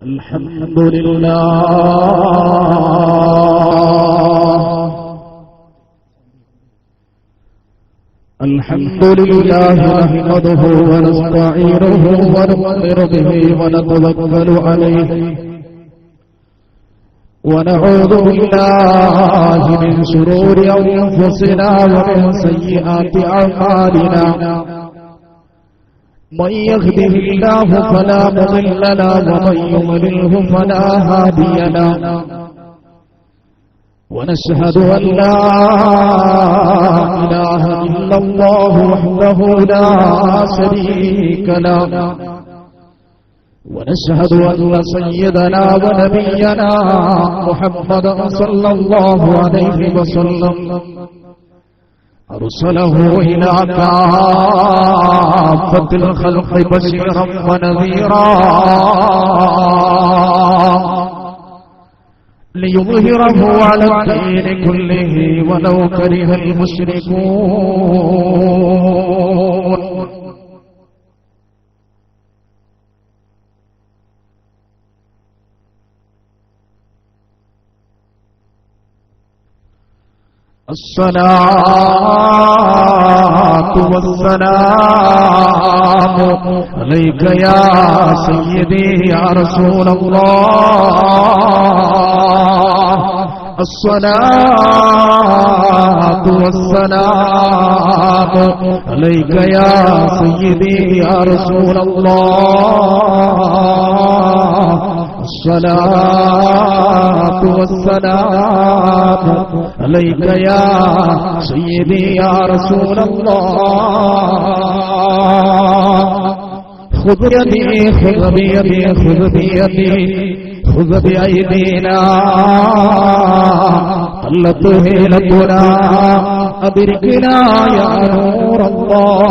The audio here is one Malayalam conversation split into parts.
الحمد لله الحمد لله نحمده ونستعينه ونؤمن به ونتوكل عليه ونعوذ بالله من شرور أنفسنا ومن سيئات أعمالنا من يهده الله فلا مضل له ومن يضلله فلا هادي له ونشهد أن لا إله إلا الله وحده لا شريك له ونشهد أن سيدنا ونبينا محمدا صلى الله عليه وسلم أرسله إلى كافة الخلق بشيرا ونذيرا ليظهره على الدين كله ولو كره المشركون الصلاة والسلام عليك يا سيدي يا رسول الله الصلاة والسلام عليك يا سيدي يا رسول الله الصلاة والسلام عليك يا سيدي يا رسول الله خذ بيدي خذ بيدي خذ بيدي خذ بأيدينا قلت هيلتنا أدركنا يا نور الله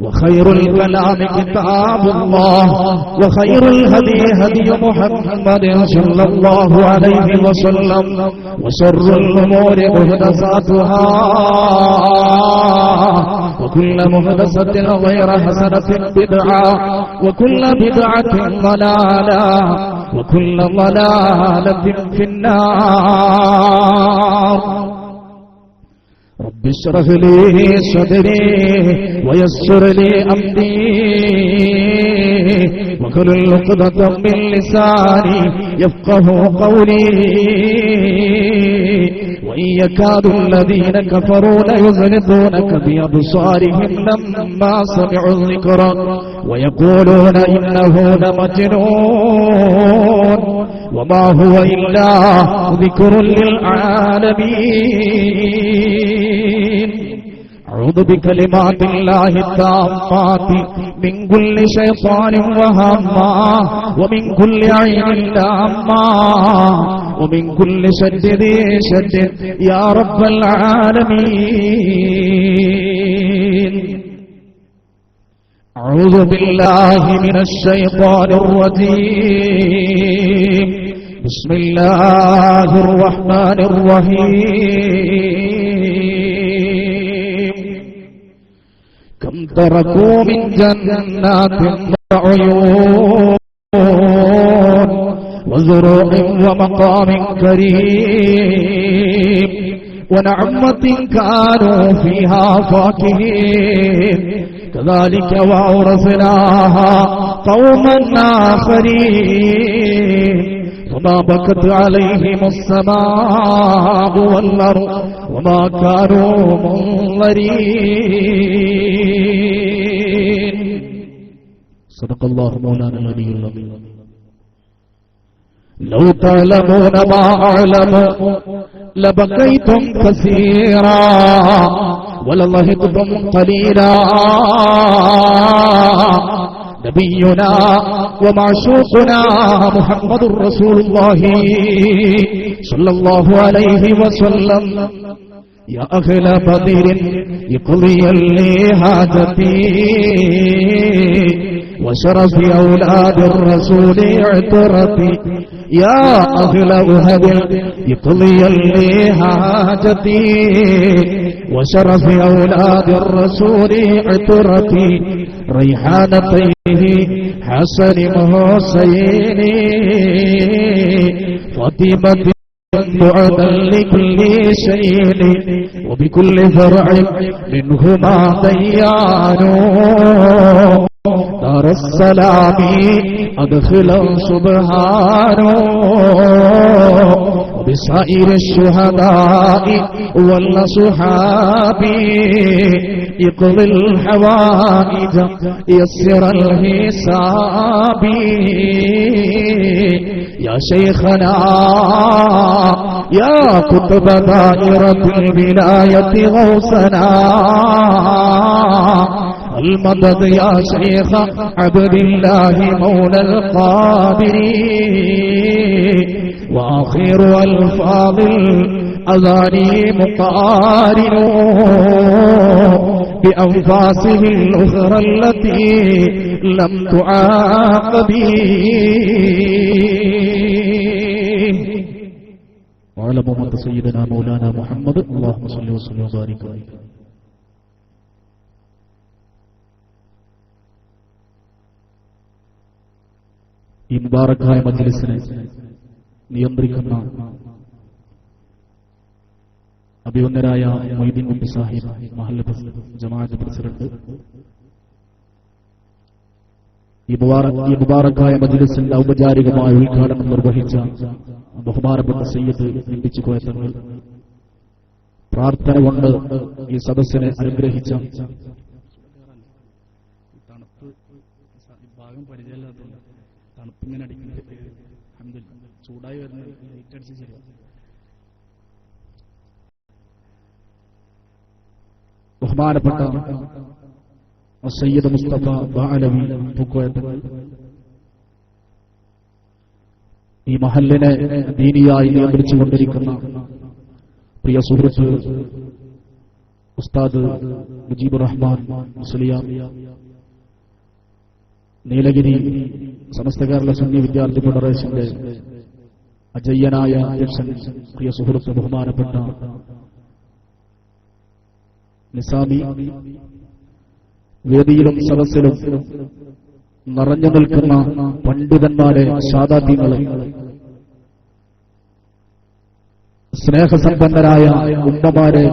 وخير الكلام كتاب الله وخير الهدي هدي محمد صلى الله عليه وسلم وشر الأمور محدثاتها وكل محدثة غير حسنة بدعة وكل بدعة ضلالة وكل ضلالة في النار رب اشرح لي صدري ويسر لي أمري واحلل عقدة من لساني يفقه قولي وإن يكاد الذين كفروا ليزلقونك بأبصارهم لما سمعوا الذكر ويقولون إنه لمجنون وما هو إلا ذكر للعالمين أعوذ بكلمات الله التامات من كل شيطان وهامة ومن كل عين لامة ومن كل شد ذي شد يا رب العالمين أعوذ بالله من الشيطان الرجيم بسم الله الرحمن الرحيم كم تركوا من جنات وعيون وزروع ومقام كريم ونعمة كانوا فيها فاكهين كذلك وأورثناها قوما آخرين وما بكت عليهم السماء والأرض وما كانوا منظرين صدق الله مولانا العلي العظيم لو تعلمون ما أعلم لبكيتم كثيرا ولضحكتم قليلا نبينا ومعشوقنا محمد رسول الله صلى الله عليه وسلم يا أهل بدر يقضي لي حاجتي وشرف أولاد الرسول عطرتي يا أهل أهد يقضي لي حاجتي وشرف أولاد الرسول عطرتي ريحانتيه حسن حسين فاطمة بعدا لكل شيء وبكل فرع منهما ديان دار السلام أدخلا سبحانه وبسائر الشهداء والأصحاب اقضي الحوائج يسر الحساب يا شيخنا يا كتب دائرة الولاية غوثنا المدد يا شيخ عبد الله مولى القادر وآخر ألفاظ الأذاني مقارن بأنفاسه الأخرى التي لم تعاقب وعلى محمد سيدنا مولانا محمد اللهم صل وسلم وبارك عليه. ഈ മുബാറക്കായ മജ്ലിസിനെ നിയന്ത്രിക്കുന്ന അഭിവന്ദരായ മൊയ്തീൻ കുട്ടി സാഹിബ് മഹല്ല് ജമാഅത്ത് പ്രസിഡന്റ്, ഈ മുബാറക്കായ മജ്ലിസിന്റെ ഔപചാരികമായ ഉദ്ഘാടനം നിർവഹിച്ച ബഹുമാനപ്പെട്ട സയ്യിദ് നിമ്പിച്ചു കോയത്തങ്ങൾ, പ്രാർത്ഥന കൊണ്ട് ഈ സദസ്സിനെ അനുഗ്രഹിച്ച തണുപ്പിങ്ങനെ അടിക്കുന്നത് ചൂടായി വരുന്ന ലൈറ്റ് അടിച്ച് ശരിയാ. ബഹുമാനപ്പെട്ട സയ്യിദ് മുസ്തഫ ബാലവി പൂക്കോയത്തങ്ങൾ, ഈ മഹല്ലിനെ ദീനിയായി നിയന്ത്രിച്ചുകൊണ്ടിരിക്കുന്ന പ്രിയ സുഹൃത്ത് ഉസ്താദ് മുജീബുർ റഹ്മാൻ മുസ്ലിയാർ, നീലഗിരി സമസ്ത കേരള സുന്നി വിദ്യാർത്ഥി ഫെഡറേഷന്റെ അജയ്യനായ അധ്യക്ഷൻ പ്രിയ സുഹൃത്ത് ബഹുമാനപ്പെട്ട നിസാമി, വേദിയിലും സദസ്സിലും നിറഞ്ഞു നിൽക്കുന്ന പണ്ഡിതന്മാരെ, സാദാത്യങ്ങളെ, സ്നേഹസമ്പന്നരായ ഉമ്മമാരെ,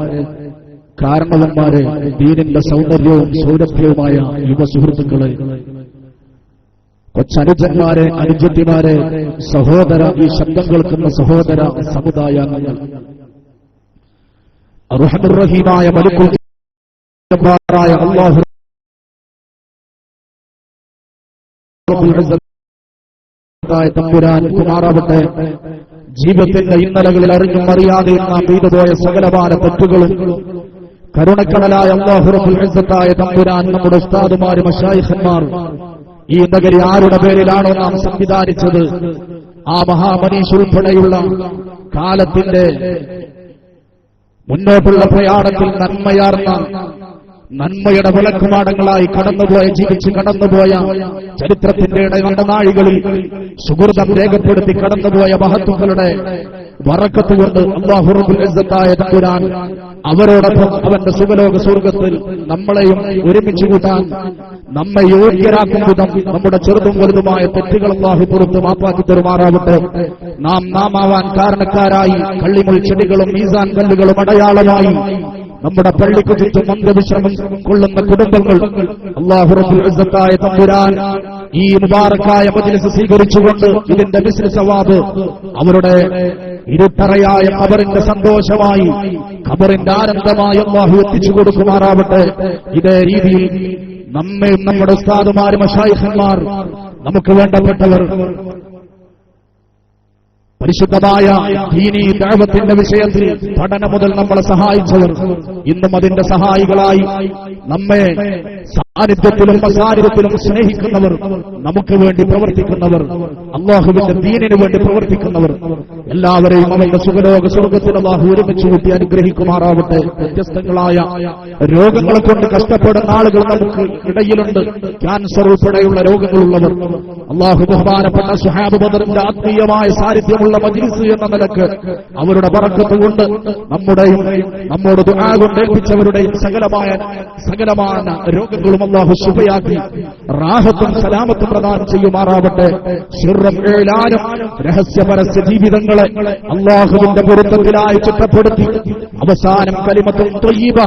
കാരണവന്മാരെ, ദീനിന്റെ സൗന്ദര്യവും സൗരഭ്യവുമായ യുവ സുഹൃത്തുക്കളെ, കൊച്ചനുജന്മാരെ, അനുജത്തിമാരെ, സഹോദര, ഈ ശബ്ദം കേൾക്കുന്ന സഹോദര സമുദായാംഗങ്ങൾ, അർഹമുർ റഹീമായ മലിക്കുൽ ജബ്ബാറായ അല്ലാഹു തമ്പുരാൻ കുമാറാവട്ടെ. ജീവിതത്തിന്റെ ഇന്നലകളിൽ അറിഞ്ഞും അറിയാതെയും നാം ചെയ്തുപോയ സകലമായ തെറ്റുകളും കരുണക്കടലായ അല്ലാഹു റബ്ബുൽ ഇസ്സത്തായ തമ്പുരാൻ, നമ്മുടെ ഉസ്താദുമാർ, മശായിഖന്മാർ, ഈ നഗരി ആരുടെ പേരിലാണോ നാം സംവിധാനിച്ചത്, ആ മഹാമനീഷ് ഉൾപ്പെടെയുള്ള കാലത്തിന്റെ മുന്നോട്ടുള്ള പ്രയാണത്തിൽ നന്മയുടെ വിളക്കുമാടങ്ങളായി ജീവിച്ച് കടന്നുപോയ ചരിത്രത്തിന്റെ ഇടനാഴികളിൽ സുഹൃതം രേഖപ്പെടുത്തി കടന്നുപോയ മഹത്തുക്കളുടെ ബറക്കത്ത് കൊണ്ട് അല്ലാഹു റബ്ബുൽ ഇസ്സത്തായ തമ്പുരാൻ അവരോടൊപ്പം അവന്റെ സുഖലോക സ്വർഗത്തിൽ നമ്മളെയും ഒരുമിച്ച് കൂട്ടാൻ നമ്മെ യോഗ്യരാക്കും വിധം നമ്മുടെ ചെറുതും വലുതുമായ തെറ്റുകൾ അല്ലാഹു പുറത്ത് മാപ്പാക്കി തരുമാറാവട്ടെ. നാമാവാൻ കാരണക്കാരായി കള്ളിമുൾ ചെടികളും മീസാൻ കല്ലുകളും അടയാളമായി നമ്മുടെ പള്ളിക്ക് ചുറ്റും അന്ത്യവിശ്രമം കൊള്ളുന്ന കുടുംബങ്ങൾ അല്ലാഹു റബ്ബുൽ ഇസ്സത്തായ തമ്പുരാൻ ഈ മുബാറക്കായ മജ്ലിസ് സ്വീകരിച്ചുകൊണ്ട് ഇതിന്റെ ബിസ്നസ് സവാബ് അവരുടെ ഇരുട്ടറയായ ഖബറിന്റെ സന്തോഷമായി, ഖബറിന്റെ ആനന്ദമായി അല്ലാഹു എത്തിച്ചു കൊടുക്കുമാറാവട്ടെ. ഇതേ രീതിയിൽ നമ്മയും നമ്മുടെ ഉസ്താദുമാർ, മശായിഖന്മാർ, നമുക്ക് വേണ്ടപ്പെട്ടവർ, പരിശുദ്ധമായ ദീനീ ദഅവത്തിന്റെ വിഷയത്തിൽ പഠനം മുതൽ നമ്മളെ സഹായിച്ചവർ, ഇന്നും അതിന്റെ സഹായികളായി നമ്മെ സാന്നിധ്യത്തിലും അസാന്നിധ്യത്തിലും സ്നേഹിക്കുന്നവർ, നമുക്ക് വേണ്ടി പ്രവർത്തിക്കുന്നവർ, അല്ലാഹുവിന്റെ ദീനിന് വേണ്ടി പ്രവർത്തിക്കുന്നവർ, എല്ലാവരെയും അവന്റെ സുഖലോക സ്വർഗത്തിൽ അല്ലാഹു ഒരുമിച്ച് കൂട്ടി അനുഗ്രഹിക്കുമാറാവട്ടെ. വ്യത്യസ്തങ്ങളായ രോഗങ്ങളെ കൊണ്ട് കഷ്ടപ്പെടുന്ന ആളുകൾ നമുക്ക് ഇടയിലുണ്ട്. ക്യാൻസർ ഉൾപ്പെടെയുള്ള രോഗങ്ങളുള്ളവർ, അല്ലാഹു ബഹുമാനപ്പെട്ട സ്വഹാബ് ബദറിന്റെ ആത്മീയമായ സാന്നിധ്യമുള്ള മജ്ലിസ് എന്ന നിലക്ക് അവരുടെ ബറക്കത്ത് കൊണ്ട് നമ്മുടെയും നമ്മോട് ദുആ കൊണ്ട് ഏൽപ്പിച്ചവരുടെയും സകലമായ രോഗങ്ങളും അല്ലാഹു ശുഭയാക്കി റാഹത്തും സലാമത്തും പ്രദാനം ചെയ്യുമാറാവട്ടെ. സിർറും ഇഅ്ലാനും രഹസ്യ പരസ്യ ജീവിതങ്ങളെ അല്ലാഹുവിന്റെ പൊരുത്തത്തിലായി ചിട്ടപ്പെടുത്തി അവസാനം കലിമത്തുൻ ത്വയ്യിബ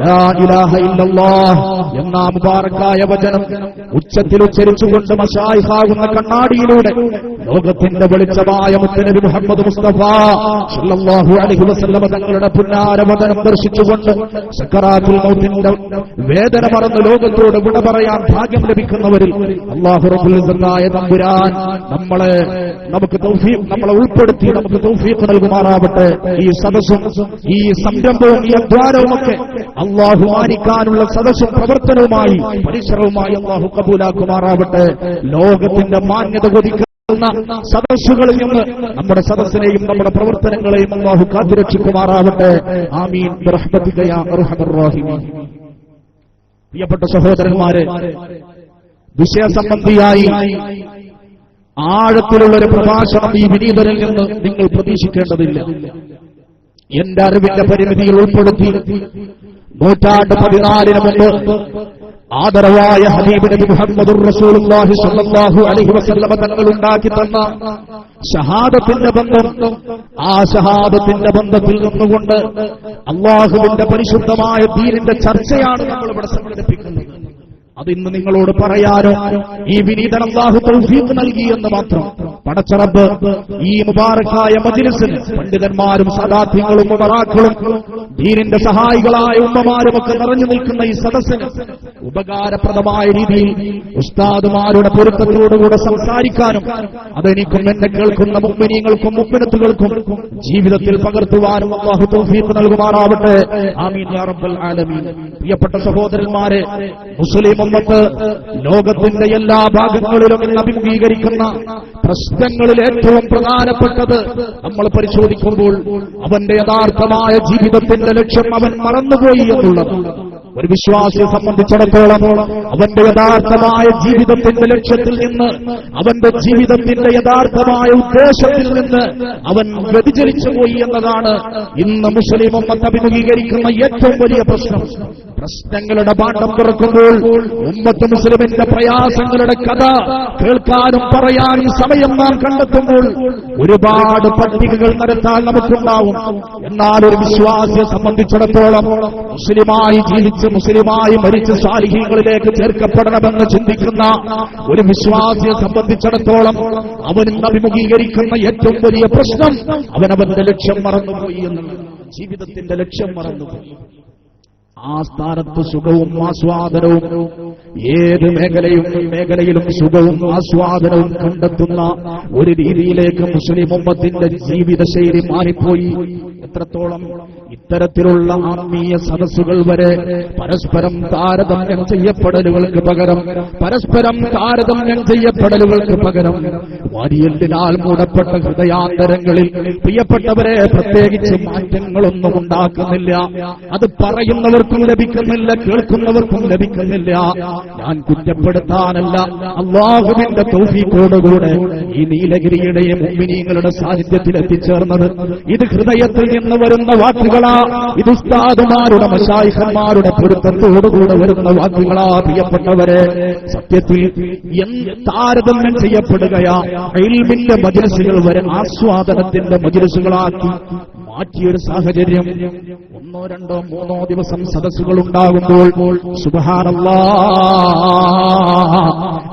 ലാ ഇലാഹ ഇല്ലല്ലാഹ് എന്ന മുബാറക്കായ വചനം ഉച്ചത്തിൽ ഉച്ചരിച്ചുകൊണ്ട് മശായിഖാകുന്ന കണ്ണാടിയിലൂടെ ലോകത്തിന്റെ വെളിച്ചമായ മുത്തനബി മുഹമ്മദ് മുസ്തഫ സല്ലല്ലാഹു അലൈഹി വസല്ലം തങ്ങളുടെ പുന്നാര വചനം ദർശിച്ചുകൊണ്ട് സക്കറാത്തുൽ മൗത്തിന്റെ വേദന മറന്ന് ലോകത്തോട് വിട പറയാൻ ഭാഗ്യം ലഭിക്കുന്നവരിൽ അല്ലാഹു റബ്ബുൽ ഇസ്സത്തായ തമ്പുരാൻ നമ്മളെ ഉൾപ്പെടുത്തി നമുക്ക് തൗഫീഖ് നൽകുമാറാവട്ടെ. ഈ സദസ്സും ഈ സംരംഭവും ഈ അധ്വാനവും ഒക്കെ അല്ലാഹു മാനിക്കാനുള്ള സദസ്സും പ്രവർത്തനവുമായി പരിസരവുമായി അല്ലാഹു കബൂലാക്കുമാറാവട്ടെ. ലോകത്തിന്റെ മാന്യത കൊതിക്കുന്ന സദസ്സുകളിൽ നിന്ന് നമ്മുടെ സദസ്സിനെയും നമ്മുടെ പ്രവർത്തനങ്ങളെയും അല്ലാഹു കാത്തുരക്ഷിക്കുമാറാവട്ടെ. ആമീൻ ബിറഹ്മതിക യാ അർഹമർ റഹീമീൻ. പ്രിയപ്പെട്ട സഹോദരന്മാരെ, വിഷയസംബന്ധിയായി ആഴത്തിലുള്ള ഒരു പ്രഭാഷണം ഈ വിനീതനിൽ നിന്ന് നിങ്ങൾ പ്രതീക്ഷിക്കേണ്ടതില്ല. എന്റെ അറിവിന്റെ പരിമിതിയിൽ ഉൾപ്പെടുത്തി 14 മുമ്പ് ആദരവായ ഹബീബ് നബി മുഹമ്മദുർ റസൂലുള്ളാഹി സ്വല്ലല്ലാഹു അലൈഹി വസല്ലം തങ്ങൾ ഉണ്ടാക്കി തന്ന ഷഹാദത്തിന്റെ ബന്ധം, ആ ഷഹാദത്തിന്റെ ബന്ധത്തിൽ നിന്നുകൊണ്ട് അല്ലാഹുവിന്റെ പരിശുദ്ധമായ ദീനിന്റെ ചർച്ചയാണ് നമ്മൾ ഇവിടെ സംഘടിപ്പിക്കുന്നത്. അതിന്ന് നിങ്ങളോട് പറയാനോ ഈ വിനീതൻ അല്ലാഹു തൗഫീഖ് നൽകി എന്ന് മാത്രം. പടച്ച റബ്ബ് ഈ മുബാറക്കായ മജ്ലിസിന് പണ്ഡിതന്മാരും സദാത്യങ്ങളും ഉമറാക്കളും ദീനിന്റെ സഹായികളായ ഉമ്മമാരുമൊക്കെ നിറഞ്ഞു നിൽക്കുന്ന ഈ സദസ്സിന് ഉപകാരപ്രദമായ രീതിയിൽ ഉസ്താദുമാരുടെ പൊരുത്തത്തോടുകൂടെ സംസാരിക്കാനും അതെനിക്കും എന്നെ കേൾക്കുന്ന മുഅ്മിനീങ്ങൾക്കും മുഅ്മിനത്തുകൾക്കും ജീവിതത്തിൽ പകർത്തുവാനും അല്ലാഹു തൗഫീഖ് നൽകുമാറാവട്ടെ. ആമീൻ യാ റബ്ബൽ ആലമീൻ. പ്രിയപ്പെട്ട സഹോദരന്മാരെ, മുസ്ലിം ഉമ്മത്ത് ലോകത്തിന്റെ എല്ലാ ഭാഗങ്ങളിലും അഭിമുഖീകരിക്കുന്ന പ്രശ്നങ്ങളിൽ ഏറ്റവും പ്രധാനപ്പെട്ടത് നമ്മൾ പരിശോധിക്കുമ്പോൾ അവന്റെ യഥാർത്ഥമായ ജീവിതത്തിന്റെ ലക്ഷ്യം അവൻ മറന്നുപോയി എന്നുള്ളത്. ഒരു വിശ്വാസിയെ സംബന്ധിച്ചിടത്തോളം അവന്റെ യഥാർത്ഥമായ ജീവിതത്തിന്റെ ലക്ഷ്യത്തിൽ നിന്ന്, അവന്റെ ജീവിതത്തിന്റെ യഥാർത്ഥമായ ഉദ്ദേശത്തിൽ നിന്ന് അവൻ വ്യതിചലിച്ചുപോയി എന്നതാണ് ഇന്ന് മുസ്ലിം ഉമ്മത്ത് അഭിമുഖീകരിക്കുന്ന ഏറ്റവും വലിയ പ്രശ്നം. പ്രശ്നങ്ങളുടെ പാഠം തുറക്കുമ്പോൾ ഉമ്മത്ത് മുസ്ലിമിന്റെ പ്രയാസങ്ങളുടെ കഥ കേൾക്കാനും പറയാനും സമയം നാം കണ്ടെത്തുമ്പോൾ ഒരുപാട് പട്ടികകൾ നിരത്താൻ നമുക്കുണ്ടാവും. എന്നാൽ ഒരു വിശ്വാസിയെ സംബന്ധിച്ചിടത്തോളം മുസ്ലിമായി ജീവിച്ച് മുസ്ലിമായി മരിച്ച് സാലിഹീങ്ങളിലേക്ക് ചേർക്കപ്പെടണമെന്ന് ചിന്തിക്കുന്ന ഒരു വിശ്വാസിയെ സംബന്ധിച്ചിടത്തോളം അവൻ അഭിമുഖീകരിക്കുന്ന ഏറ്റവും വലിയ പ്രശ്നം അവനവന്റെ ലക്ഷ്യം മറന്നുപോയി എന്നുള്ളത്. ജീവിതത്തിന്റെ ലക്ഷ്യം മറന്നുപോയി. ആ സ്ഥാനത്ത് സുഖവും ആസ്വാദനവും, ഏത് മേഖലയിലും സുഖവും ആസ്വാദനവും കണ്ടെത്തുന്ന ഒരു രീതിയിലേക്ക് മുസ്ലിം ഉമ്മത്തിന്റെ ജീവിതശൈലി മാറിപ്പോയി. എത്രത്തോളം ഇത്തരത്തിലുള്ള ആത്മീയ സദസ്സുകൾ വരെ പരസ്പരം താരതമ്യം ചെയ്യപ്പെടലുകൾക്ക് പകരം വാരിയലിനാൽ മൂടപ്പെട്ട ഹൃദയാന്തരങ്ങളിൽ പ്രിയപ്പെട്ടവരെ പ്രത്യേകിച്ച് മാറ്റങ്ങളൊന്നും ഉണ്ടാക്കുന്നില്ല. അത് പറയുന്നവർക്കും ലഭിക്കുന്നില്ല, കേൾക്കുന്നവർക്കും ലഭിക്കുന്നില്ല. ഞാൻ കുറ്റപ്പെടുത്താനല്ല, അല്ലാഹുവിന്റെ തൗഫീഖോടുകൂടെ ഈ നീലഗിരിയുടെയും മുഅ്മിനീങ്ങളുടെ സാന്നിധ്യത്തിൽ എത്തിച്ചേർന്നത് ഇത് ഹൃദയത്തിൽ നിന്ന് വരുന്ന വാക്കുകളാ, ഇത് ഉസ്താദുമാരുടെ മശായിഖന്മാരുടെ പൊരുത്തത്തോടുകൂടെ വരുന്ന വാക്കുകളാ. പ്രിയപ്പെട്ടവരെ, സത്യത്തിൽ താരതമ്യം ചെയ്യപ്പെടുകയാ. ഇൽമിന്റെ മജ്‌ലിസുകൾ വരെ ആസ്വാദനത്തിന്റെ മജ്‌ലിസുകളാക്കി മാറ്റിയൊരു സാഹചര്യം. 1, 2, 3 ദിവസം സദസ്സുകൾ ഉണ്ടാകുമ്പോൾ സുബ്ഹാനല്ലാഹ്,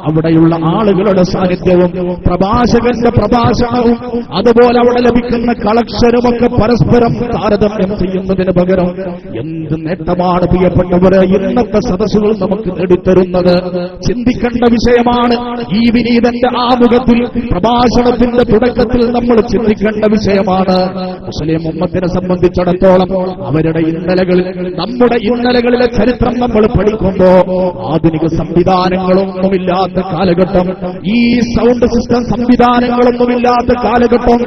അവിടെയുള്ള ആളുകളുടെ സാന്നിധ്യവും പ്രഭാഷകന്റെ പ്രഭാഷണവും അതുപോലെ അവിടെ ലഭിക്കുന്ന കളക്ഷനുമൊക്കെ പരസ്പരം താരതമ്യം ചെയ്യുന്നതിന് പകരം എന്ത് നേട്ടമാണ് പ്രിയപ്പെട്ടവരെ ഇന്നത്തെ സദസ്സുകൾ നമുക്ക് നേടിത്തരുന്നത്? ചിന്തിക്കേണ്ട വിഷയമാണ്. ഈ വിനീതന്റെ ആമുഖത്തിൽ പ്രഭാഷണത്തിന്റെ തുടക്കത്തിൽ നമ്മൾ ചിന്തിക്കേണ്ട വിഷയമാണ്. മുസ്ലിം ഉമ്മത്തിനെ സംബന്ധിച്ചിടത്തോളം അവരുടെ ഇന്നലകളിൽ, നമ്മുടെ ഇന്നലകളിലെ ചരിത്രം നമ്മൾ പഠിക്കുമ്പോ ആധുനിക സംവിധാനങ്ങളൊന്നുമില്ലാത്ത കാലഘട്ടം, ഈ സൗണ്ട് സിസ്റ്റം സംവിധാനങ്ങളൊന്നുമില്ലാത്ത കാലഘട്ടം,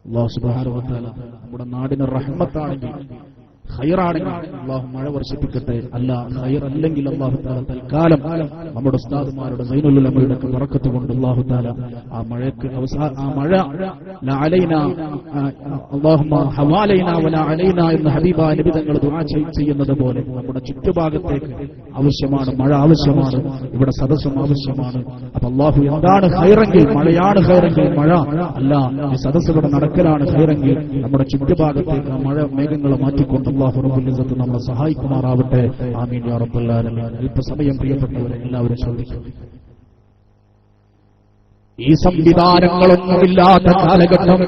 അല്ലാഹു സുബ്ഹാനഹു വ തആല നമ്മുടെ നാടിന് റഹ്മത്താണെങ്കിൽ ഖൈറാണെങ്കിൽ അള്ളാഹു മഴ വർഷിപ്പിക്കട്ടെ, അല്ല ഖൈറല്ലെങ്കിൽ അള്ളാഹു താല തൽക്കാലം നമ്മുടെ ഉസ്താദുമാരുടെ സൈനുൽ ഉലമയുടെ ബറക്കത്ത് കൊണ്ട് അള്ളാഹു താല ആ മഴയ്ക്ക് ആ മഴ ലാ അലൈനാ അല്ലാഹുമ്മ ഹവാലൈനാ വലാ അലൈനാ എന്ന് ഹബീബായ നബി തങ്ങൾ ദുആ ചെയ്യുന്നത് പോലെ നമ്മുടെ ചുറ്റുഭാഗത്തേക്ക് ആവശ്യമാണ്, മഴ ആവശ്യമാണ്, ഇവിടെ സദസ്സും ആവശ്യമാണ്. അപ്പൊ അള്ളാഹു എന്താണ് ഖൈറെങ്കിൽ മഴയാണ് ഖൈറെങ്കിൽ മഴ, അല്ല ഈ സദസ്സ് ഇവിടെ നടക്കലാണ് ഖൈറെങ്കിൽ നമ്മുടെ ചുറ്റുഭാഗത്തേക്ക് ആ മഴ മേഘങ്ങളെ മാറ്റിക്കൊണ്ട് അല്ലാഹു റബ്ബുൽ ഇസ്സത്ത് നമ്മളെ സഹായിക്കുമാറാവട്ടെ. ആമീൻ യാ റബ്ബൽ ആലമീൻ. അല്പസമയം പ്രിയപ്പെട്ടവരെ എല്ലാവരും ശ്രദ്ധിക്കും. ഈ സംവിധാനങ്ങളൊന്നുമില്ലാത്ത കാലഘട്ടം,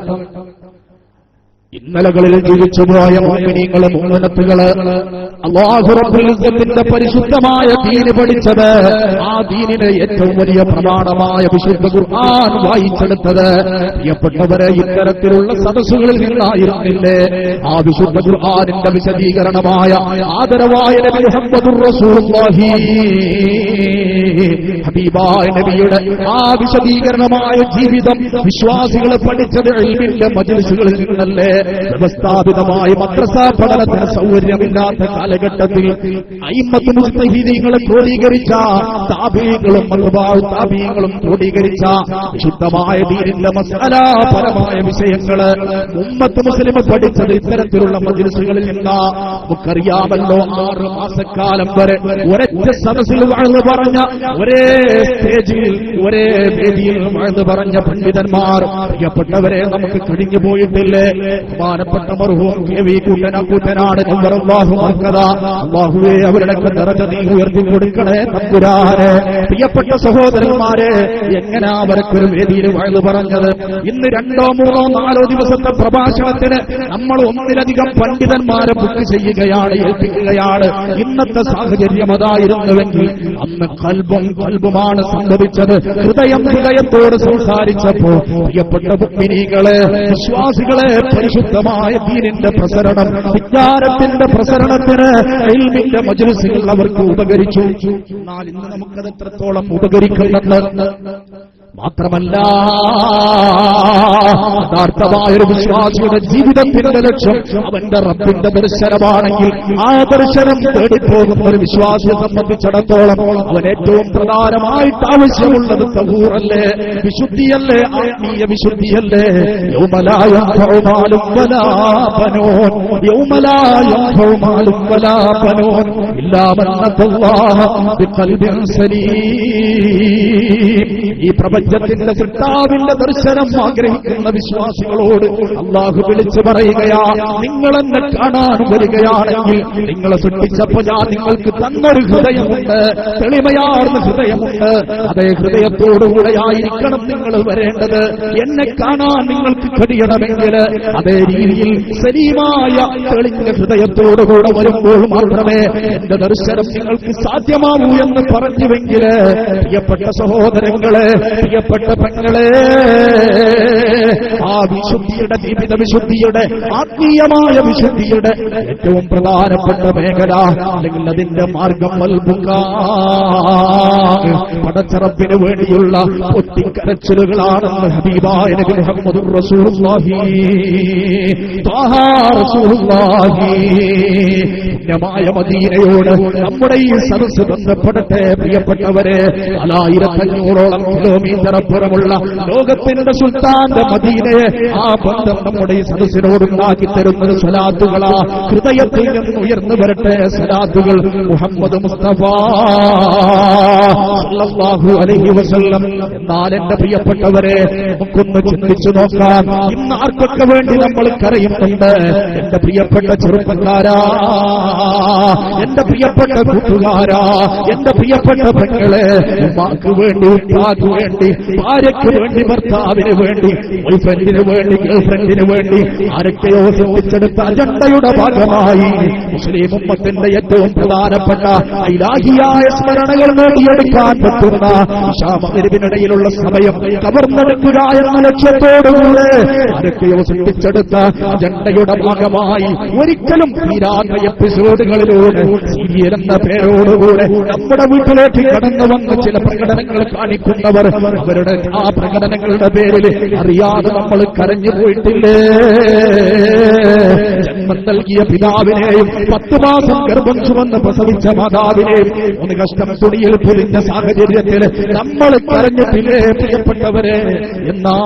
ഇന്നലകളിൽ ജീവിച്ചുപോയ മുഅ്മിനീങ്ങളെ മുഅ്മിനത്തുകള് അല്ലാഹു റബ്ബുൽ ഇസ്സത്തിന്റെ പരിശുദ്ധമായ ദീന് പഠിച്ചത്, ആ ദീനിനെ ഏറ്റവും വലിയ പ്രമാണമായ വിശുദ്ധ ഖുർആൻ വായിച്ചെടുത്തത് പ്രിയപ്പെട്ടവരെ ഇത്തരത്തിലുള്ള സദസ്സുകളിൽ നിന്നായിരുന്നില്ലേ? ആ വിശുദ്ധ ഖുർആനിന്റെ വിശദീകരണമായ ആദരവായ നബി മുഹമ്മദുർ റസൂലുള്ളാഹി ഹബീബായ നബിയുടെ ആ വിശദീകരണമായ ജീവിതം വിശ്വാസികളെ പഠിച്ചത് ഇൽമിന്റെ മജ്ലിസുകളിൽ നിന്നല്ലേ? വ്യവസ്ഥാപിതമായ മദ്രസ പഠനത്തിന് സൗകര്യമില്ലാത്ത കാലഘട്ടത്തിൽ അയിമ്മത്ത് മുജ്തഹിദീങ്ങളെ ക്രോഡീകരിച്ച താബീകളും താബീങ്ങളും ക്രോഡീകരിച്ച വിശുദ്ധമായ ദീനിന്റെ മസാലാപരമായ വിഷയങ്ങള് ഉമ്മത്ത് മുസ്ലിം പഠിച്ചത് ഇത്തരത്തിലുള്ള മജ്ലിസുകളിൽ നിന്നാ. നമുക്കറിയാമല്ലോ 6 മാസക്കാലം വരെ ഒരൊറ്റ സദസ്സിൽ വാഴ്ന്നു പറഞ്ഞ, ഒരേ സ്റ്റേജിൽ ഒരേ വേദിയിൽ വാഴ്ന്നു പറഞ്ഞ പണ്ഡിതന്മാർ പ്രിയപ്പെട്ടവരെ നമുക്ക് കഴിഞ്ഞു പോയിട്ടില്ലേ? ബഹുമാനപ്പെട്ട മർഹൂം കെ.വി. കൂറ്റനാട് അല്ലാഹുവേ അവരുടെ ദറജ നീ ഉയർത്തി കൊടുക്കണേ തമ്പുരാനെ. പ്രിയപ്പെട്ട സഹോദരന്മാരെ, എങ്ങനെ അവർക്കൊരു വേദിയിൽ വാഴ്ന്നു പറഞ്ഞത്? ഇന്ന് 2, 3, 4 ദിവസത്തെ പ്രഭാഷണത്തിന് നമ്മൾ 1-ലധികം പണ്ഡിതന്മാരെ ബുക്ക് ചെയ്യുകയാണ്, ഏൽപ്പിക്കുകയാണ്. ഇന്നത്തെ സാഹചര്യം അതായിരുന്നുവെങ്കിൽ അന്ന് കൽബുമാണ് സംഭവിച്ചത്. ഹൃദയത്തോട് സംസാരിച്ചപ്പോ പ്രിയപ്പെട്ട മുഅ്മിനീങ്ങളെ, വിശ്വാസികളെ, പരിശുദ്ധമായ ദീനിന്റെ പ്രസരണം, വിജ്ഞാനത്തിന്റെ പ്രസരണത്തിന് ഇൽമിന്റെ മജ്ലിസുകൾ അവർക്ക് ഉപകരിച്ചു. എന്നാൽ ഇന്ന് നമുക്കത് എത്രത്തോളം ഉപകരിക്കുന്നുണ്ട്? മാത്രമല്ല, യഥാർത്ഥമായൊരു വിശ്വാസിയുടെ ജീവിതത്തിന്റെ ലക്ഷ്യം അവന്റെ റബ്ബിന്റെ ദർശനമാണെങ്കിൽ ആ ദർശനം തേടിപ്പോകുന്ന ഒരു വിശ്വാസിയെ സംബന്ധിച്ചിടത്തോളം അവൻ ഏറ്റവും പ്രധാനമായിട്ട് ആവശ്യമുള്ളത് തഹൂറല്ലേ, വിശുദ്ധിയല്ലേ, ആത്മീയ വിശുദ്ധിയല്ലേ? യൗമലാ യൻഫഉ മാലും വലാ ബനൂൻ, യൗമലാ യൻഫഉ മാലും വലാ ബനൂൻ ഇല്ലാ മൻ അത്തല്ലാഹ ബിഖൽബിൻ സലീം. ഈ പ്രപഞ്ചത്തിന്റെ സൃഷ്ടാവിന്റെ ദർശനം ആഗ്രഹിക്കുന്ന വിശ്വാസികളോട് അല്ലാഹു വിളിച്ചു പറയുകയാ, നിങ്ങളെന്നെ കാണാൻ വരികയാണെങ്കിൽ നിങ്ങളെ സൃഷ്ടിച്ചപ്പോ ഞാൻ നിങ്ങൾക്ക് തന്നൊരു ഹൃദയമുണ്ട്, തെളിമയാർന്ന ഹൃദയമുണ്ട്. അതേ ഹൃദയത്തോടുകൂടെയായിരിക്കണം നിങ്ങൾ വരേണ്ടത്. എന്നെ കാണാൻ നിങ്ങൾക്ക് കഴിയണമെങ്കിൽ അതേ രീതിയിൽ സലീമായ തെളിഞ്ഞ ഹൃദയത്തോടുകൂടെ വരുമ്പോൾ മാത്രമേ എന്റെ ദർശനം നിങ്ങൾക്ക് സാധ്യമാവൂ എന്ന് പറഞ്ഞുവെങ്കിൽ പ്രിയപ്പെട്ട സഹോദരങ്ങളെ, പ്രിയപ്പെട്ട പെങ്ങളെ, ആ വിശുദ്ധിയുടെ, ജീവിത വിശുദ്ധിയുടെ, ആത്മീയമായ വിശുദ്ധിയുടെ ഏറ്റവും പ്രധാനപ്പെട്ട മേഖല അല്ലെങ്കിൽ അതിന്റെ മാർഗം പടച്ചറപ്പിന് വേണ്ടിയുള്ള പൊട്ടിക്കരച്ചിലുകളാണെന്ന് ഹബീബായ നബി മുഹമ്മദുർ റസൂലുള്ളാഹി പുണ്യമായ മദീനയോട് നമ്മുടെ ഈ സദസ്സ് ബന്ധപ്പെടട്ടെ. പ്രിയപ്പെട്ടവരെ, 1500ഓളം കിലോമീറ്റർ അപ്പുറമുള്ള ലോകത്തിന്റെ സുൽത്താന്റെ മദീനയെ ആ ബന്ധം നമ്മുടെ ഈ സദസ്സിനോടുണ്ടാക്കി തരുന്നത് സ്വലാത്തുകളാ. ഹൃദയത്തിൽ നിന്ന് ഉയർന്നു വരട്ടെ സ്വലാത്തുകൾ. മുഹമ്മദ് മുസ്തഫ സല്ലല്ലാഹു അലൈഹി വസല്ലം. എന്നാൽ എന്റെ പ്രിയപ്പെട്ടവരെ, നമുക്കൊന്ന് ചിന്തിച്ചു നോക്കാം. ഇന്ന് ആർക്കൊക്കെ വേണ്ടി നമ്മൾ കരയുന്നുണ്ട്? എന്റെ പ്രിയപ്പെട്ട ചെറുപ്പക്കാരാ, എന്റെ പ്രിയപ്പെട്ട കൂട്ടുകാരാ, എന്റെ പ്രിയപ്പെട്ട പെങ്ങളെ, ഉമ്മാക്ക് വേണ്ടി, ഉപ്പാക്ക് വേണ്ടി, ഭാര്യയ്ക്ക് വേണ്ടി, ഭർത്താവിന് വേണ്ടി, ബോയ്ഫ്രണ്ടിന് വേണ്ടി, ഗേൾഫ്രണ്ടിന് വേണ്ടി ആരൊക്കെയോ ശ്രദ്ധിച്ചെടുത്ത അജണ്ടയുടെ ഭാഗമായി മുസ്ലിം ഉമ്മത്തിന്റെ ഏറ്റവും പ്രധാനപ്പെട്ട ഇലാഹിയായ സ്മരണകൾ നേടിയെടുക്കാൻ പറ്റുന്ന ഇശാ മഗ്‌രിബിനിടയിലുള്ള സമയം കവർന്നെടുക്കുക എന്ന ലക്ഷ്യത്തോടുകൂടെ ആരൊക്കെയോ സൃഷ്ടിച്ചെടുത്ത അജണ്ടയുടെ ഭാഗമായി ഒരിക്കലും തീരാത്ത എപ്പിസോഡുകളിലൂടെ സീരിയൽ എന്ന പേരോടുകൂടെ നമ്മുടെ വീട്ടിലേക്ക് കടന്നു വന്ന് ചില പ്രകടനങ്ങൾ കാണിക്കുന്നവർ അവരുടെ ആ പ്രകടനങ്ങളുടെ പേരിൽ അറിയാതെ നമ്മൾ കരഞ്ഞു പോയിട്ടില്ലേ? ജന്മം നൽകിയ പിതാവിനെയും 10 മാസം ഗർഭം ചുമന്ന് പ്രസവിച്ച മാതാവിനെയും ഒന്ന് കഷ്ടം തുണിയിൽ പൊലിഞ്ഞ സാഹചര്യത്തിൽ നമ്മൾ കരഞ്ഞിട്ടില്ലേ പ്രിയപ്പെട്ടവരെ? എന്നാൽ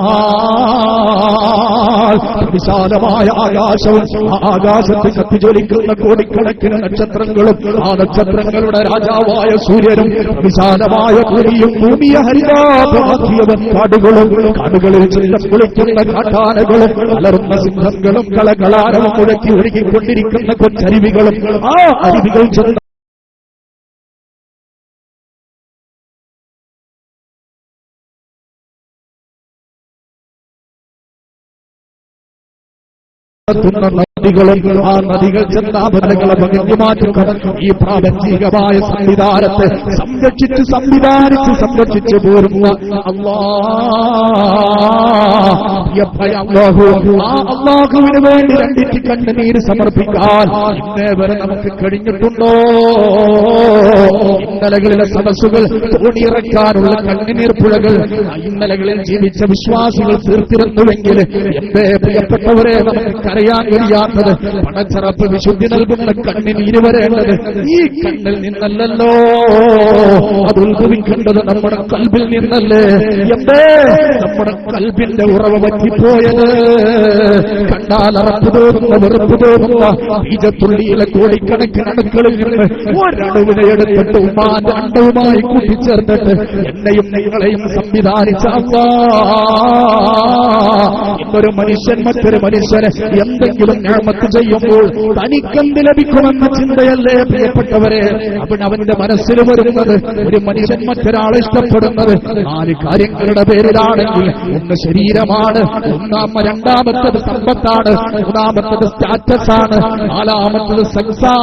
വിശാലമായ ആകാശവും ആകാശത്ത് കത്തിജ്വലിക്കുന്ന കോടിക്കണക്കിന് നക്ഷത്രങ്ങളും ആ നക്ഷത്രങ്ങളുടെ രാജാവായ സൂര്യനും വിശാലമായ ഭൂമിയും ഭൂമിയെ ഹരിതാഭമാക്കിയവൻ കാടുകളും കാടുകളിൽ ചെല്ലം കുളിക്കുന്ന കാട്ടാനകളും വളർന്ന സിംഹങ്ങളും കളകളാരവും മുഴക്കി ഒഴുകിക്കൊണ്ടിരിക്കുന്ന കൊച്ചരുവികളും ആ അരുവികൾ ചെന്ന നദികളും ആ നദികൾ ചെന്നാഭരണങ്ങളെ പകർന്നു മാറ്റുക. ഈ പ്രാപഞ്ചികമായ സംവിധാനത്തെ സംരക്ഷിച്ച് പോരുന്ന അല്ലാഹുവിന് വേണ്ടി രണ്ടിറ്റ് കണ്ണുനീര് സമർപ്പിക്കാൻ ഇന്നേ വരെ നമുക്ക് കഴിഞ്ഞിട്ടുണ്ടോ? ഇന്നലകളിലെ സദസ്സുകൾ തോണിയിറക്കാനുള്ള കണ്ണുനീർ പുഴകൾ ഇന്നലകളിൽ ജീവിച്ച വിശ്വാസികൾ തീർത്തിരുന്നുവെങ്കിൽ എന്റെ പ്രിയപ്പെട്ടവരെ നമുക്ക് കരയാൻ കഴിയാത്തത് പണച്ചറപ്പ് വിശുദ്ധി നൽകുന്ന കണ്ണിനീര് വരേണ്ടത് ഈ കണ്ണിൽ നിന്നല്ലോ, അത് ഉത്ഭവിക്കേണ്ടത് നമ്മുടെ കൽബിൽ നിന്നല്ലേ? എന്തേ നമ്മുടെ കൽബിന്റെ ഉറവ പറ്റിപ്പോയത്? കണ്ടാൽ അറപ്പ് തോന്നുന്ന വെറുപ്പ് തോന്നുന്ന ബീജത്തുള്ളിയിലെ കോടിക്കണക്കിന് അണുക്കളിൽ നിന്ന് ഒരണുവിനെ എടുത്തിട്ട് ഉമ്മാന്റെ അണ്ടവുമായി കൂട്ടിച്ചേർത്തിട്ട് എന്നെയും നിങ്ങളെയും സംവിധാനിച്ച ഇന്നൊരു മനുഷ്യൻ മറ്റൊരു മനുഷ്യനെ എന്തെങ്കിലും ഞാമത്ത് ചെയ്യുമ്പോൾ തനിക്കെന്ത് ലഭിക്കുമെന്ന ചിന്തയല്ലേ പ്രിയപ്പെട്ടവരെ അവന്റെ മനസ്സിൽ വരുന്നത്? ഒരു മനുഷ്യൻ മറ്റൊരാളെ ഇഷ്ടപ്പെടുന്നത് 4 കാര്യങ്ങളുടെ പേരിലാണെങ്കിൽ ഒന്ന് ശരീരമാണ്, രണ്ടാമത്തത് സമ്പത്താണ്, മൂന്നാമത്തത് സ്റ്റാറ്റസ് ആണ്, നാലാമത്തത് സെക്സാ.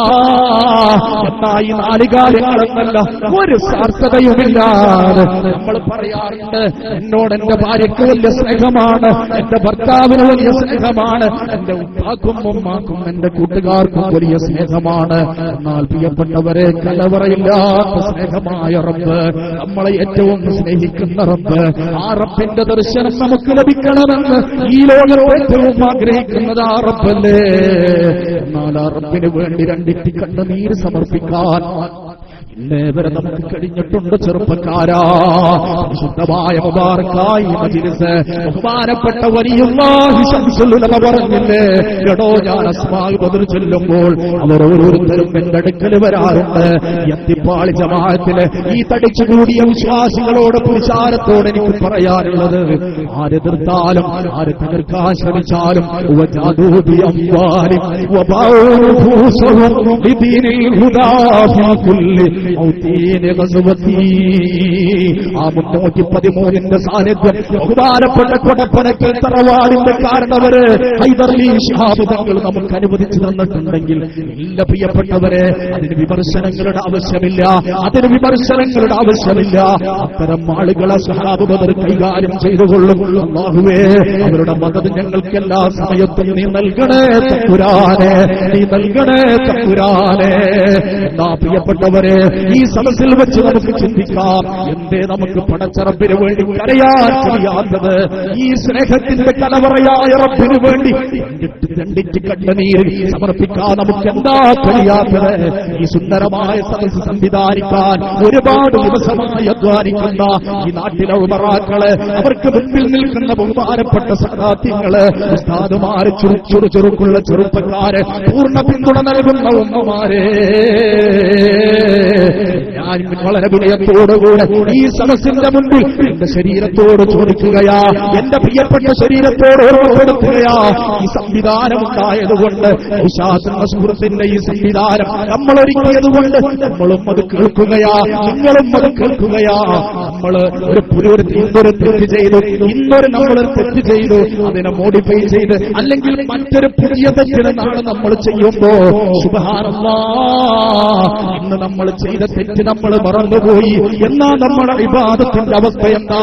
എന്നാൽ ഈ 4 കാര്യങ്ങളെന്നല്ല ഒരു സാർത്ഥതയുമില്ലാതെ നമ്മൾ പറയാറുണ്ട്, എന്നോട് എന്റെ ഭാര്യയ്ക്ക് വലിയ സ്നേഹമാണ്, എന്റെ ഭർത്താവിന് വലിയ സ്നേഹമാണ്, എന്റെ ഉപ്പാക്കും ഉമ്മാക്കും എന്റെ കൂട്ടുകാർക്കും വലിയ സ്നേഹമാണ്. എന്നാൽ പ്രിയപ്പെട്ടവരെ കലവറയില്ലാത്ത സ്നേഹമായ റബ്ബ്, നമ്മളെ ഏറ്റവും സ്നേഹിക്കുന്ന റബ്ബ്, ആ റബ്ബിന്റെ ദർശനം നമുക്ക് ലഭിക്കണമെന്ന് ഈ ലോകം ഏറ്റവും ആഗ്രഹിക്കുന്നത് ആ റബ്ബല്ലേ. എന്നാൽ ആ റബ്ബിന് വേണ്ടി രണ്ടിറ്റ് കണ്ണുനീര് സമർപ്പിക്കാൻ ഇന്നേവരെ നമുക്ക് കഴിഞ്ഞിട്ടുണ്ട് ചെറുപ്പക്കാരാ. ശുദ്ധമായ മുബാറക്കായി മജ്‌ലിസ് ബഹുമാനപ്പെട്ട വലിയുള്ളാഹി ശംസുൽ ഉലമ പറഞ്ഞില്ലേ, എടോ ഞാൻ അസ്മാഉൽ ബദർ ചൊല്ലുമ്പോൾ അവർ ഓരോരുത്തരും എന്റെ അടുക്കൽ വരാറുണ്ട്. എത്തിപ്പാളി ജമാഅത്തിലെ ഈ തടിച്ചുകൂടിയ വിശ്വാസികളോട് പുരുഷാരത്തോട് എനിക്ക് പറയാനുള്ളത്, ആര് എതിർത്താലും ആര് തകർക്കാൻ ശ്രമിച്ചാലും ആ 313 സാന്നിധ്യം ബഹുമാനപ്പെട്ട കൊടപ്പനക്കൽ തറവാടിന്റെ കാരണവര് ഹൈദർലി ശിഹാബ് തങ്ങൾ നമുക്ക് അനുവദിച്ചു തന്നിട്ടുണ്ടെങ്കിൽ ഇല്ല പ്രിയപ്പെട്ടവരെ, അതിന് വിമർശനങ്ങളുടെ ആവശ്യമില്ല, അത്തരം ആളുകളെ ശിഹാബ് ബദർ കൈകാര്യം ചെയ്തുകൊള്ളും. അല്ലാഹുവേ, അവരുടെ മദദ് ഞങ്ങൾക്ക് എല്ലാ സമയത്തും നീ നൽകണേ തമ്പുരാനെ, നീ നൽകണേ തമ്പുരാനെ. എന്നാ പ്രിയപ്പെട്ടവരെ, ഈ സദസ്സിൽ വെച്ച് നമുക്ക് ചിന്തിക്കാം, എന്തേ നമുക്ക് പടച്ചറപ്പിന് വേണ്ടി കരയാൻ കഴിയാത്തത്? ഈ സ്നേഹത്തിന്റെ കലവറയായ റബ്ബിന് വേണ്ടി രണ്ടിറ്റ് കണ്ണുനീര് സമർപ്പിക്കാൻ നമുക്ക് എന്താ കഴിയാത്തത്? ഈ സുന്ദരമായ സദസ്സ് സംവിധാനിക്കാൻ ഒരുപാട് ദിവസമായി അധ്വാനിക്കുന്ന ഈ നാട്ടിലെ ഉമറാക്കള്, അവർക്ക് മുൻപിൽ നിൽക്കുന്ന ബഹുമാനപ്പെട്ട സദാത്യങ്ങള്, ഉസ്താദുമാര്, ചുറുചുറുക്കുള്ള ചെറുപ്പക്കാര്, പൂർണ്ണ പിന്തുണ നൽകുന്ന ഉമ്മമാരെ, ഞാൻ വളരെ വിനയത്തോടുകൂടെ ഈ സദസ്സിന്റെ മുൻപിൽ എന്റെ ശരീരത്തോട് ചോദിക്കുകയാ, എന്റെ പ്രിയപ്പെട്ട ശരീരത്തോട് ഓർമ്മപ്പെടുത്തുകയാ, ഈ സംവിധാനം ഉണ്ടായതുകൊണ്ട്, സുഹൃത്തിന്റെ ഈ സംവിധാനം നമ്മൾ ഒരുക്കിയതുകൊണ്ട് നമ്മളും അത് കേൾക്കുകയാ, നിങ്ങളും അത് കേൾക്കുകയാ. നമ്മൾ ഇന്നൊരു തെറ്റ് ചെയ്തു, നമ്മളൊരു തെറ്റ് ചെയ്തു, അതിനെ മോഡിഫൈ ചെയ്ത് അല്ലെങ്കിൽ മറ്റൊരു പുതിയ തെറ്റിന് നാളെ നമ്മൾ ചെയ്യുമ്പോ സുബ്ഹാനല്ലാഹ് ഇന്ന് നമ്മൾ ചെയ്ത തെറ്റ് നമ്മൾ മറന്നുപോയി. എന്നാ നമ്മുടെ ഇബാദത്തിന്റെ അവസ്ഥ എന്താ?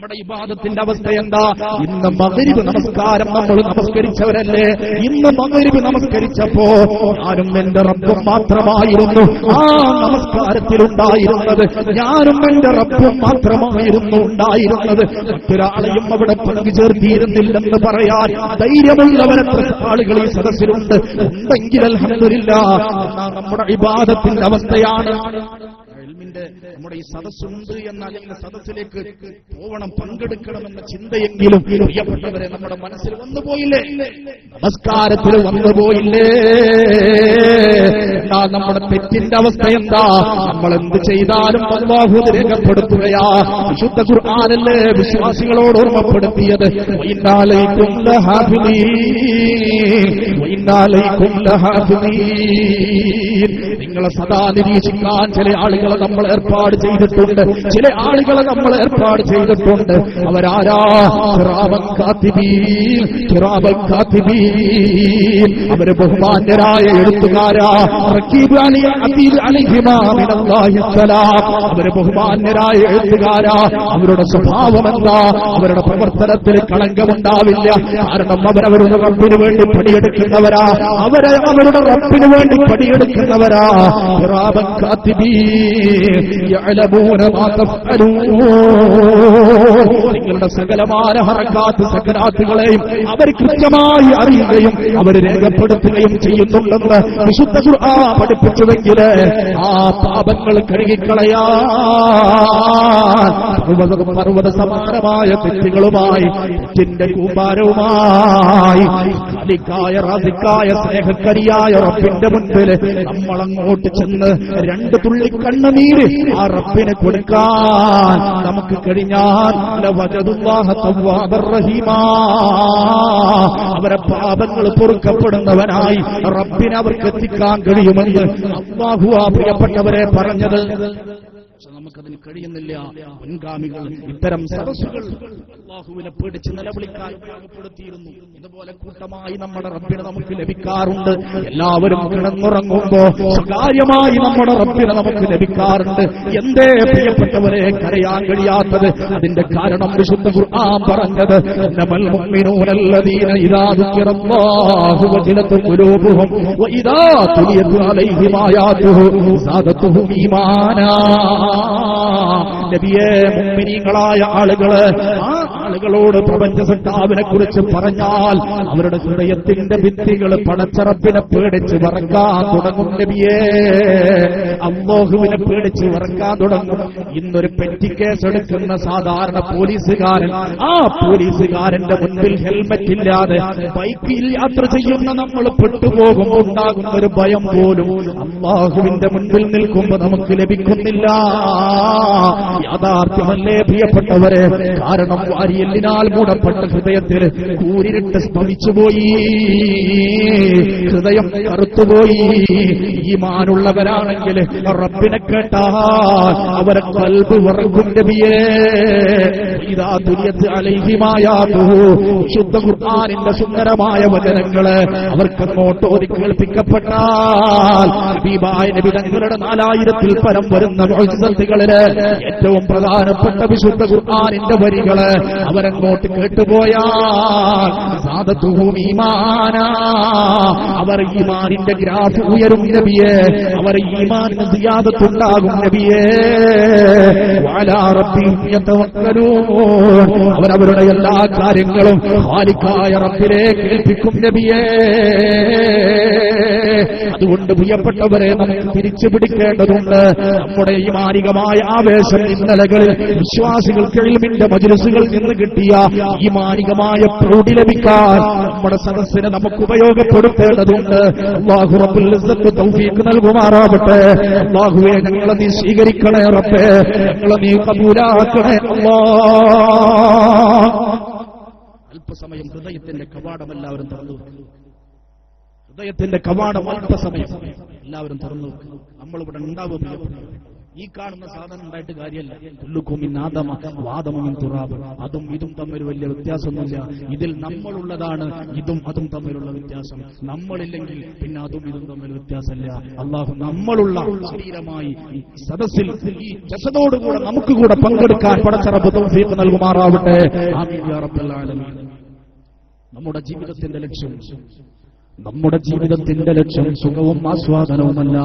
നമ്മുടെ ഇബാദത്തിന്റെ അവസ്ഥ എന്താ? ഇന്ന് മഗ്രിബ് നമസ്കാരം നമ്മൾ നമസ്കരിച്ചവരല്ലേ? ഇന്ന് മഗ്രിബ് നമസ്കരിച്ചപ്പോ ഞാനും എന്റെ റബ്ബും മാത്രമായിരുന്നു ആ നമസ്കാരത്തിലുണ്ടായിരുന്നത്. ഞാനും എന്റെ റബ്ബും മാത്രമായിരുന്നു ഉണ്ടായിരുന്നത്. മറ്റൊരാളെയും അവിടെ പങ്കുചേർത്തിയിരുന്നില്ലെന്ന് പറയാൻ ധൈര്യമുള്ളവരത്ര ആളുകൾ ഈ സദസ്സിലുണ്ട്. ഉണ്ടെങ്കിൽ അൽഹംദുലില്ലാഹ് നമ്മുടെ ഇബാദത്തിന്റെ അവസ്ഥയാണ്. നമ്മുടെ ഈ സദസ്സുണ്ട് എന്ന അല്ലെങ്കിൽ സദസ്സിലേക്ക് പോകണം, പങ്കെടുക്കണമെന്ന ചിന്തയെങ്കിലും പ്രിയപ്പെട്ടവരെ നമ്മുടെ മനസ്സിൽ വന്നുപോയില്ലേ? നമസ്കാരത്തിൽ വന്നുപോയില്ലേ? എന്താ നമ്മുടെ തെറ്റിന്റെ അവസ്ഥ എന്താ? നമ്മൾ എന്ത് ചെയ്താലും അല്ലാഹു രേഖപ്പെടുത്തുകയാ. വിശുദ്ധ ഖുർആനല്ലേ വിശ്വാസികളോട് ഓർമ്മപ്പെടുത്തിയത്? വഇന്നലൈകും ലഹാഫിദീൻ. നിങ്ങളെ സദാ നിരീക്ഷിക്കാൻ ചില ആളുകളെ നമ്മൾ ഏർപ്പാട് ചെയ്തിട്ടുണ്ട്. അവരാരാ? കിറാമൻ കാത്തിബീൻ. അവര് ബഹുമാന്യരായ എഴുത്തുകാരാ. റഖീബ് അതീദ് അലൈഹിമാ മിനല്ലാഹി സലാം. അവര് ബഹുമാന്യരായ എഴുത്തുകാരാ. അവരുടെ സ്വഭാവം എന്താ? അവരുടെ പ്രവർത്തനത്തിൽ കളങ്കമുണ്ടാവില്ല. കാരണം അവരവരുടെ റബ്ബിന് വേണ്ടി പണിയെടുക്കുന്നവരാ. അവരുടെ റബ്ബിന് വേണ്ടി പണിയെടുക്കുന്നവരാ. കിറാമൻ കാത്തിബീൻ യഅലമൂന മാ തഫ്അലൂൻ. നിങ്ങളുടെ സകലമായ ഹറകാത്ത് സകരാത്തുകളെയും അവർ കൃത്യമായി അറിയുകയും അവർ രേഖപ്പെടുത്തുകയും ചെയ്യുന്നുണ്ടെന്ന് വിശുദ്ധ ഖുർആൻ പഠിപ്പിച്ചുവെങ്കിൽ ആ പാപങ്ങൾ കഴുകിക്കളയാൻ പർവ്വത സമാനമായ തെറ്റുകളുമായി തെറ്റിന്റെ കൂമ്പാരവുമായി ഖാലിഖായ റാസിഖായ സ്നേഹക്കരിയായ റബ്ബിന്റെ മുൻപിൽ നമ്മളങ്ങോട്ട് ചെന്ന് രണ്ട് തുള്ളി കണ്ണുനീര് ആ റബ്ബിന് കൊടുക്കാൻ നമുക്ക് കഴിഞ്ഞാൽ ലവജദുല്ലാഹ തവ്വാബർ റഹീമാ. അവരെ പാപങ്ങൾ പൊറുക്കപ്പെടുന്നവനായി റബ്ബിനെ അവർക്ക് എത്തിക്കാൻ കഴിയുമെന്ന് അല്ലാഹു ആ പ്രിയപ്പെട്ടവരെ പറഞ്ഞത്. പക്ഷെ നമുക്കതിന് കഴിയുന്നില്ല. മുൻഗാമികൾ ഇത്തരം സദസ്സുകൾ അല്ലാഹുവിനെ പേടിച്ച് നിലവിളിക്കാൻ ഉപയോഗപ്പെടുത്തിയിരുന്നു. ഇതുപോലെ കൂട്ടമായി നമ്മുടെ റബ്ബിനെ നമുക്ക് ലഭിക്കാറുണ്ട്. എല്ലാവരും കിടന്നുറങ്ങുമ്പോ സ്വകാര്യമായി നമ്മുടെ റബ്ബിനെ നമുക്ക് ലഭിക്കാറുണ്ട്. എന്തേ പ്രിയപ്പെട്ടവരെ കരയാൻ കഴിയാത്തത്? അതിന്റെ കാരണം വിശുദ്ധ ഖുർആൻ പറഞ്ഞത് ഇന്നമൽ മുഅ്മിനൂനല്ലദീന ഇദാ ദുക്കിറല്ലാഹു വജിലത് ഖുലൂബുഹും വഇദാ തുലിയത് അലൈഹിം ആയാതുഹു സാദതുഹും ഈമാനാ. നബിയേ, മുഅ്മിനീങ്ങളായ ആളുകള് ആ ആളുകളോട് പ്രപഞ്ച സൃഷ്ടാവിനെ കുറിച്ച് പറഞ്ഞാൽ അവരുടെ ഹൃദയത്തിന്റെ ഭിത്തികൾ പടച്ചറപ്പിനെ പേടിച്ച് വിറക്കാൻ തുടങ്ങും. നബിയേ, അല്ലാഹുവിനെ പേടിച്ച് വിറക്കാൻ തുടങ്ങും. ഇന്നൊരു പെറ്റി കേസ് എടുക്കുന്ന സാധാരണ പോലീസുകാരൻ, ആ പോലീസുകാരന്റെ മുൻപിൽ ഹെൽമറ്റ് ഇല്ലാതെ ബൈക്കിൽ യാത്ര ചെയ്യുന്ന നമ്മൾ പെട്ടുപോകും. ഉണ്ടാകുന്ന ഒരു ഭയം പോലും അല്ലാഹുവിന്റെ മുൻപിൽ നിൽക്കുമ്പോൾ നമുക്ക് ലഭിക്കുന്നില്ല. യാഥാർത്ഥ്യമല്ലേ പ്രിയപ്പെട്ടവരെ? കാരണം വാരിയെല്ലിനാൽ മൂടപ്പെട്ട ഹൃദയത്തിൽ കൂരിരുട്ട് സ്പമിച്ചുപോയി, ഹൃദയം കറുത്തുപോയി. ഈമാനുള്ളവരാണെങ്കിൽ റബ്ബിനെ കേട്ടാൽ അവരെ ഖൽബ് വിറക്കും. നബിയേ, ഇദാ തുലിയത് അലൈഹിം ആയാതുഹു, ശുദ്ധ ഖുർആനിന്റെ സുന്ദരമായ വചനങ്ങള് അവർക്കങ്ങോട്ട് ഓതി കേൾപ്പിക്കപ്പെട്ടാൽ ഹബീബായ നബി തങ്ങളുടെ 4000-ൽ പരം വരുന്ന മുഅ്ജിസത്തുകളില് ഏറ്റവും പ്രധാനപ്പെട്ട വിശുദ്ധ ഖുർആനിന്റെ വരികള് അവരങ്ങോട്ട് കേട്ടുപോയാൽ സാദതുഹും ഈമാനാ, അവർ ഈമാനിന്റെ ഗ്രാഫ് ഉയരും നബിയേ. അവർ ഈമാനിന് സിയാദത്തുണ്ടാകും നബിയേ. വഅലാ റബ്ബിഹിം യതവക്കലൂൻ, അവരവരുടെ എല്ലാ കാര്യങ്ങളും ഖാലിഖായ റബ്ബിലേക്ക് ഏൽപ്പിക്കും നബിയേ. അതുകൊണ്ട് പ്രിയപ്പെട്ടവരെ, നമുക്ക് തിരിച്ചു പിടിക്കേണ്ടതുണ്ട്. നമ്മുടെ ഈ മാനികമായ ആവേശം ഇന്നലകളിൽ വിശ്വാസികൾക്ക് ഇൽമിന്റെ മജ്‌ലിസുകളിൽ നിന്ന് കിട്ടിയ ഈ മാനികമായ പ്രൗഢി ലഭിക്കാൻ നമ്മുടെ സദസ്സിനെ നമുക്ക് ഉപയോഗപ്പെടുത്തേണ്ടതുണ്ട്. അല്ലാഹു റബ്ബുൽ ഇസ്സത്ത് തൗഫീഖ് നൽകുമാറാവട്ടെ. അല്ലാഹുവേ, ഞങ്ങളെ നീ സ്വീകരിക്കണേ റബ്ബേ, ഞങ്ങളെ നീ കബൂലാക്കണേ അല്ലാഹ്. അല്പസമയം ഹൃദയത്തിന്റെ കവാടം എല്ലാവരും തുറന്നു വെക്കുന്നു. ഹൃദയത്തിന്റെ കവാടം അല്പസമയം എല്ലാവരും തുറന്നു വെക്കുന്നു. നമ്മളിവിടെ ഉണ്ടാവും. ഈ കാണുന്ന സാധനം ഉണ്ടായിട്ട് കാര്യമല്ല. കുല്ലുക്കും ആദമ വാദമും തുറാബ്, അതും ഇതും തമ്മിൽ വലിയ വ്യത്യാസമൊന്നുമില്ല. ഇതിൽ നമ്മളുള്ളതാണ് ഇതും അതും തമ്മിലുള്ള വ്യത്യാസം. നമ്മളില്ലെങ്കിൽ പിന്നെ അതും ഇതും തമ്മിൽ വ്യത്യാസമില്ല. അള്ളാഹു നമ്മളുള്ള ശരീരമായി ഈ സദസ്സിൽ ഈ ജസദോടുകൂടെ നമുക്ക് കൂടെ പങ്കെടുക്കാൻ പടച്ച റബ്ബ് തൗഫീഖ് നൽകുമാറാവട്ടെ. ആമീൻ യാ റബ്ബൽ ആലമീൻ. നമ്മുടെ ജീവിതത്തിന്റെ ലക്ഷ്യം സുഖവും ആസ്വാദനവുമല്ല.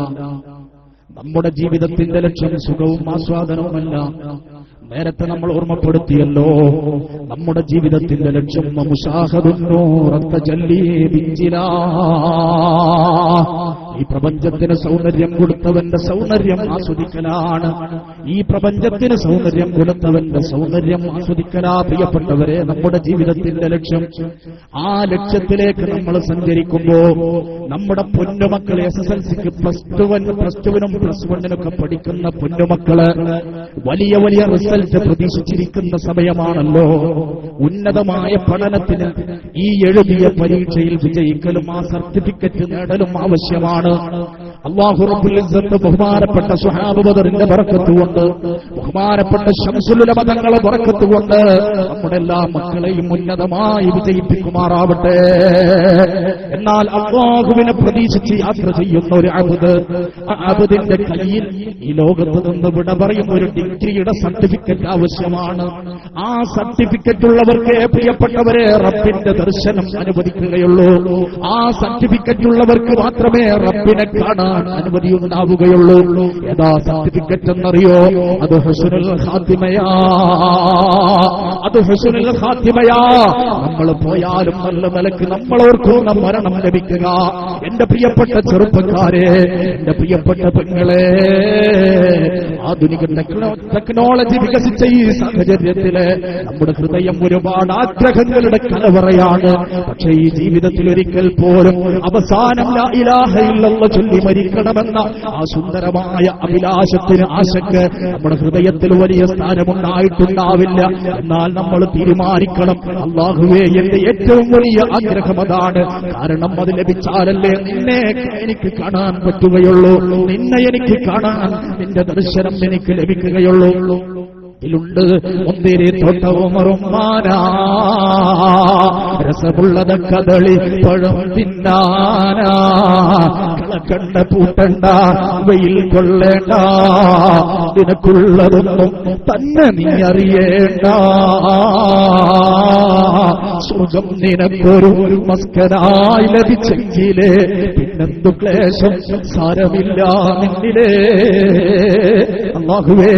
നമ്മുടെ ജീവിതത്തിന്റെ ലക്ഷ്യം സുഖവും ആസ്വാദനവുമല്ല. നേരത്തെ നമ്മൾ ഓർമ്മപ്പെടുത്തിയല്ലോ, നമ്മുടെ ജീവിതത്തിന്റെ ലക്ഷ്യം ഈ പ്രപഞ്ചത്തിന് സൗന്ദര്യം കൊടുത്തവന്റെ സൗന്ദര്യം ആസ്വദിക്കലാണ്. ഈ പ്രപഞ്ചത്തിന് സൗന്ദര്യം കൊടുത്തവന്റെ സൗന്ദര്യം ആസ്വദിക്കലാ. പ്രിയപ്പെട്ടവരെ, നമ്മുടെ ജീവിതത്തിന്റെ ലക്ഷ്യം. ആ ലക്ഷ്യത്തിലേക്ക് നമ്മൾ സഞ്ചരിക്കുമ്പോ നമ്മുടെ പൊന്നുമക്കളെ SSLCക്ക് +2നും +1നൊക്കെ പഠിക്കുന്ന പൊന്നുമക്കള് വലിയ വലിയ റിസൾട്ട് പ്രതീക്ഷിച്ചിരിക്കുന്ന സമയമാണല്ലോ. ഉന്നതമായ പഠനത്തിന് ഈ എഴുതിയ പരീക്ഷയിൽ വിജയിക്കലും ആ സർട്ടിഫിക്കറ്റ് നേടലും ആവശ്യമാണ്. അല്ലാഹു റബ്ബുൽ ഇസ്സത്ത് ബഹുമാനപ്പെട്ട സ്വഹാബ ബദറിന്റെ ബറക്കത്ത് കൊണ്ട്, ബഹുമാനപ്പെട്ട ശംസുൽ ഉലമ തങ്ങളെ ബറക്കത്ത് കൊണ്ട് നമ്മുടെ എല്ലാ മക്കളെയും ഉന്നതമായി വിജയിപ്പിക്കുമാറാവട്ടെ. എന്നാൽ അല്ലാഹുവിനെ പ്രതീക്ഷിച്ച് യാത്ര ചെയ്യുന്ന ഒരു അബ്ദ്, ആ അബ്ദിന്റെ കയ്യിൽ ഈ ലോകത്ത് നിന്ന് വിട പറയും ഒരു ഡിഗ്രിയുടെ സർട്ടിഫിക്കറ്റ് ആവശ്യമാണ്. ആ സർട്ടിഫിക്കറ്റ് ഉള്ളവർക്ക് പ്രിയപ്പെട്ടവരെ റബ്ബിന്റെ ദർശനം അനുവദിക്കുകയുള്ളൂ. ആ സർട്ടിഫിക്കറ്റ് ഉള്ളവർക്ക് മാത്രമേ റബ്ബിനെ കാണാൻ അനുമതി ഉണ്ടാവുകയുള്ളൂ. ഏതാ സർട്ടിഫിക്കറ്റ് എന്നറിയോ? അത് ഹുസ്നുൽ ഖാത്തിമയാ. നമ്മൾ പോയാലും നല്ല നിലക്ക് നമ്മളോർക്കുന്ന മരണം ലഭിക്കുക. എന്റെ പ്രിയപ്പെട്ട ചെറുപ്പക്കാരെ, എന്റെ പ്രിയപ്പെട്ട പെങ്ങളെ, ആധുനിക ടെക്നോളജി വികസിച്ച ഈ സാഹചര്യത്തില് നമ്മുടെ ഹൃദയം ഒരുപാട് ആഗ്രഹങ്ങളുടെ കലവറയാണ്. പക്ഷേ ഈ ജീവിതത്തിൽ ഒരിക്കൽ പോലും അവസാനം ലാ ഇലാഹ ഇല്ലല്ലാഹ് ചൊല്ലി മരിക്കണമെന്ന ആ സുന്ദരമായ അഭിലാഷത്തിന്, ആശയ്ക്ക് നമ്മുടെ ഹൃദയത്തിൽ വലിയ സ്ഥാനമുണ്ടായിട്ടുണ്ടാവില്ല. എന്നാൽ നമ്മൾ തീരുമാനിക്കണം, അല്ലാഹുവേ, എന്റെ ഏറ്റവും വലിയ ആഗ്രഹം അതാണ്. കാരണം അത് ലഭിച്ചാലല്ലേ നിന്നെ എനിക്ക് കാണാൻ പറ്റുകയുള്ളൂ, നിന്നെ എനിക്ക് കാണാൻ, നിന്റെ ദർശനം എനിക്ക് ലഭിക്കുകയുള്ളൂ. ുണ്ട് മുന്തിരി തോട്ടവും റുമ്മാനാ, രസമുള്ളത് കദളി പഴം തിന്നാനാ. കളക്കണ്ട പൂട്ടണ്ട, വെയിൽ കൊള്ളേണ്ട, നിനക്കുള്ളതൊന്നും തന്നെ നീ അറിയേണ്ട. സുഖം നിനക്കൊരു മസ്കനായി ലഭിച്ചെങ്കിലേ പിന്നെന്തു ക്ലേശം സാരമില്ല നിന്നിലേ. അല്ലാഹുവേ,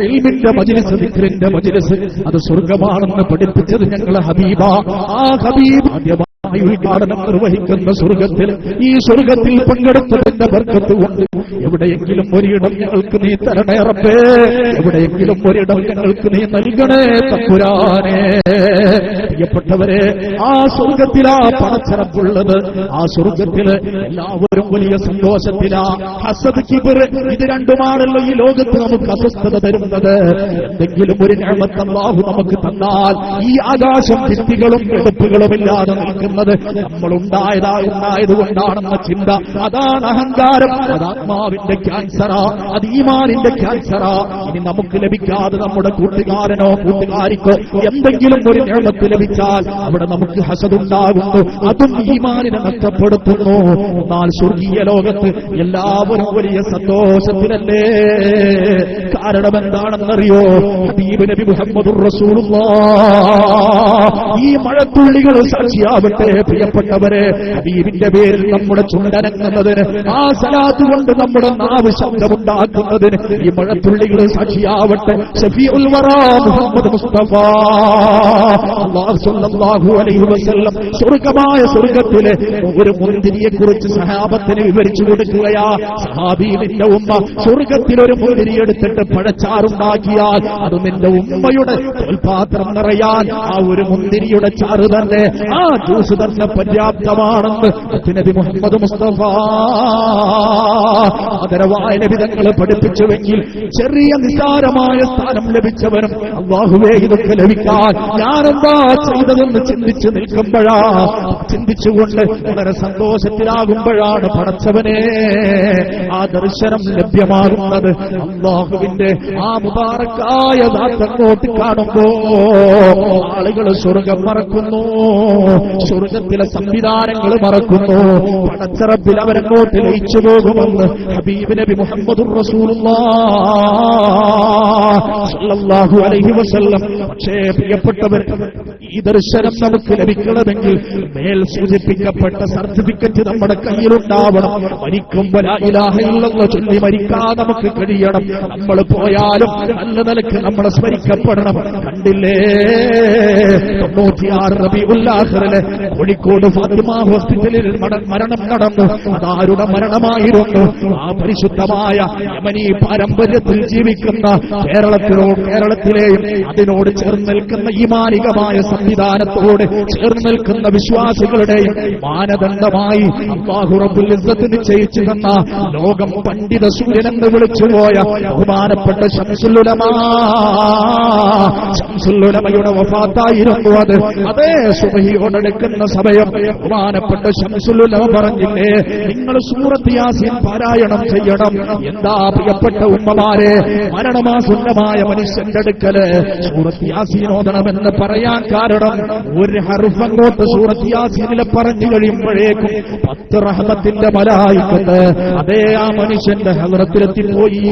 ഇൽമിന്റെ മജ്‌ലിസ്, ദിക്റിന്റെ മജ്‌ലിസ്, അത് സ്വർഗമാണെന്ന് പഠിപ്പിച്ചത് ഞങ്ങളെ ഹബീബ. ആ ഹബീബ് ഉദ്ഘാടനം നിർവഹിക്കുന്ന സ്വർഗത്തിൽ, ഈ സ്വർഗത്തിൽ പങ്കെടുത്തതിന്റെ ബർക്കത്ത് കൊണ്ട് എവിടെയെങ്കിലും ഒരിടം ഞങ്ങൾക്ക് നീ തരണേ റബ്ബേ, എവിടെയെങ്കിലും ഒരിടം ഞങ്ങൾക്ക് നീ നൽകണേ തമ്പുരാനേ. പ്രിയപ്പെട്ടവരെ, ആ സ്വർഗത്തിലാ പടച്ചറപ്പുള്ളത്. ആ സ്വർഗത്തില് എല്ലാവരും വലിയ സന്തോഷത്തിലാ. ഹസദ്, കിബ്ർ, ഇത് രണ്ടുമാണല്ലോ ഈ ലോകത്ത് നമുക്ക് അസ്വസ്ഥത തരുന്നത്. എന്തെങ്കിലും ഒരു നിഅമത്ത് അല്ലാഹു നമുക്ക് തന്നാൽ ഈ ആകാശം ഭിത്തികളും എടുപ്പുകളും ഇല്ലാതെ നിൽക്കുന്നത് നമ്മളുണ്ടായതുകൊണ്ടാണെന്ന ചിന്ത, അതാണ് അഹങ്കാരം. അത് ആത്മാവിന്റെ ക്യാൻസറാ, അത് ഈമാനിന്റെ ക്യാൻസറാ. ഇനി നമുക്ക് ലഭിക്കാതെ നമ്മുടെ കൂട്ടുകാരനോ കൂട്ടുകാരിക്കോ എന്തെങ്കിലും ഒരു നിഅമത്ത് ലഭിച്ചാൽ അവിടെ നമുക്ക് ഹസദുണ്ടാകുന്നു, അതും ഈമാനിനെ നഷ്ടപ്പെടുത്തുന്നു. എന്നാൽ സ്വർഗീയ ലോകത്ത് എല്ലാവരും വലിയ സന്തോഷത്തിലല്ലേ. കാരണം എന്താണെന്നറിയോ? ഹബീബ് നബി മുഹമ്മദുർ റസൂലുള്ളാഹ് ഈ മഴത്തുള്ളികൾ സാക്ഷിയാവട്ടെ. പ്രിയപ്പെട്ടവരെ, ഹബീബിന്റെ പേരിൽ നമ്മുടെ ചുണ്ടനങ്ങുന്നതിന്, ആ സലാത്ത് കൊണ്ട് നമ്മുടെ നാവ് ശബ്ദമുണ്ടാക്കുന്നതിന് ഈ മഴത്തുള്ളികൾ സാക്ഷിയാവട്ടെ. ശഫീഉൽ വറാ മുഹമ്മദ് മുസ്തഫ സ്വല്ലല്ലാഹു അലൈഹി വസല്ലം സ്വർഗമായ സ്വർഗത്തിലെ ഒരു മുന്തിരിയെ കുറിച്ച് സഹാബത്തിന് വിവരിച്ചു കൊടുക്കുകയാ. സഹാബീന്റെ ഉമ്മ സ്വർഗത്തിൽ ഒരു മുന്തിരി എടുത്തിട്ട് പഴച്ചാറുണ്ടാക്കിയാൽ അത് നിന്റെ ഉമ്മയുടെ തോൽപാത്രം നിറയാൻ ആ ഒരു മുന്തിരിയുടെ ചാറ് തന്നെ, ആ ജ്യൂസ് തന്നെ പര്യാപ്തമാണെന്ന് നബി മുഹമ്മദ് മുസ്തഫ ആദരവായ നബി തങ്ങൾ പഠിപ്പിച്ചുവെങ്കിൽ ചെറിയ നിസാരമായ സ്ഥാനം ലഭിച്ചവനും അല്ലാഹുവേ ഇതൊക്കെ ലഭിക്കാൻ ഞാനെന്താ ചെയ്തതെന്ന് ചിന്തിച്ചു നിൽക്കുമ്പോഴാ, ചിന്തിച്ചുകൊണ്ട് വളരെ സന്തോഷത്തിലാകുമ്പോഴാണ് പടച്ചവനെ ആ ദർശനം ലഭ്യമാകുന്നത്. അല്ലാഹുവിന്റെ ആ മുബാറക്കായ ദാത്തങ്ങോട്ട് കാണുമ്പോ ആളുകൾ സ്വർഗം മറക്കുന്നു, സ്വർഗത്തിലെ സംവിധാനങ്ങൾ മറക്കുന്നു. പടച്ചറബിൽ അവരങ്ങോട്ട് ലയിച്ചു പോകുമെന്ന് ഹബീബ് നബി മുഹമ്മദുർ റസൂലുള്ളാഹി സ്വല്ലല്ലാഹു അലൈഹി വസല്ലം. പക്ഷേ പ്രിയപ്പെട്ടവർ, ഈ ദർശനം നമുക്ക് ലഭിക്കണമെങ്കിൽ മേൽ സൂചിപ്പിക്കപ്പെട്ട സർട്ടിഫിക്കറ്റ് നമ്മുടെ കയ്യിലുണ്ടാവണം. മരിക്കുമ്പോൾ ലാ ഇലാഹ ഇല്ലല്ലാഹ് ചൊല്ലി മരിക്കാൻ നമുക്ക് കഴിയണം. നമ്മൾ പോയാലും നല്ല നിലക്ക് നമ്മളെ സ്മരിക്കപ്പെടണം. കണ്ടില്ലേ 96 റബീഉൽ ആഖിറിലെ കോഴിക്കോട് ഫാത്തിമ ഹോസ്പിറ്റലിൽ മരണം നടന്നു. അതാരുടെ മരണമായിരുന്നു? ആ പരിശുദ്ധമായ യമനി പാരമ്പര്യത്തിൽ ജീവിക്കുന്ന കേരളത്തിലെയും അതിനോട് ചേർന്ന് നിൽക്കുന്ന ഈമാനികമായ സംവിധാനത്തോട് ചേർന്ന് നിൽക്കുന്ന വിശ്വാസികളുടെയും മാനദണ്ഡമായി അല്ലാഹു റബ്ബുൽ ഇസ്സത്ത് നിശ്ചയിച്ചു തന്ന ലോകം പണ്ഡിത സൂര്യനെന്ന് വിളിച്ചുപോയ ബഹുമാനപ്പെട്ട ശംസുൽ ഉലമയുടെ വഫാത്തായിരുന്നു അത്. അതേ സുബഹിയോടടുക്കുന്ന സമയം ബഹുമാനപ്പെട്ട ശംസുൽ ഉലമ പറഞ്ഞില്ലേ, നിങ്ങൾ സൂറത്ത് യാസീൻ പാരായണം ചെയ്യണം. എന്താ പ്രിയപ്പെട്ട ഉമ്മമാരെ, മരണമാസുന്നമായ മനുഷ്യന്റെ അടുക്കല് സൂറത്ത് യാസീൻ ഓതണമെന്ന് പറയാൻ കാരണം, ഒരു ഹർഫ് അങ്ങോട്ട് സൂറത്ത് യാസീനിലെ പറഞ്ഞു കഴിയുമ്പോഴേക്കും 10 റഹ്മത്തിന്റെ മലായിക്കത്ത് അതേ ആ മനുഷ്യന്റെ ഹദ്റത്തിലെത്തിപ്പോയി.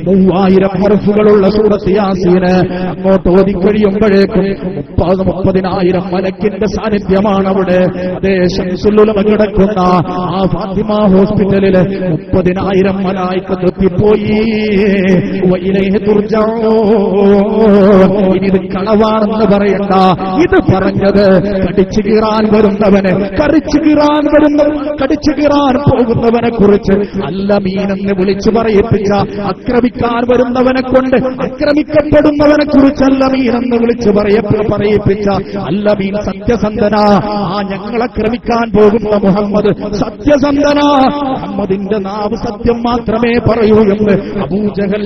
3000 ഹർഫുകളുള്ള സൂറത്ത് യാസീന് അങ്ങോട്ട് ഓതിക്കഴിയുമ്പോഴേക്കും 30,000 മലക്കിന്റെ സാന്നിധ്യമാണ് അവിടെ. അതേ ശംസുൽ ഉലമ കിടക്കുന്ന ആ ഫാത്തിമ ഹോസ്പിറ്റലില് 30,000 മലായിക്കത്ത് എത്തിപ്പോയി. വഇലൈഹി തുർജഊൻ. ഇനി ഇത് കളവാണെന്ന് പറയണ്ട, ഇത് പറഞ്ഞത് കടിച്ചു കീറാൻ വരുന്നവനെ, കടിച്ചു കീറാൻ പോകുന്നവനെ കുറിച്ച് അല്ലമീനെന്ന് വിളിച്ചു പറയിപ്പിച്ച, ആക്രമിക്കാൻ വരുന്നവനെ കൊണ്ട് ആക്രമിക്കപ്പെടുന്നവനെ കുറിച്ച് അല്ലമീനെന്ന് വിളിച്ചു പറയിപ്പിച്ച അല്ലമീൻ സത്യസന്ധന. ആ ഞങ്ങളെ ആക്രമിക്കാൻ പോകുന്ന മുഹമ്മദ് സത്യസന്ധന, മുഹമ്മദിന്റെ നാവ് സത്യം മാത്രമേ പറയൂ എന്ന് അബൂജഹൽ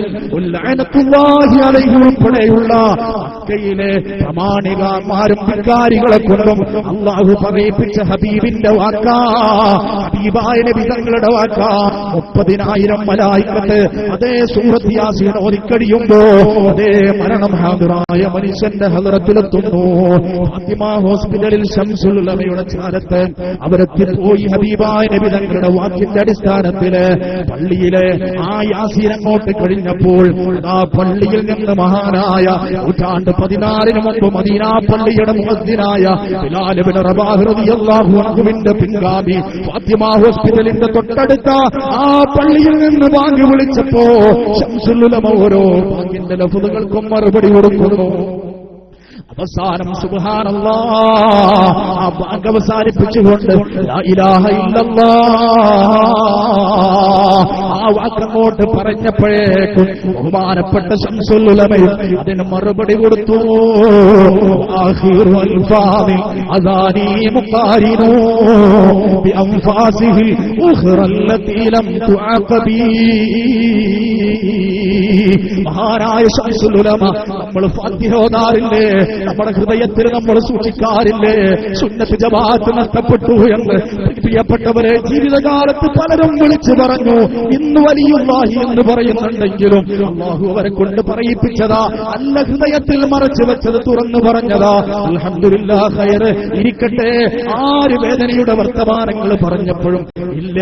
ലഅനത്തുല്ലാഹി അലൈഹി ഉൾപ്പെടെയുള്ള മക്കയിലെ പ്രമാണികന്മാരും ധിക്കാരികളെ കൊണ്ടും അല്ലാഹു പറയിപ്പിച്ച ഹബീബിന്റെ വാക്കാ, ഹബീബായ നബി തങ്ങളുടെ വാക്കാ. 30,000 മലായിക്കത്ത് അതേ സൂറത്ത് യാസീൻ ഓതിക്കഴിയുമ്പോ അതേ മരണം ഹാദിറായ മനുഷ്യന്റെ ഹദ്റത്തിലെത്തുന്നു. ഫാത്തിമ ഹോസ്പിറ്റലിൽ ശംസുൽ ഉലമയുടെ ചാരത്ത് അവരെത്തിപ്പോയി. ഹബീബായ നബി തങ്ങളുടെ വാക്കിന്റെ അടിസ്ഥാനത്തില് പള്ളിയിലെ ആ യാസീൻ അങ്ങോട്ട് കഴിഞ്ഞപ്പോൾ ആ പള്ളിയിൽ നിന്ന് മഹാനായ 14 മുമ്പ് മദീന പള്ളിയുടെ മുഅദ്ദിനായ ബിലാൽ ഇബ്നു റബാഹ് റളിയല്ലാഹു അൻഹുവിന്റെ പിൻഗാമി ഫാത്തിമ ഹോസ്പിറ്റലിന്റെ തൊട്ടടുത്ത ആ പള്ളിയിൽ നിന്ന് ബാങ്ക് വിളിച്ചപ്പോ ശംസുൽ ഉലമ ഓരോ ബാങ്കിന്റെ ലഫ്ളുകൾക്കും മറുപടി കൊടുക്കുന്നു. അവസാനം സുബ്ഹാനല്ലാഹ് ആ ബാങ്ക് അവസാനിപ്പിച്ചുകൊണ്ട് ലാ ഇലാഹ ഇല്ലല്ലാഹ് ആ വാക്കങ്ങോട്ട് പറഞ്ഞപ്പോഴേക്കും ബഹുമാനപ്പെട്ട ശംസുൽ ഉലമയും അതിന് മറുപടി കൊടുത്തു. ആഖിറു അൽഫാദിൽ അദാനി മുഖാരിനു ബിഅൻഫാസിഹി ഉഖ്റല്ലതി ലം തുഅഖബി. മഹാനായ ശംസുൽ ഉലമ, നമ്മൾ ഫാത്തിഹ ഓതാറില്ലേ, നമ്മുടെ ഹൃദയത്തിൽ നമ്മൾ സൂക്ഷിക്കാറില്ലേ, സുന്നത്ത് ജമാഅത്ത് നഷ്ടപ്പെട്ടു എന്ന് പ്രിയപ്പെട്ടവരെ ജീവിതകാലത്ത് പലരും വിളിച്ചു പറഞ്ഞു. ഇന്ന് വലിയുല്ലാഹി എന്ന് പറയുന്നുണ്ടെങ്കിലും അല്ലാഹു അവരെ കൊണ്ട് പറയിപ്പിച്ചതാ, അല്ല ഹൃദയത്തിൽ മറച്ചു വെച്ചത് തുറന്നു പറഞ്ഞതാ. അൽഹംദുലില്ലാഹ് ഖൈറ് ഇരിക്കട്ടെ. ആര് വേദനയുടെ വർത്തമാനങ്ങൾ പറഞ്ഞപ്പോഴും ഇല്ല,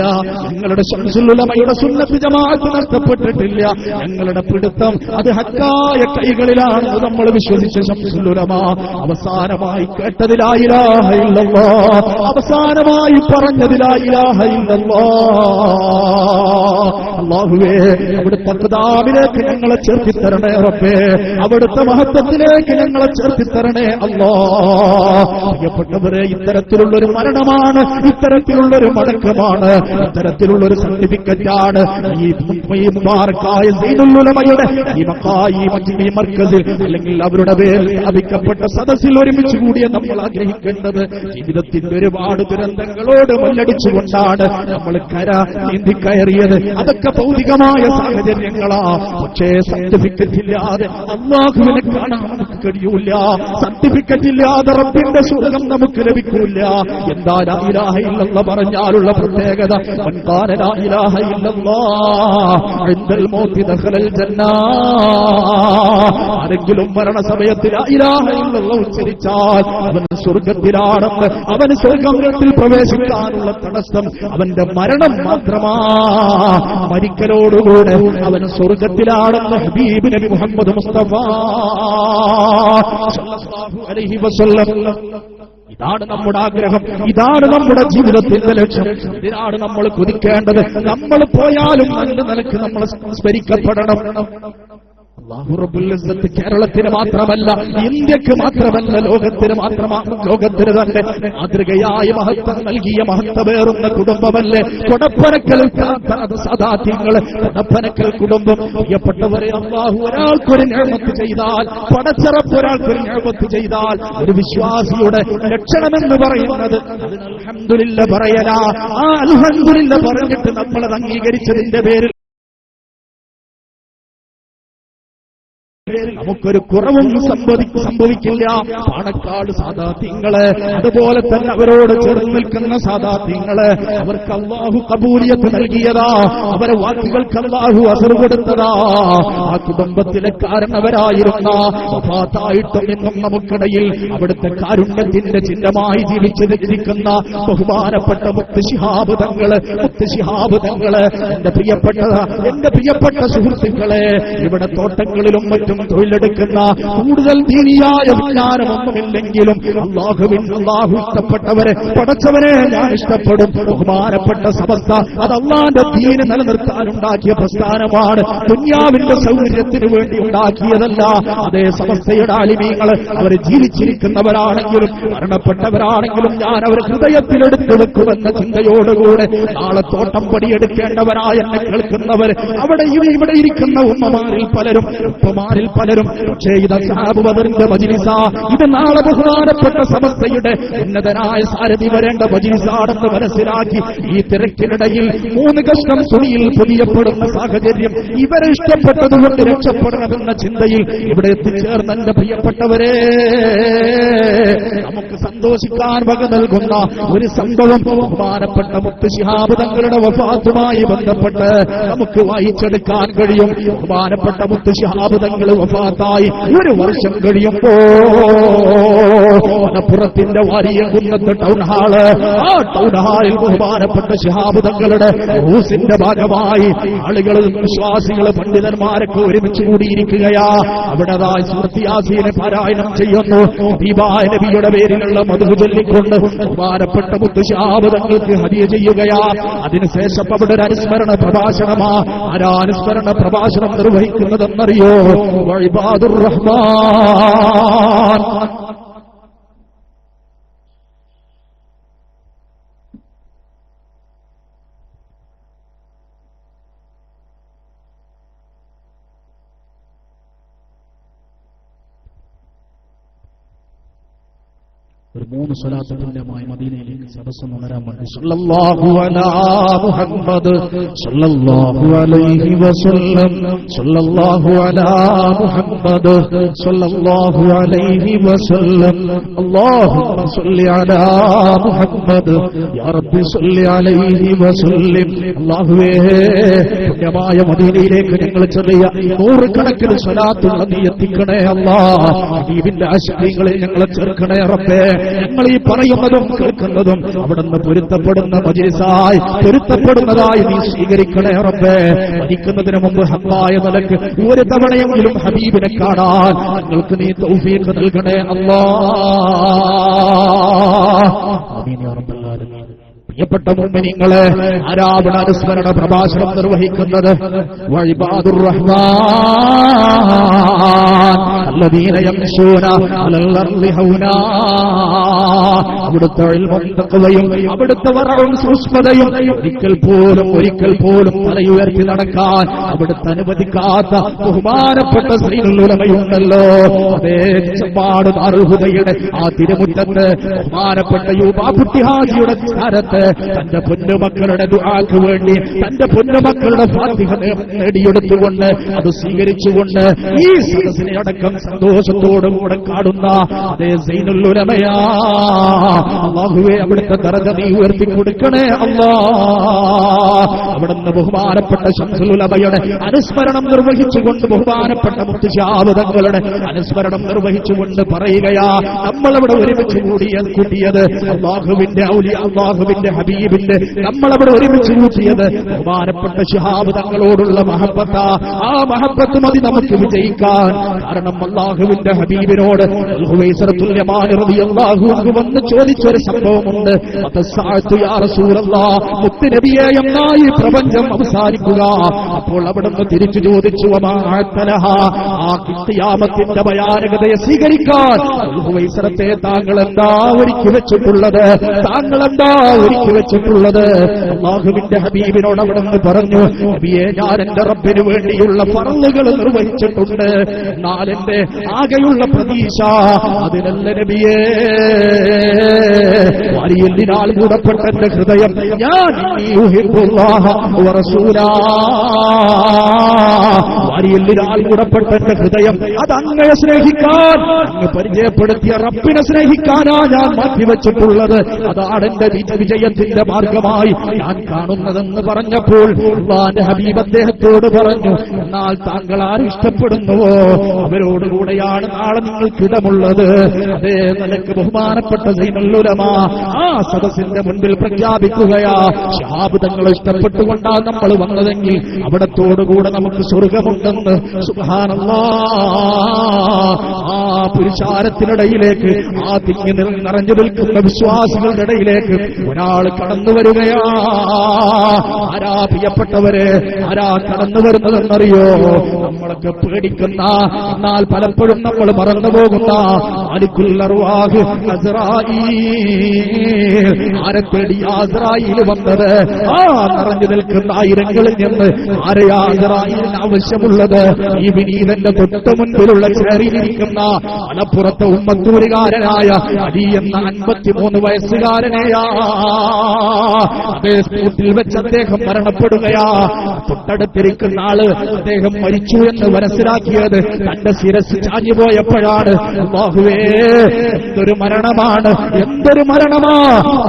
ഞങ്ങളുടെ ശംസുൽ ഉലമയുടെ സുന്നത്ത് ജമാഅത്ത് നഷ്ടപ്പെട്ടിട്ടില്ല, ഞങ്ങളുടെ പിടുത്തം അത് ഹക്കായ കൈകളിലാണ് റസൂലാണെന്ന് നമ്മൾ വിശ്വസിച്ച ശംസുൽ ഉലമാ അവസാനമായി കേട്ടത് ലാ ഇലാഹ ഇല്ലല്ലാഹ്, അവസാനമായി പറഞ്ഞത് ലാ ഇലാഹ ഇല്ലല്ലാഹ്. അല്ലാഹുവേ, അവിടുത്തെ ഖുദാമിലേക്ക് ഞങ്ങളെ ചേർത്തിത്തരണേ റബ്ബേ, അവിടുത്തെ മഹത്വത്തിലേക്ക് ഞങ്ങളെ ചേർത്തിത്തരണേ അല്ലാഹ്. പ്രിയപ്പെട്ടവരെ, ഇത്തരത്തിലുള്ളൊരു മരണമാണ്, ഇത്തരത്തിലുള്ളൊരു മടക്കമാണ്, ഇത്തരത്തിലുള്ളൊരു സർട്ടിഫിക്കറ്റാണ് ഈ മുബാറക്കായ സയ്യിദുൽ ഉലമയുടെ ഈ മർക്കസിൽ അല്ലെങ്കിൽ അവരുടെ പേരിൽ സ്ഥാപിക്കപ്പെട്ട സദസ്സിൽ ഒരുമിച്ച് കൂടിയ നമ്മൾ ആഗ്രഹിക്കേണ്ടത്. ജീവിതത്തിന്റെ ഒരുപാട് ദുരന്തങ്ങളോട് മല്ലടിച്ചുകൊണ്ടാണ് നമ്മൾ കര നീന്തിക്കയറിയത്. അതൊക്കെ ഭൗതികമായ സാഹചര്യങ്ങളാ. പക്ഷേ സർട്ടിഫിക്കറ്റ് ഇല്ലാതെ അല്ലാഹുവിനെ കാണാൻ നമുക്ക് കഴിയൂല. സർട്ടിഫിക്കറ്റ് ഇല്ലാതെ റബ്ബിന്റെ സ്വർഗ്ഗം നമുക്ക് ലഭിക്കൂല. എന്താ ലാ ഇലാഹ ഇല്ലല്ലാഹ് പറഞ്ഞാലുള്ള പ്രത്യേകത? മൻ ഖാല ലാ ഇലാഹ ഇല്ലല്ലാഹ് ഇൻദൽ മൗതി ദഖലൽ ജന്ന. ആരെങ്കിലും മരണസമയത്ത് ലാ ഇലാഹ ഇല്ലല്ലാഹ് ഉച്ചരിച്ചാൽ അവൻ സ്വർഗ്ഗത്തിലാണെന്ന്, അവന് സ്വർഗ്ഗത്തിൽ പ്രവേശിക്കാനുള്ള തടസ്സം അവന്റെ മരണം മാത്രമാ. മരിക്കലോടുകൂടെ അവൻ സ്വർഗ്ഗത്തിലാണെന്ന് ഹബീബ് നബി മുഹമ്മദ് മുസ്തഫ സല്ലല്ലാഹു അലൈഹി വസല്ലം. ഇതാണ് നമ്മുടെ ആഗ്രഹം, ഇതാണ് നമ്മുടെ ജീവിതത്തിന്റെ ലക്ഷ്യം, ഇതിനാണ് നമ്മൾ കൊതിക്കേണ്ടത്. നമ്മൾ പോയാലും നല്ല നിലക്ക് നമ്മൾ സ്മരിക്കപ്പെടണം. അല്ലാഹു റബ്ബുൽ ഇസ്സത്ത് കേരളത്തിന് മാത്രമല്ല, ഇന്ത്യക്ക് മാത്രമല്ല, ലോകത്തിന് തന്നെ മാതൃകയായ മഹത്വം നൽകിയ മഹത്വമേറുന്ന കുടുംബമല്ലേ കൊടപ്പനക്കൽ സദാത്യങ്ങൾ, കൊടപ്പനക്കൽ കുടുംബം. പ്രിയപ്പെട്ടവരെ, അല്ലാഹു ഒരാൾക്കൊരു നിഅമത്ത് ചെയ്താൽ, പടച്ചറപ്പ് ഒരാൾക്കൊരു നിഅമത്ത് ചെയ്താൽ, ഒരു വിശ്വാസിയുടെ ലക്ഷണമെന്ന് പറയുന്നത് അതിന് അൽഹംദുലില്ലാഹ് പറയലാ. ആ അൽഹംദുലില്ലാഹ് പറഞ്ഞിട്ട് നമ്മളത് അംഗീകരിച്ചതിന്റെ പേരിൽ നമുക്കൊരു കുറവും സംഭവിക്കില്ല. പാണക്കാട് സാദാത്യങ്ങള്, അതുപോലെ തന്നെ അവരോട് ചേർന്ന് നിൽക്കുന്ന സാദാത്യങ്ങള്, അവർക്ക് അല്ലാഹു കബൂലിയത്ത് നൽകിയതാ, അവരെ വാക്കുകൾക്ക് അല്ലാഹു അസർ കൊടുത്തതാ. ആ കുടുംബത്തിലെ കാരണവരായിരുന്ന വഫാത്തായിട്ടും ഇന്നും നമുക്കിടയിൽ അവിടുത്തെ കാരുണ്യത്തിന്റെ ചിഹ്നമായി ജീവിച്ചിരിക്കുന്ന ബഹുമാനപ്പെട്ട മുത്ത് ശിഹാബ് തങ്ങള്, എന്റെ പ്രിയപ്പെട്ട സുഹൃത്തുക്കളെ, ഇവിടെ തോട്ടങ്ങളിലും മറ്റും തൊഴിലെടുക്കുന്ന കൂടുതൽ ദീനിയായ വിജ്ഞാനമൊന്നുമില്ലെങ്കിലും അല്ലാഹു ഇഷ്ടപ്പെട്ടവരെ, പടച്ചവരെ ഞാൻ ഇഷ്ടപ്പെടും. ബഹുമാനപ്പെട്ട സമസ്ത അത് അല്ലാഹുവിന്റെ ദീന് നിലനിർത്താനുണ്ടാക്കിയ പ്രസ്ഥാനമാണ്, ദുനിയാവിന്റെ സൗകര്യത്തിന് വേണ്ടി ഉണ്ടാക്കിയതല്ല. അതേ സമസ്തയുടെ ആലിമീങ്ങൾ അവർ ജീവിച്ചിരിക്കുന്നവരാണെങ്കിലും മരണപ്പെട്ടവരാണെങ്കിലും ഞാൻ അവർ ഹൃദയത്തിലെടുത്തു വെക്കുമെന്ന ചിന്തയോടുകൂടെ നാളെ തോട്ടം പടിയെടുക്കേണ്ടവരായ എന്നെ കേൾക്കുന്നവർ അവിടെ ഇവിടെ ഇരിക്കുന്ന ഉമ്മമാരിൽ പലരും പക്ഷേ ഇത് അസ്ഹാബ് ബദറിന്റെ മജ്ലിസാ, ഇത് നാളെ ബഹുമാനപ്പെട്ട സമസ്തയുടെ ഉന്നതനായ സാരഥി വരേണ്ട മജ്ലിസാണെന്ന് മനസ്സിലാക്കി ഈ തിരക്കിനിടയിൽ 3 കഷ്ണം തുണിയിൽ പൊതിയപ്പെടുന്ന സാഹചര്യം ഇവരെ ഇഷ്ടപ്പെട്ടതുകൊണ്ട് രക്ഷപ്പെടണമെന്ന ചിന്തയിൽ ഇവിടെ എത്തിച്ചേർന്ന എന്റെ പ്രിയപ്പെട്ടവരെ, നമുക്ക് സന്തോഷിക്കാൻ വക നൽകുന്ന ഒരു സംഭവം ബഹുമാനപ്പെട്ട മുത്ത് ശിഹാബ് തങ്ങളുടെ വഫാത്തുമായി ബന്ധപ്പെട്ട് നമുക്ക് വായിച്ചെടുക്കാൻ കഴിയും. ബഹുമാനപ്പെട്ട മുത്ത് ശിഹാബ് തങ്ങൾ വഫാത്തായി 1 വർഷം കഴിയുമ്പോ മലപ്പുറത്തിന്റെ വാരിയംകുന്നത്ത് ടൗൺ ഹാള്, ആ ടൗൺ ഹാളിൽ ബഹുമാനപ്പെട്ട ശിഹാബ് തങ്ങളുടെ റൂസിന്റെ ഭാഗമായി ആളുകൾ, വിശ്വാസികൾ, പണ്ഡിതന്മാരൊക്കെ ഒരുമിച്ച് കൂടിയിരിക്കുകയാ. അവിടെ സൂറത്ത് യാസീനെ പാരായണം ചെയ്യുന്നു. ഹബീബായ നബിയുടെ പേരിലുള്ള മദ്ഹ് ചൊല്ലിക്കൊണ്ട് ബഹുമാനപ്പെട്ട മുത്ത് ശിഹാബ് തങ്ങൾക്ക് ഹദിയ ചെയ്യുകയാ. അതിനുശേഷം അവിടെ ഒരു അനുസ്മരണ പ്രഭാഷണമാ. ആരാ അനുസ്മരണ പ്രഭാഷണം നിർവഹിക്കുന്നതെന്നറിയോ? ഇബാദുർ റഹ്മാൻ. ഒരു 3 സ്വലാത്ത് പുണ്യമായി മദീനയിലേക്ക് സദസ്സ് ഉണരാൻ വേണ്ടി സല്ലല്ലാഹു അലാ മുഹമ്മദ് സല്ലല്ലാഹു അലൈഹി വസല്ലം, സല്ലല്ലാഹു അലാ മുഹമ്മദ് സല്ലല്ലാഹു അലൈഹി വസല്ലം, അല്ലാഹുമ്മ സല്ലി അലാ മുഹമ്മദ് യാ റബ്ബി സല്ലി അലൈഹി വസല്ലം. അല്ലാഹുവേ, പുണ്യമായ മദീനയിലേക്ക് ഞങ്ങൾ ചെറിയ 100 കണക്കിന് സ്വലാത്തുള്ള നീ എത്തിക്കണേ അല്ലാഹ്. ഹബീബിന്റെ ആശീർവാദങ്ങളിൽ ഞങ്ങളെ ചേർക്കണേ റബ്ബേ. ഞങ്ങൾ ഈ പറയുന്നതും കേൾക്കുന്നതും അവിടുന്ന് പൊരുത്തപ്പെടുന്ന മജ്‌ലിസായി പൊരുത്തപ്പെടുന്നതായി നീ സ്വീകരിക്കണേ റബ്ബേ. മരിക്കുന്നതിന് മുമ്പ് ഹക്കായ നിലക്ക് ഒരു തവണയെങ്കിലും ഹബീബിനെ കാണാൻ ഞങ്ങൾക്ക് നീ തൗഫീഖ് നൽകണേ അല്ലാഹ്. ആമീൻ യാ റബ്ബൽ ആലമീൻ. പ്രിയപ്പെട്ട മുഅ്മിനീങ്ങളെ, ആരാധന അനുസ്മരണ പ്രഭാഷണം നിർവഹിക്കുന്നത് വഇബാദുർ റഹ്മാൻ അല്ലദീന യംശൂന അലൽ അർളി ഹൗനാ. അവിടുത്തെ ഇൽമും തഖ്വയും അവിടുത്തെ വറഉം സൂക്ഷ്മതയും ഒരിക്കൽ പോലും തലയുയർത്തി നടക്കാൻ അവിടുത്തെ അനുവദിക്കാത്ത ബഹുമാനപ്പെട്ട സയ്യിദുൽ ഉലമയുണ്ടല്ലോ. അതേ ചെമ്പാട് ദാറുൽ ഹുദയുടെ ആ തിരുമുറ്റത്ത് ബഹുമാനപ്പെട്ട യൂബാക്കുട്ടി ഹാജിയുടെ സ്ഥാനത്ത് തന്റെ പൊന്നുമക്കളുടെ ദുആക്ക് വേണ്ടി തന്റെ പൊന്നുമക്കളുടെ ഫാത്തിഹ നേടിയെടുത്തുകൊണ്ട് അത് സ്വീകരിച്ചുകൊണ്ട് ഈ സദസ്സിനെ അടക്കം സന്തോഷത്തോടുകൂടെ കാണുന്ന അതേ സയ്യിദുൽ ഉലമയാ അല്ലാഹുവേ, അവിടുത്തെ ദറജ നീ ഉയർത്തി കൊടുക്കണേ അല്ലാഹ്. അവിടുന്ന് ബഹുമാനപ്പെട്ട ശംസുൽ ഉലമയുടെ അനുസ്മരണം നിർവഹിച്ചുകൊണ്ട് ബഹുമാനപ്പെട്ട മുത്ത് ശിഹാബ് തങ്ങളുടെ അനുസ്മരണം നിർവഹിച്ചുകൊണ്ട് പറയുകയാ, നമ്മളവിടെ ഒരുമിച്ച് കൂട്ടിയത് അല്ലാഹുവിന്റെ ഔലിയ അല്ലാഹുവിന്റെ ഹബീബിന്റെ നമ്മളവിടെ ഒരുമിച്ച് കൂട്ടിയത് ബഹുമാനപ്പെട്ട ശിഹാബ് തങ്ങളോടുള്ള മഹബത്താ. ആ മഹബത്ത് മതി നമുക്ക് വിജയിക്കാൻ. കാരണം അല്ലാഹുവിന്റെ ഹബീബിനോട് ഹുവൈസറത്തുൽ യമാനി റളിയല്ലാഹു അൻഹു വന്ന് ചോദിച്ചൊരു സംഭവമുണ്ട്. മുത്ത് നബിയെ, എന്നായി പ്രപഞ്ചം അവസാനിക്കുക? അപ്പോൾ അവിടുന്ന് തിരിച്ചു ചോദിച്ചു, ആ ഖിയാമത്തിന്റെ ഭയാനകതയെ സ്വീകരിക്കാൻ ഹുവൈസറത്തെ താങ്കൾ എന്താ ഒരുക്കി വെച്ചിട്ടുള്ളത്? അല്ലാഹുവിന്റെ ഹബീബിനോട് അവിടുന്ന് പറഞ്ഞു, നബിയെ, ഞാൻ എന്റെ റബ്ബിന് വേണ്ടിയുള്ള ഫർളുകൾ നിർവഹിച്ചിട്ടുണ്ട്. എന്നാൽ എന്റെ ആകെയുള്ള പ്രതീക്ഷ അതിനല്ല നബിയേ. വാരിയെല്ലിനാൽ മൂടപ്പെട്ട എന്റെ ഹൃദയം ഞാൻ വാരിയെല്ലിനാൽ മൂടപ്പെട്ട എന്റെ ഹൃദയം അത് അങ്ങയെ സ്നേഹിക്കാൻ, അങ്ങ് പരിചയപ്പെടുത്തിയ റബ്ബിനെ സ്നേഹിക്കാനാ ഞാൻ മാറ്റിവെച്ചിട്ടുള്ളത്. അതാണ് എന്റെ വിജയത്തിന്റെ മാർഗമായി ഞാൻ കാണുന്നതെന്ന് പറഞ്ഞപ്പോൾ അല്ലാഹുവിന്റെ ഹബീബ് അദ്ദേഹത്തോട് പറഞ്ഞു, എന്നാൽ താങ്കൾ ആരും ഇഷ്ടപ്പെടുന്നുവോ അവരോടുകൂടെയാണ് നാളെ നിങ്ങൾക്കിടമുള്ളത്. അതേ നിലക്ക് ബഹുമാനപ്പെട്ട സയ്യിദുൽ ഉലമ ആ സദസ്സിന്റെ മുൻപിൽ പ്രഖ്യാപിക്കുകയാ, ശിഹാബ് തങ്ങളെ ഇഷ്ടപ്പെട്ടുകൊണ്ടാണ് നമ്മൾ വന്നതെങ്കിൽ അവിടത്തോടുകൂടെ നമുക്ക് സ്വർഗമുണ്ടെന്ന്. സുബ്ഹാനല്ലാഹ്. ആ പുരുഷാരത്തിനിടയിലേക്ക്, ആ തിങ്ങി നിറഞ്ഞു നിൽക്കുന്ന വിശ്വാസികളുടെ ഇടയിലേക്ക് ഒരാൾ കടന്നു വരികയാ. ആരാ പ്രിയപ്പെട്ടവരെ, ആരാ കടന്നു വരുന്നതെന്നറിയോ? നമ്മളൊക്കെ പേടിക്കുന്ന, എന്നാൽ പലപ്പോഴും നമ്മൾ മറന്നുപോകുന്ന മാലിക്കുൽ അർവാഹ് അസ്റായീൽ. ആരെ തേടി അസ്റായീൽ വന്നത്? ആ നിറഞ്ഞു നിൽക്കുന്ന ആയിരങ്ങളിൽ നിന്ന് ആരെയാ അസ്റായീലിന് ആവശ്യമുള്ളത്? ഈ വിനീതന്റെ തൊട്ട് മുൻപിലുള്ള ചേരിയിരിക്കുന്ന മലപ്പുറത്തെ ഉമ്മത്തൂരുകാരനായ അലി എന്ന 53 വയസ്സുകാരനെയാ. അതേ സ്പോട്ടിൽ വെച്ച് അദ്ദേഹം മരണപ്പെടുകയാ. തൊട്ടടുത്തിരിക്കുന്ന ആള് അദ്ദേഹം മരിച്ചു എന്ന് മനസ്സിലാക്കിയത് തന്റെ ശിരസ് ചാഞ്ഞുപോയപ്പോഴാണ്. അല്ലാഹുവേ, എന്തൊരു മരണമാണ്, എന്തൊരു മരണമാ!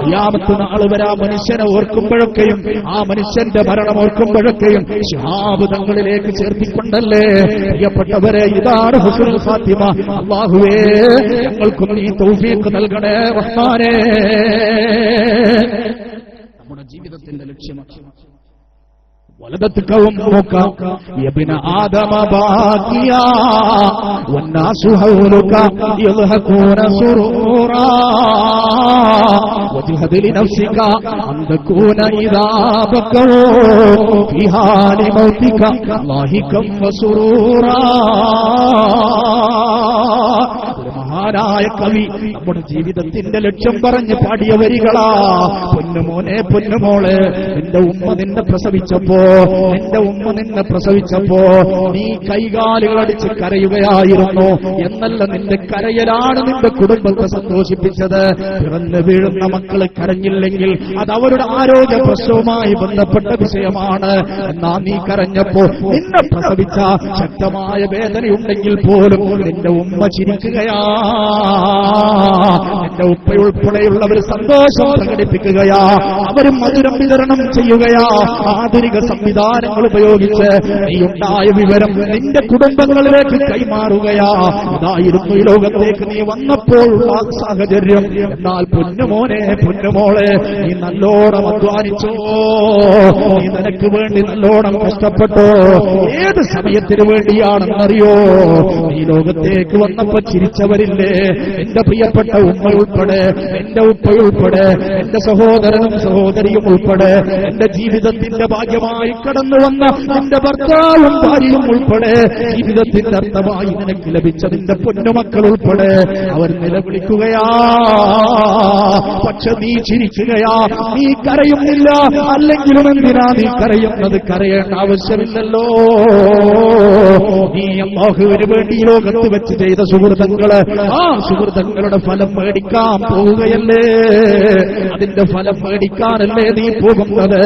ഖിയാമത്ത് നാൾ വരെ ആ മനുഷ്യനെ ഓർക്കുമ്പോഴൊക്കെയും ആ മനുഷ്യന്റെ മരണം ഓർക്കുമ്പോഴൊക്കെയും ശിഹാബ് തങ്ങളിലേക്ക് ചേർത്തിക്കൊണ്ടല്ലേ പ്രിയപ്പെട്ടവരെ. ഇതാണ് ഹുസ്നുൽ ഫാത്തിമ. അല്ലാഹുവേ, ഞങ്ങൾക്കും നീ തൗഫീഖ് നൽകണേ റഹ്മാനേ. നമ്മുടെ ജീവിതത്തിന്റെ ലക്ഷ്യമാണ് ولدتك أمك يا ابن آدم باكيا والناس حولك يضحكون سرورا وجهد لنفسك أن تكون إذا بكوا في حال موتك لاهقا وسرورا. മഹാനായ കവി നമ്മുടെ ജീവിതത്തിന്റെ ലക്ഷ്യം പറഞ്ഞ് പാടിയ വരികളാ. പൊന്നുമോനെ, പൊന്നുമോളെ, നിന്റെ ഉമ്മ നിന്നെ പ്രസവിച്ചപ്പോ നീ കൈകാലുകളടിച്ച് കരയുകയായിരുന്നു എന്നല്ല, നിന്റെ കരയലാണ് നിന്റെ കുടുംബത്തെ സന്തോഷിപ്പിച്ചത്. പിറന്നു വീഴുന്ന മക്കള് കരഞ്ഞില്ലെങ്കിൽ അത് അവരുടെ ആരോഗ്യ പ്രശ്നവുമായി ബന്ധപ്പെട്ട വിഷയമാണ്. എന്നാ നീ കരഞ്ഞപ്പോ നിന്നെ പ്രസവിച്ച ശക്തമായ വേദനയുണ്ടെങ്കിൽ പോലും നിന്റെ ഉമ്മ ചിരിക്കുകയാ. എന്റെ ഉപ്പയുൾപ്പെടെയുള്ളവർ സന്തോഷം പ്രകടിപ്പിക്കുകയാ, അവരും മധുരം വിതരണം ചെയ്യുകയാ. ആധുനിക സംവിധാനങ്ങൾ ഉപയോഗിച്ച് നീയുണ്ടായ വിവരം നിന്റെ കുടുംബങ്ങളിലേക്ക് കൈമാറുകയാ. ഇതായിരുന്നു ഈ ലോകത്തേക്ക് നീ വന്നപ്പോഴുള്ള സാഹചര്യം. എന്നാൽ പൊന്നുമോനെ, പൊന്നുമോളെ, നീ നല്ലോണം അധ്വാനിച്ചോ, നീ നിനക്ക് വേണ്ടി നല്ലോണം കഷ്ടപ്പെട്ടോ. ഏത് സമയത്തിന് വേണ്ടിയാണെന്നറിയോ? ഈ ലോകത്തേക്ക് വന്നപ്പോ ചിരിച്ചവരില്ലേ? എന്റെ പ്രിയപ്പെട്ട ഉമ്മയുൾപ്പെടെ, എന്റെ ഉപ്പയുൾപ്പെടെ, എന്റെ സഹോദരനും സഹോദരിയും ഉൾപ്പെടെ, എന്റെ ജീവിതത്തിന്റെ ഭാഗ്യമായി കടന്നു വന്ന നിന്റെ ഭർത്താവും ഭാര്യയും ഉൾപ്പെടെ, ജീവിതത്തിന്റെ അർത്ഥമായി നിനക്ക് ലഭിച്ച നിന്റെ പൊന്നുമക്കൾ ഉൾപ്പെടെ അവർ നിലവിളിക്കുകയാ. പക്ഷെ നീ ചിരിക്കുകയാ, നീ കരയുന്നില്ല. അല്ലെങ്കിലും എന്തിനാ നീ കരയുന്നത്? കരയേണ്ട ആവശ്യമില്ലല്ലോ. നീ അല്ലാഹുവിന് വേണ്ടി ലോകത്ത് വെച്ച് ചെയ്ത സുഹൃതങ്ങള്, ആ സുഹൃതങ്ങളുടെ ഫലം മേടിക്കാൻ പോവുകയല്ലേ? അതിന്റെ ഫലം മേടിക്കാനല്ലേ നീ പോകുന്നത്?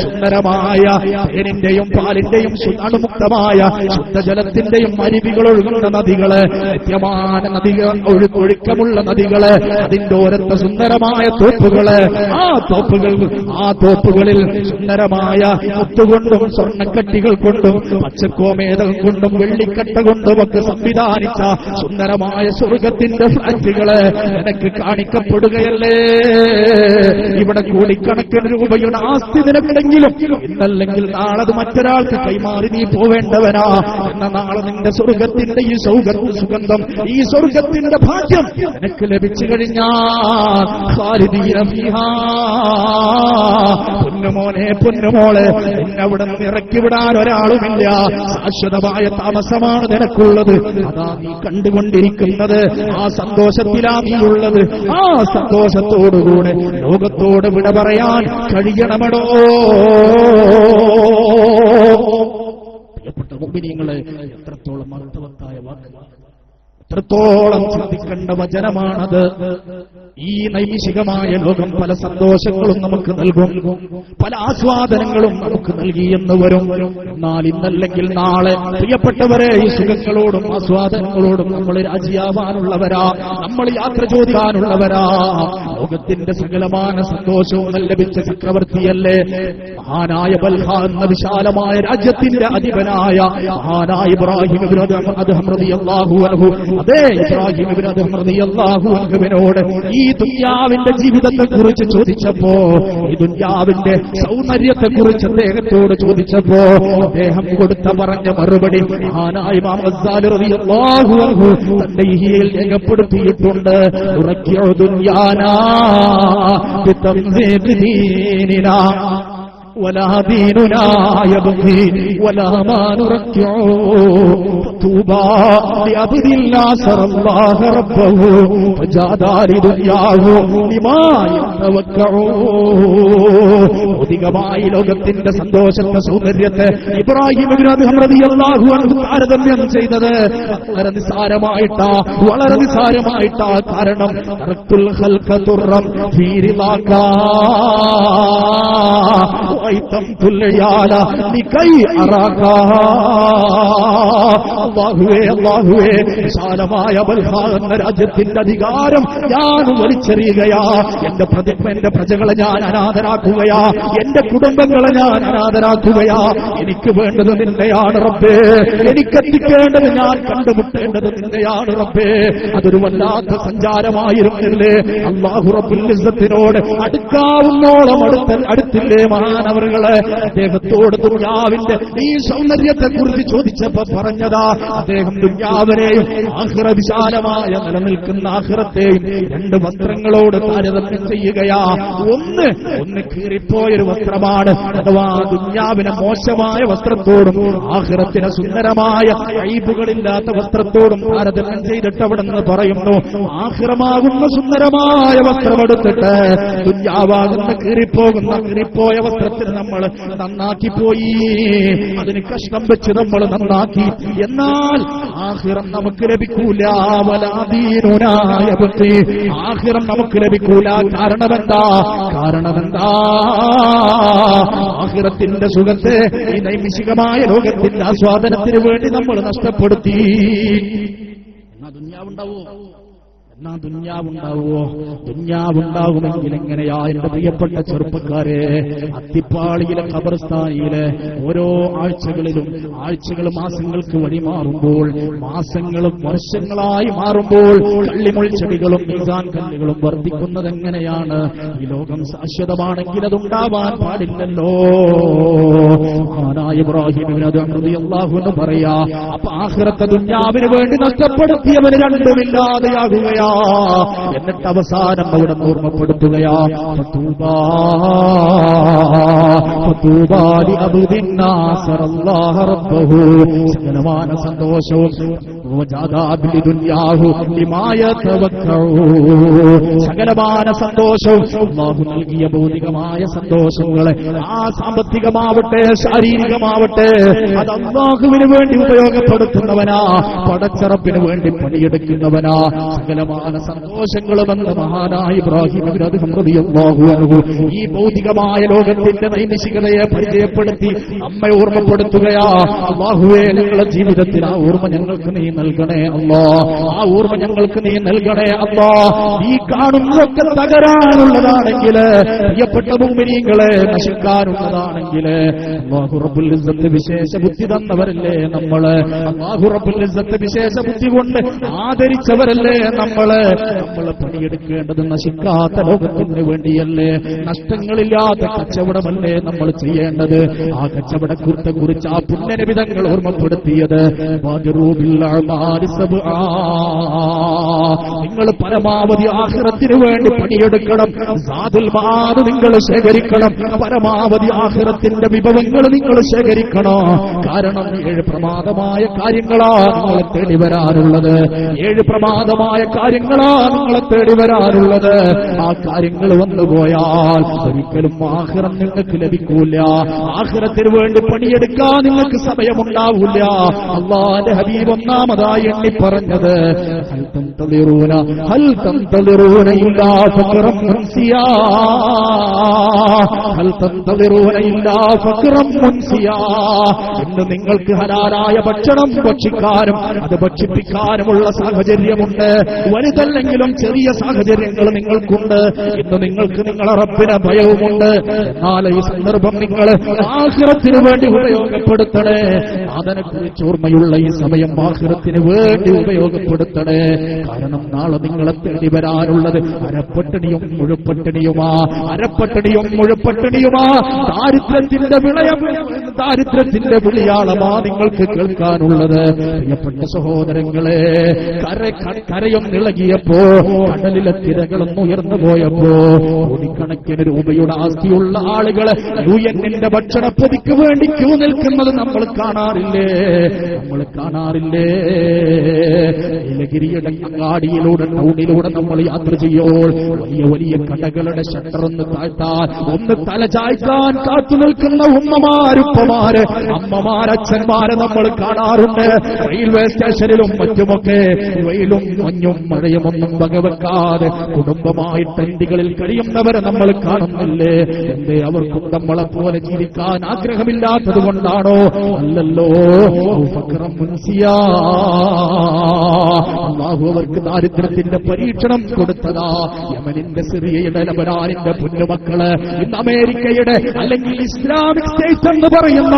സുന്ദരമായ തേനിന്റെയും പാലിന്റെയും അണുമുക്തമായ ശുദ്ധജലത്തിന്റെയും അരുവികൾ ഒഴുകുന്ന നദികള്, നിത്യமான നദികൾ, ഒഴുക്കമുള്ള നദികള്, അതിന്റെ ഓരത്തെ സുന്ദരമായ തോപ്പുകള്, ആ തോപ്പുകളിൽ സുന്ദരമായ മുത്തുകൊണ്ടും സ്വർണ്ണക്കട്ടികൾ കൊണ്ടും പച്ചക്കോമേതം കൊണ്ടും വെള്ളിക്കട്ട കൊണ്ടും ഒക്കെ സംവിധാനിച്ച സുന്ദരമായ സ്വർഗത്തിന്റെ ഫ്ലാറ്റുകള് നിനക്ക് കാണിക്കപ്പെടുകയല്ലേ? ഇവിടെ കോടിക്കണക്കിന് രൂപയുടെ ആസ്തി നിനക്കുണ്ടെങ്കിലും ഇന്നല്ലെങ്കിൽ നാളെ അത് മറ്റൊരാൾക്ക് കൈമാറി നീ പോവേണ്ടവനാ. എന്ന നാളെ നിന്റെ സ്വർഗത്തിന്റെ ഈ സുഗന്ധം, ഈ സ്വർഗത്തിന്റെ ഭാഗ്യം നിനക്ക് ലഭിച്ചു കഴിഞ്ഞാൽ ഖാലിദീന ഫീഹാ. പൊന്നുമോനെ, പൊന്നുമോളെ, നിന്നവിടെ നിന്ന് ഇറക്കിവിടാൻ ഒരാളുമില്ല. ശാശ്വതമായ താമസമാണ് നിനക്കുള്ളത്. അതാ നീ കണ്ടുകൊണ്ടിരിക്കുന്നത്. ആ സന്തോഷത്തിലാ നീയുള്ളത്. ആ സന്തോഷത്തോടുകൂടെ ലോകത്തോട് വിട പറയാൻ കഴിയണമടോ. പ്രിയപ്പെട്ട മുഅ്മിനീങ്ങളെ, എത്രത്തോളം അർത്ഥവത്തായ വാക്കുകളാണ്, എത്രത്തോളം ചിന്തിക്കേണ്ട വചനമാണത്. ഈ നൈമിഷികമായ ലോകം പല സന്തോഷങ്ങളും നമുക്ക് നൽകും, പല ആസ്വാദനങ്ങളും നമുക്ക് നൽകിയെന്ന് വരും. എന്നാൽ ഇന്നല്ലെങ്കിൽ നാളെ പ്രിയപ്പെട്ടവരെ, ഈ സുഖങ്ങളോടും ആസ്വാദനങ്ങളോടും നമ്മൾ രാജിയാവാനുള്ളവരാ, നമ്മൾ യാത്ര ചോദിക്കാനുള്ളവരാ. ലോകത്തിന്റെ സകലമായ സന്തോഷവും ലഭിച്ച ചക്രവർത്തിയല്ലേ മഹാനായ ബൽഹ എന്ന വിശാലമായ രാജ്യത്തിന്റെ അധിപനായ മഹാനായ ഇബ്രാഹിം ഇബ്നു അദ്ഹം റളിയല്ലാഹു അൻഹു. അതേ ഇബ്രാഹിം ഇബ്നു അദ്ഹം റളിയല്ലാഹു അൻഹുവിനോട് ഈ ദുനിയാവിന്റെ ജീവിതത്തെ കുറിച്ച് ചോദിച്ചപ്പോ, ഈ ദുനിയാവിന്റെ സൗന്ദര്യത്തെ കുറിച്ച് അദ്ദേഹത്തോട് ചോദിച്ചപ്പോ അദ്ദേഹം പറഞ്ഞ മറുപടി മഹാനായ ഇമാം ഗസ്സാലി റളിയല്ലാഹു അൻഹു തന്റെ ഇഹ്യയിൽ രേഖപ്പെടുത്തിയിട്ടുണ്ട്. ഉറക്കിയ ദുനിയാനാ ബിതംസീഖ് ദീനിനാ ولا ديننا يبغي ولا ما نركع طوبى لعبد ناصر الله ربه فجاد لدنياه لما يتوكع. ഭൗതികമായി ലോകത്തിന്റെ സന്തോഷത്തെ സൗന്ദര്യത്തെ ഇബ്രാഹിം ഇബ്നു അദ്ഹം റളിയല്ലാഹു അൻഹു താരതമ്യം ചെയ്തത് വളരെ നിസാരമായിട്ടാ. കാരണം തറക്തുൽ ഖൽഖ തുറം ഫീ റിളാകാ അല്ലാഹുവേ, വിശാലമായ ബൽഹ എന്ന രാജ്യത്തിന്റെ അധികാരം ഞാൻ വലിച്ചെറിയുകയാ. എന്റെ പ്രജകളെ ഞാൻ അനാഥരാക്കുകയാ, എന്റെ കുടുംബങ്ങളെ ഞാൻ അനാഥരാക്കുകയാ. എനിക്ക് വേണ്ടത് നിന്നെയാണ് റബ്ബേ, എനിക്കെത്തിക്കേണ്ടത്, ഞാൻ കണ്ടുമുട്ടേണ്ടത് നിന്നെയാണ് റബ്ബേ. അതൊരു വല്ലാത്ത സഞ്ചാരമായിരുന്നില്ലേ? അല്ലാഹു റബ്ബുൽ ഇസ്സത്തിനോട് അടുക്കാവുന്നോളം അടുത്തില്ലേ മഹാനവറുകളെ? അദ്ദേഹത്തോട് ദുനിയാവിന്റെ ഈ സൗന്ദര്യത്തെ കുറിച്ച് ചോദിച്ചപ്പോ പറഞ്ഞതാ, അദ്ദേഹം ദുനിയാവിനെയും ആഖിറ വിശാലമായ നിലനിൽക്കുന്ന ആഖിറത്തെയും രണ്ട് വസ്ത്രങ്ങളോട് താരതമ്യം ചെയ്യുകയാ. ഒന്ന് കീറിപ്പോയൊരു വസ്ത്രമാണ്, അഥവാ ദുനിയാവിനെ മോശമായ വസ്ത്രത്തോടും ആഖിറത്തിനെ സുന്ദരമായ അയ്ബുകളില്ലാത്ത വസ്ത്രത്തോടും താരതമ്യം ചെയ്തിട്ട് അവിടെ നിന്ന് പറയുന്നു, ആഖിറമാകുന്ന സുന്ദരമായ വസ്ത്രമെടുത്തിട്ട് ദുനിയാവാകുന്ന കീറിപ്പോയ വസ്ത്രത്തിന് നമ്മൾ നന്നാക്കിപ്പോയി, അതിന് കഷ്ണം വെച്ച് നമ്മൾ നന്നാക്കി. എന്നാൽ ആഖിറം നമുക്ക് ലഭിക്കൂല. വലാദീനുനായ ബഖി, ആഖിറം നമുക്ക് ലഭിക്കൂല. കാരണമെന്താ? ആഖിറത്തിന്റെ സുഖത്തെ ഈ നൈമിഷികമായ ലോകത്തിന്റെ ആസ്വാദനത്തിന് വേണ്ടി നമ്മൾ നഷ്ടപ്പെടുത്തി. എന്നാ ദുനിയാവുണ്ടാവോ? എന്നാ ദുന്യാവുണ്ടാവുമോ? ദുന്യാവുണ്ടാകുമെങ്കിൽ എങ്ങനെയാ എന്റെ പ്രിയപ്പെട്ട ചെറുപ്പക്കാരെ? അത്തിപ്പാളിയിലെ ഖബർസ്ഥാനിയിലെ ഓരോ ആഴ്ചകൾ മാസങ്ങൾക്ക് വഴിമാറുമ്പോൾ, മാസങ്ങളും വർഷങ്ങളായി മാറുമ്പോൾ കള്ളിമുൾ ചെടികളും മീസാൻ കല്ലുകളും വർദ്ധിക്കുന്നത് എങ്ങനെയാണ്? ഈ ലോകം ശാശ്വതമാണെങ്കിൽ അതുണ്ടാവാൻ പാടില്ലല്ലോ. മഹാനായ ഇബ്രാഹിം റളിയല്ലാഹു അൻഹു പറയാ, അപ്പൊ ആഖിറത്തെ ദുന്യാവിന് വേണ്ടി നഷ്ടപ്പെടുത്തിയവന് രണ്ടുമില്ലാതെയാകുകയാ. എന്നിട്ട് അവസാനം അവിടെ ഓർമ്മപ്പെടുത്തുകയാ, സകലമാന സന്തോഷവും സകലമാന സന്തോഷവും അല്ലാഹു നൽകിയ ഭൗതികമായ സന്തോഷങ്ങളെ, ആ സാമ്പത്തികമാവട്ടെ ശാരീരികമാവട്ടെ, അത് അല്ലാഹുവിന് വേണ്ടി ഉപയോഗപ്പെടുത്തുന്നവനാ, പടച്ചറപ്പിന് വേണ്ടി പണിയെടുക്കുന്നവനാ. സകലമാന സന്തോഷങ്ങളുമെന്ന് മഹാനായ ഇബ്രാഹിം റളിയല്ലാഹു അൻഹു ഈ ഭൗതികമായ ലോകത്തിന്റെ നൈമിഷികതയെ പരിചയപ്പെടുത്തി നമ്മെ ഓർമ്മപ്പെടുത്തുകയാ. അല്ലാഹുവേ, ഞങ്ങളുടെ ജീവിതത്തിൽ ആ ഓർമ്മ ഞങ്ങൾക്ക് നീ നൽകണേ അല്ലാ, ആ ഓർമ്മ ഞങ്ങൾക്ക് നീ നൽകണേ അല്ലാ. ഈ കാണുന്നതൊക്കെ തകരാനുള്ളതാണെങ്കിൽ, പ്രിയപ്പെട്ട മുഅ്മിനീങ്ങളെ നശിക്കാനുള്ളതാണെങ്കിൽ, അല്ലാഹു റബ്ബുൽ ഇസ്സത്ത് വിശേഷ ബുദ്ധി തന്നവരല്ലേ നമ്മള്? അല്ലാഹു റബ്ബുൽ ഇസ്സത്ത് വിശേഷ ബുദ്ധി കൊണ്ട് ആദരിച്ചവരല്ലേ നമ്മള്? നമ്മള് പണിയെടുക്കേണ്ടത് നശിക്കാത്ത ലോകത്തിന് വേണ്ടിയല്ലേ? നഷ്ടങ്ങളില്ലാത്ത കച്ചവടമല്ലേ നമ്മൾ ചെയ്യേണ്ടത്? ആ കച്ചവടക്കുറിത്തെ കുറിച്ച് ആ പുണ്യനിബിധങ്ങൾ ഓർമ്മപ്പെടുത്തിയത്, നിങ്ങൾ പരമാവധി ആഖിറത്തിന് വേണ്ടി പണിയെടുക്കണം. സാദുൽ മആദ് നിങ്ങൾ ശേഖരിക്കണം. പരമാവധി ആഖിറത്തിന്റെ വിഭവങ്ങൾ നിങ്ങൾ ശേഖരിക്കണം. കാരണം 7 പ്രമാദമായ കാര്യങ്ങളാ നിങ്ങളെ തേടി വരാനുള്ളത്. 7 പ്രമാദമായ കാര്യങ്ങളാ നിങ്ങളെ തേടി വരാനുള്ളത്. ആ കാര്യങ്ങൾ വന്നുപോയാൽ ഒരിക്കലും ആഖിറം നിങ്ങൾക്ക് ലഭിക്കൂല. ആഖിറത്തിന് വേണ്ടി പണിയെടുക്കാൻ നിങ്ങൾക്ക് സമയമുണ്ടാവില്ല. അല്ലാഹുവിന്റെ ഹബീബ് ഒന്നാമതായി എണ്ണി പറഞ്ഞത്, ഹൽ തന്തളിറൂന ഇല്ലാ ഫഖറൻ മുൻസിയാ, ഹൽ തന്തളിറൂന ഇല്ലാ ഫഖറൻ മുൻസിയാ. ഇന്ന് നിങ്ങൾക്ക് ഹലാലായ ഭക്ഷണം ഭക്ഷിക്കാനും അത് ഭക്ഷിപ്പിക്കാനുമുള്ള സാഹചര്യമുണ്ട്. വലുതല്ലെങ്കിലും ചെറിയ സാഹചര്യങ്ങൾ നിങ്ങൾക്കുണ്ട്. ഇന്ന് നിങ്ങൾക്ക് നിങ്ങളെ റബ്ബിനെ ഭയവുമുണ്ട്. എന്നാൽ ഈ സന്ദർഭം നിങ്ങൾ ആഖിറത്തിന് വേണ്ടി ഉപയോഗപ്പെടുത്തണേ. അതിനെക്കുറിച്ച് ഓർമ്മയുള്ള ഈ സമയം ആഖിറത്തിന് വേണ്ടി ഉപയോഗപ്പെടുത്തണേ. കാരണം നാളെ നിങ്ങളെ തേടി വരാനുള്ളത് അരപ്പട്ടിണിയും മുഴുപ്പട്ടിണിയുമാ. അരപ്പട്ടിണിയും മുഴുപ്പട്ടിണിയുമാ. ദാരിദ്ര്യത്തിന്റെ വിളിയാളമാ നിങ്ങൾക്ക് കേൾക്കാനുള്ളത്. പ്രിയപ്പെട്ട സഹോദരങ്ങളെ, കരയൊന്നിളകിയപ്പോ, കടലിലെ തിരകളൊന്നും ഉയർന്നു പോയപ്പോ, കോടിക്കണക്കിന് രൂപയുടെ ആസ്തിയുള്ള ആളുകള് യുഎന്നിന്റെ ഭക്ഷണപ്പൊതിക്ക് വേണ്ടി ക്യൂ നിൽക്കുന്നത് നമ്മൾ കാണാറില്ലേ? നീലഗിരിയുടെ അങ്ങാടിയിലൂടെ ടൗണിലൂടെ നമ്മൾ യാത്ര ചെയ്യുമ്പോൾ വലിയ വലിയ കടകളുടെ ഷട്ടറൊന്ന് താഴ്ത്താൻ, ഒന്ന് തലചായ്ക്കാൻ കാത്തു നിൽക്കുന്ന ഉമ്മമാരുപ്പമാര്, അമ്മമാരച്ഛന്മാരെ നമ്മൾ കാണാറുണ്ട്. റെയിൽവേ സ്റ്റേഷനിലും മറ്റുമൊക്കെ വെയിലും മഞ്ഞും മഴയും ഒന്നും വകവെക്കാതെ കുടുംബമായി ടെന്റുകളിൽ കഴിയുന്നവരെ നമ്മൾ കാണുന്നില്ലേ? എന്തേ അവർക്കും നമ്മളെ പോലെ ജീവിക്കാൻ ആഗ്രഹമില്ലാത്തത് കൊണ്ടാണോ? അല്ലല്ലോ. അല്ലാഹു അവർക്ക് ദാരിദ്ര്യത്തിന്റെ പരീക്ഷണം കൊടുത്തതാ. യമനിന്റെ, സിറിയയുടെ, ലബനാനിന്റെ പൊന്നുമക്കള് ഇന്ന് അമേരിക്കയുടെ അല്ലെങ്കിൽ ഇസ്ലാമിക് സ്റ്റേറ്റ് എന്ന് പറയുന്ന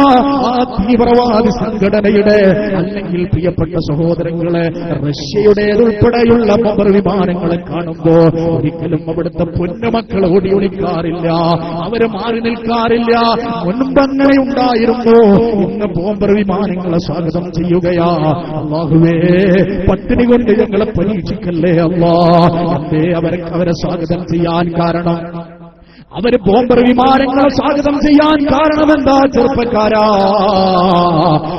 ആ തീവ്രവാദി സംഘടനയുടെ, അല്ലെങ്കിൽ പ്രിയപ്പെട്ട സഹോദരങ്ങളെ റഷ്യയുടേതുൾപ്പെടെയുള്ള ബോംബർ വിമാനങ്ങളെ കാണുമ്പോ ഒരിക്കലും അവിടുത്തെ പൊന്നുമക്കൾ ഓടി ഒളിക്കാറില്ല, അവര് മാറി നിൽക്കാറില്ല. മുൻപങ്ങനെ ഉണ്ടായിരുന്നു. ഇന്ന് ബോംബർ വിമാനങ്ങളെ സ്വാഗതം ചെയ്യുകയാ. അല്ലാഹുവേ, പട്ടിണി കൊണ്ട് ഞങ്ങളെ പരീക്ഷിക്കല്ലേ അല്ലാ. എന്തേ അവരെ സ്വാഗതം ചെയ്യാൻ കാരണം? അവര് ബോംബർ വിമാനങ്ങളെ സ്വാഗതം ചെയ്യാൻ കാരണമെന്താ? ചെറുപ്പക്കാരാ,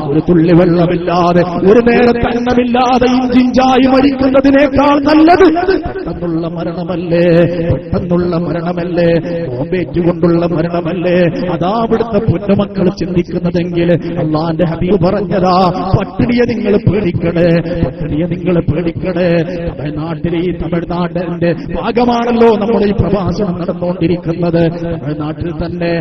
ഒരു തുള്ളി വെള്ളമില്ലാതെ, ഒരു നേരത്തെ അന്നമില്ലാതെ ഇഞ്ചിഞ്ചായി മരിക്കുന്നതിനേക്കാൾ നല്ലത് പെട്ടെന്നുള്ള മരണമല്ലേ? ബോംബേറ്റുകൊണ്ടുള്ള മരണമല്ലേ? അതാ അവിടുത്തെ പൊന്നുമക്കൾ ചിന്തിക്കുന്നതെങ്കിൽ അല്ലാഹുവിന്റെ ഹബീബ് പറഞ്ഞതാ, പട്ടിണിയെ നിങ്ങൾ പേടിക്കണേ. തമിഴ്നാട്ടിലെ ഈ തമിഴ്നാടിന്റെ ഭാഗമാണല്ലോ നമ്മുടെ ഈ പ്രഭാഷണം നടന്നുകൊണ്ടിരിക്കുന്നത്. തമിഴ്നാട്ടിൽ തന്നെ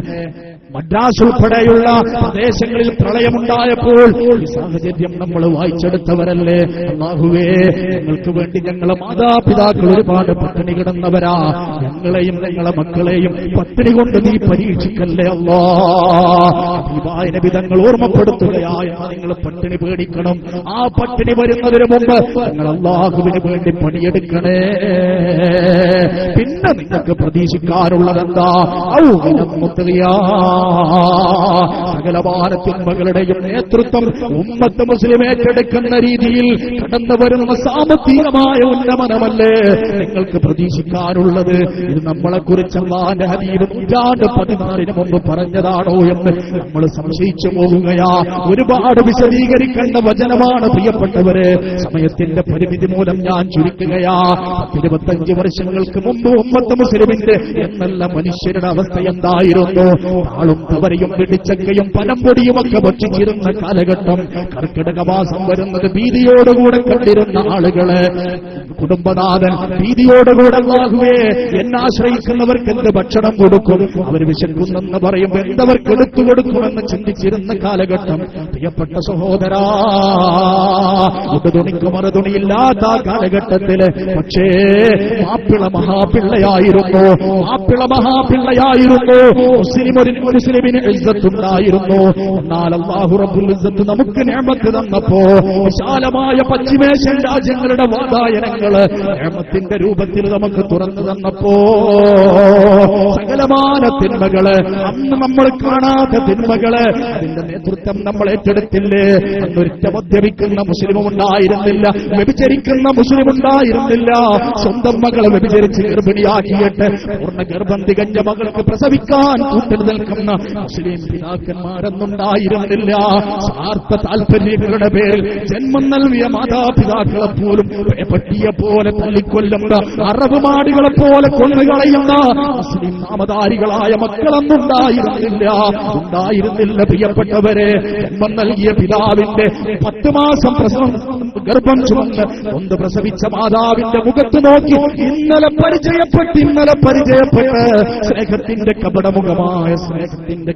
മദ്രാസ് ഉൾപ്പെടെയുള്ള പ്രദേശങ്ങളിൽ പ്രളയമുണ്ടായപ്പോൾ ഈ സാഹചര്യം നമ്മൾ വായിച്ചെടുത്തവരല്ലേ. അല്ലാഹുവേ, ഞങ്ങൾക്ക് വേണ്ടി ഞങ്ങളെ മാതാപിതാക്കൾ ഒരുപാട് പട്ടിണി കിടന്നവരാ. ഞങ്ങളെയും ഞങ്ങളെ മക്കളെയും പട്ടിണി കൊണ്ട് നീ പരീക്ഷിക്കല്ലേ അല്ലാ. ഹബീബായ നബി തങ്ങൾ ഓർമ്മപ്പെടുത്തുകയായ നിങ്ങൾ പട്ടിണി പേടിക്കണം. ആ പട്ടിണി വരുന്നതിന് മുമ്പ് നിങ്ങൾ അല്ലാഹുവിന് വേണ്ടി പണിയെടുക്കണേ. പിന്നെ നിങ്ങൾക്ക് പ്രതീക്ഷിക്കാനുള്ളതെന്താ? സകലമാന തിന്മകളുടെയും നേതൃത്വം ഉമ്മത്ത് മുസ്ലിം ഏറ്റെടുക്കുന്ന രീതിയിൽ കടന്നു വരുന്ന സാമ്പത്തികമായ ഉന്നമനമല്ലേ നിങ്ങൾക്ക് പ്രതീക്ഷിക്കാനുള്ളത്? ഇത് നമ്മളെക്കുറിച്ച് അല്ലാഹുവിന്റെ ഹബീബ് 14 മുമ്പ് പറഞ്ഞതാണോ എന്ന് നമ്മൾ സംശയിച്ചു പോകുകയാ. ഒരുപാട് വിശദീകരിക്കേണ്ട വചനമാണ് പ്രിയപ്പെട്ടവരെ. സമയത്തിന്റെ പരിമിതി മൂലം ഞാൻ ചുരുക്കുകയാ. 25 വർഷങ്ങൾക്ക് മുമ്പ് ഉമ്മത്ത് മുസ്ലിമിന്റെ എന്നല്ല മനുഷ്യരുടെ അവസ്ഥ എന്തായിരുന്നു? ആളും തവരയും പിടിച്ചക്കയും പനംപൊടിയുമൊക്കെ ഭക്ഷിച്ചിരുന്ന കാലഘട്ടം. കർക്കിടക മാസം വരുന്നത് ഭീതിയോടുകൂടെ കണ്ടിരുന്ന ആളുകളെ കുടുംബനാഥൻ ഭീതിയോടുകൂടെ അല്ലാഹുവേ എന്നാശ്രയിക്കുന്നവർക്ക് എന്ത് ഭക്ഷണം കൊടുക്കും, അവർ വിശക്കുന്നെന്ന് പറയുമ്പോൾ എന്തവർക്ക് എടുത്തു കൊടുക്കുമെന്ന് ചിന്തിച്ചിരുന്ന കാലഘട്ടം. പ്രിയപ്പെട്ട സഹോദരാ, തുണിക്ക് മറുതുണിയില്ലാത്ത കാലഘട്ടത്തില് പക്ഷേ മാപ്പിള മഹാപിള്ളയായിരുന്നു. മുസ്ലിമിന് ഇസ്സത്തുണ്ടായിരുന്നു. എന്നാൽ അല്ലാഹു റബ്ബുൽ ഇസ്സത്ത് നമുക്ക് നിഅമത്ത് തന്നപ്പോ വിശാലമായ പശ്ചിമേഷ്യൻ രാജ്യങ്ങളുടെ വാതായനങ്ങള് നിഅമത്തിന്റെ രൂപത്തിൽ നമുക്ക് തുറന്നു തന്നപ്പോ സകലമാന തിന്മകള്, അന്ന് നമ്മൾ കാണാത്ത തിന്മകള്, അതിന്റെ നേതൃത്വം നമ്മൾ ഏറ്റെടുത്തില്ലേ? അന്നൊരുത്ത മദ്യപിക്കുന്ന മുസ്ലിമും ഉണ്ടായിരുന്നില്ല, വ്യഭിചരിക്കുന്ന മുസ്ലിം ഉണ്ടായിരുന്നില്ല. സ്വന്തം മകളെ വ്യഭിചരിച്ച് ഗർഭിണിയാക്കിയിട്ട് പൂർണ്ണ ഗർഭം തികഞ്ഞ മകൾക്ക് പ്രസവിക്കാൻ കൂട്ടിൽ നിൽക്കുന്ന മുസ്ലിം പിതാക്കന്മാരെന്നുണ്ടായിരുന്നില്ല. സ്വാർത്ഥ താൽപര്യങ്ങളുടെ പേരിൽ ജന്മം നൽകിയ മാതാപിതാക്കളെ പോലും പട്ടിയെ പോലെ തല്ലിക്കൊല്ലുന്ന, അറബ് മാടുകളെ പോലെ കൊന്നുകളയുന്ന മുസ്ലിം നാമധാരികളായ മക്കളൊന്നുണ്ടായിരുന്നില്ല. പ്രിയപ്പെട്ടവരെ, ജന്മം നൽകിയ പിതാവിന്റെ 10 മാസം ഗർഭം ചുമന്ന് ഒന്ന് പ്രസവിച്ച മാതാവിന്റെ മുഖത്ത് നോക്കി ഇന്നലെ പരിചയപ്പെട്ട് സ്നേഹത്തിന്റെ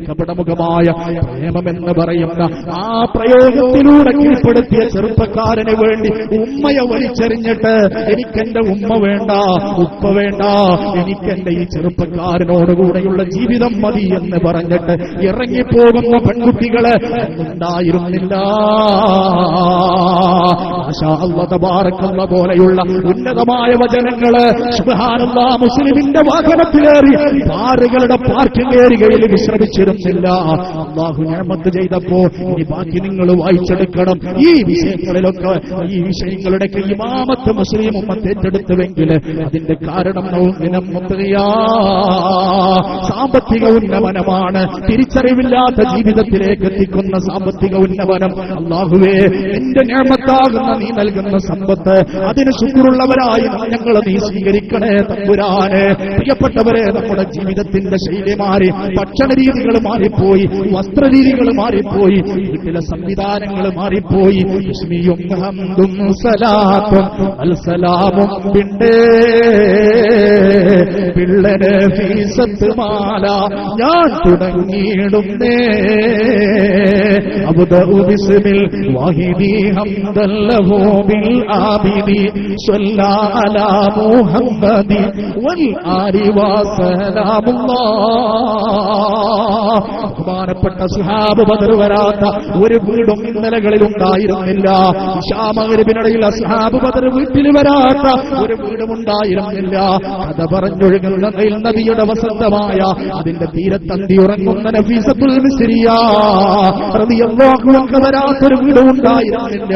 കപടമുഖമായ പ്രേമമെന്ന് പറയുന്ന ആ പ്രയോഗത്തിലൂടെ കീഴ്പ്പെടുത്തിയ ചെറുപ്പക്കാരന് വേണ്ടി ഉമ്മയെ വലിച്ചെറിഞ്ഞിട്ട് എനിക്കെന്റെ ഉമ്മ വേണ്ട, ഉപ്പ വേണ്ട, എനിക്കെന്റെ ഈ ചെറുപ്പക്കാരനോടുകൂടെയുള്ള ജീവിതം മതി എന്ന് പറഞ്ഞിട്ട് ഇറങ്ങിപ്പോകുന്ന പെൺകുട്ടികളെ ഉണ്ടായിരുന്നില്ല. മാഷാ അല്ലാഹ് തബാറക്കല്ലാഹ് പോലെയുള്ള ഉന്നതമായ വചനങ്ങള് സുബ്ഹാനല്ലാഹ് മുസ്ലിമിന്റെ വാഹനത്തിലേറി കാറുകളുടെ പാർക്കിംഗ് ഏരിയയിൽ വിശ്രമിച്ചിരുന്നില്ല. അല്ലാഹു നിഅമത്ത് ചെയ്തപ്പോ ഇനി ബാക്കി നിങ്ങൾ വായിച്ചെടുക്കണം. ഈ വിഷയങ്ങളുടെ ഇമാമത്ത് മുസ്ലിം ഉമ്മത്ത് ഏറ്റെടുത്തുവെങ്കിൽ അതിന്റെ കാരണം സാമ്പത്തിക ഉന്നമനമാണ്. തിരിച്ചറിവില്ലാത്ത ജീവിതത്തിലേക്ക് എത്തിക്കുന്ന സാമ്പത്തിക ഉന്നമനം. അല്ലാഹുവേ, എന്റെ നിഅമത്താകുന്ന നീ നൽകുന്ന സമ്പത്ത് അതിന് ശുക്റുള്ളവരായി ഞങ്ങളെ നീ സ്വീകരിക്കണേ തമ്പുരാനെ. പ്രിയപ്പെട്ടവരെ, നമ്മുടെ ജീവിതത്തിന്റെ ശൈലി മാറി, ഭക്ഷണ രീതികൾ മാറിപ്പോയി, വസ്ത്രരീതികൾ മാറിപ്പോയി, വീട്ടിലെ സംവിധാനങ്ങൾ മാറിപ്പോയി. ഇസ്മിയും ഹംദും സലാത്തും അൽസലാമും പിള്ളന് ഫീസത്ത് മാല ഞാൻ തുടങ്ങിയിടുന്നേ. അബ്ദഉ ബിസ്മിൽ വാഹിദി ഹംദൻ ലഹു ബിൽ ആബിദി സ്വല്ലാ അലാ മുഹമ്മദി വൽ ആലി വസലാമുല്ലാഹ്. ബഹുമാനപ്പെട്ട സ്വഹാബ് ബദർ വരാത്ത ഒരു വീടും ഇന്നലകളിൽ ഉണ്ടായിരുന്നില്ല. ഇശാ മഗ്രിബിനിടയിൽ അസ്ഹാബ് ബദർ വീട്ടിൽ വരാത്ത ഒരു വീടും ഉണ്ടായിരുന്നില്ല. കഥ പറഞ്ഞൊഴുകുന്ന നൈൽ നദിയുടെ വസന്തമായ അതിന്റെ തീരത്തന്തി ഉറങ്ങുന്ന നഫീസത്തുൽ മിസ്രിയ റളിയല്ലാഹു അൻഹ വരാത്തൊരു വീടും ഉണ്ടായിരുന്നില്ല.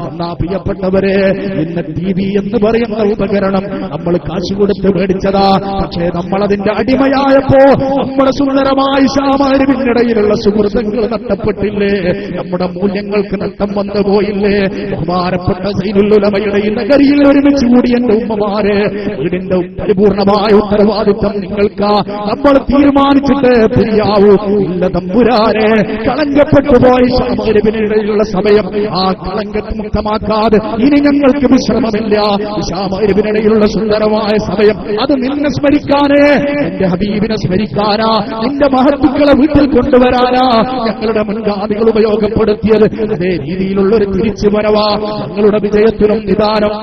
എന്നാ പ്രിയപ്പെട്ടവരെ, ഇന്ന് TV എന്ന് പറയുന്ന ഉപകരണം നമ്മൾ കാശ് കൊടുത്ത് മേടിച്ചതാ. പക്ഷേ നമ്മളതിന്റെ അടിമയായപ്പോ നമ്മുടെ സുന്ദരമായ ശാമാരിനിടയിലുള്ള സുഹൃത്തുക്കൾ നഷ്ടപ്പെട്ടില്ലേ? നമ്മുടെ മൂല്യങ്ങൾക്ക് നഷ്ടം വന്നു പോയില്ലേ? ബഹുമാനപ്പെട്ട സൈനുൽ ഉലമയുടെ ഈ നഗരിയിൽ ഒരുമിച്ച് കൂടി എന്റെ ഉമ്മമാരെ വീടിന്റെ പരിപൂർണ്ണ പൂർണ്ണമായ ഉത്തരവാദിത്വം നിങ്ങൾക്ക്. നമ്മൾ തീരുമാനിച്ചിട്ട് പിരിയാവൂ. ഇല്ല തമ്പുരാനെ, കളങ്കപ്പെട്ടു പോയി ഇശാമഗ്രിബിനിടയിലുള്ള സമയം ആ കളങ്കമുക്തമാക്കാതെ ഇനി ഞങ്ങൾക്ക് വിശ്രമമില്ല. ഇശാമഗ്രിബിനിടയിലുള്ള സുന്ദരമായ സമയം അത് നിന്നെ സ്മരിക്കാനേ, എന്റെ ഹബീബിനെ സ്മരിക്കാനാ, നിന്റെ മഹത്തുക്കളെ വീട്ടിൽ കൊണ്ടുവരാനാ ഞങ്ങളുടെ മുൻഗാമികൾ ഉപയോഗപ്പെടുത്തിയത്. അതേ രീതിയിലുള്ള ഒരു തിരിച്ചു വരവാ ഞങ്ങളുടെ വിജയത്തിനും നിദാനം.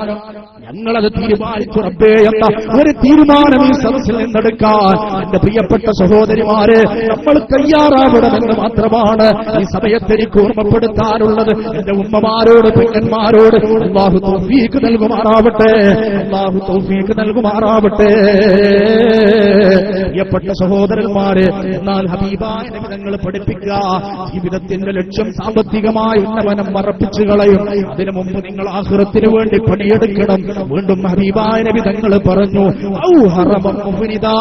ഞങ്ങളത് തീരുമാനിച്ചു റബ്ബേ എന്ന ഒരു തീരുമാനം ഈ സദസ്സിൽ നിന്നെടുക്കാൻ എന്റെ പ്രിയപ്പെട്ട സഹോദരിമാരെ നമ്മൾ തയ്യാറാവണമെന്ന് മാത്രമാണ് ഈ സമയത്ത് എനിക്ക് ഓർമ്മപ്പെടുത്താനുള്ളത്. എന്റെ ഉമ്മമാരോട്, പെങ്ങന്മാരോട് അല്ലാഹു തൗഫീഖ് നൽകുമാറാവട്ടെ, അല്ലാഹു തൗഫീഖ് നൽകുമാറാവട്ടെ. പ്രിയപ്പെട്ട സഹോദരന്മാരെ, എന്നാൽ ഹബീബായ നബി തങ്ങൾ പഠിപ്പിക്കുക, ജീവിതത്തിന്റെ ലക്ഷ്യം സാമ്പത്തികമായ ഉന്നമനം മറപ്പിച്ചു കളയും. അതിനു മുമ്പ് നിങ്ങൾ ആഖിറത്തിന് വേണ്ടി പണിയെടുക്കണം. വീണ്ടും ഹബീബായ നബി തങ്ങൾ പറഞ്ഞു, ഔ ഹറമൻ മുഫ്നിദാ,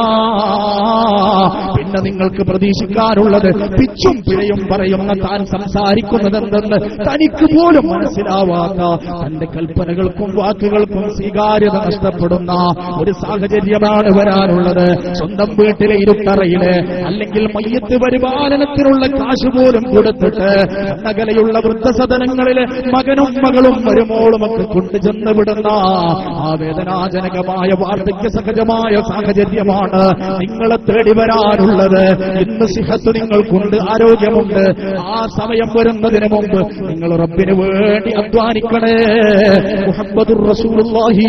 പിന്നെ നിങ്ങൾക്ക് പ്രതീക്ഷിക്കാനുള്ളത് പിച്ചും പിഴയും പറയുന്ന താൻ സംസാരിക്കുന്നതെന്തെന്ന് തനിക്ക് പോലും മനസ്സിലാവാത്ത, തന്റെ കൽപ്പനകൾക്കും വാക്കുകൾക്കും സ്വീകാര്യത നഷ്ടപ്പെടുന്ന ഒരു സാഹചര്യമാണ് വരാനുള്ളത്. സ്വന്തം വീട്ടിലെ ഇരുട്ടറയില് അല്ലെങ്കിൽ മയ്യത്ത് പരിപാലനത്തിനുള്ള കാശ് പോലും കൊടുത്തിട്ട് അകലെയുള്ള വൃദ്ധസദനങ്ങളിലെ മകനും മകളും മരുമോളുമൊക്കെ കൊണ്ടുചെന്ന് വിടുന്ന ആ വേദനാജനകമായ വാർദ്ധക്യ സഹജമായ സാഹചര്യമാണ് നിങ്ങളെ തേടി വരാനുള്ളത്. ഇന്ന് സിഹത്ത് നിങ്ങൾക്കുണ്ട്, ആരോഗ്യമുണ്ട്. ആ സമയം വരുന്നതിന് മുമ്പ് നിങ്ങൾ റബ്ബിന് വേണ്ടി അധ്വാനിക്കണേ. മുഹമ്മദുർ റസൂലുള്ളാഹി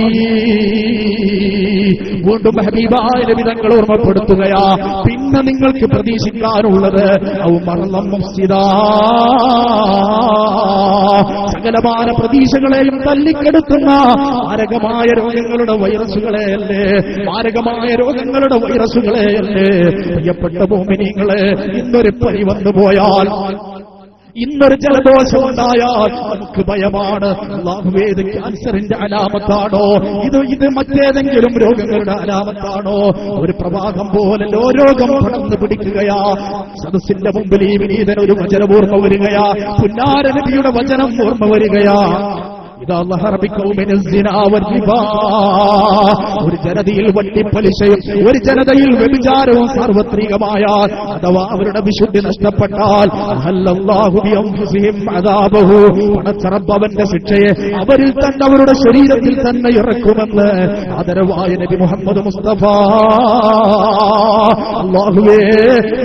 വീണ്ടും ഹബീബായ നബി തങ്ങൾ ഓർമ്മപ്പെടുത്തുകയാ, പിന്നെ നിങ്ങൾക്ക് പ്രതീക്ഷിക്കാനുള്ളത് ഔ മർളം മുഫ്സിദാ, സകലമാന പ്രതീക്ഷകളെയും തല്ലിക്കെടുത്തുന്ന മാരകമായ രോഗങ്ങളുടെ വൈറസുകളെയല്ലേ, മാരകമായ രോഗങ്ങളുടെ വൈറസുകളെയല്ലേ. പ്രിയപ്പെട്ട മോമിനീങ്ങളെ, ഇന്നൊരു പനി വന്നു പോയാൽ, ഇന്നൊരു ജലദോഷം ഉണ്ടായാൽ നമുക്ക് ഭയമാണ്. അല്ലാഹുവേ, ഇത് ക്യാൻസറിന്റെ അലാമത്താണോ, ഇത് മറ്റേതെങ്കിലും രോഗങ്ങളുടെ അലാമത്താണോ? ഒരു പ്രവാഹം പോലെ രോഗം പടർന്നു പിടിക്കുകയാ. സദസ്സിന്റെ മുമ്പിൽ ഈ വിനീതൻ ഒരു വചനം ഓർമ്മ വരികയാ, പുന്നാര നബിയുടെ വചനം ഓർമ്മ വരികയാ. ഒരു ജനതയിൽ വട്ടിപ്പലിശയും ഒരു ജനതയിൽ വ്യഭിചാരവും സാർവത്രികമായാൽ, അഥവാ അവരുടെ വിശുദ്ധി നഷ്ടപ്പെട്ടാൽ, അവന്റെ ശിക്ഷയെ അവരിൽ തന്നെ അവരുടെ ശരീരത്തിൽ തന്നെ ഇറക്കുമെന്ന് ആദരവായ നബി മുഹമ്മദ് മുസ്തഫ. അല്ലാഹുവേ,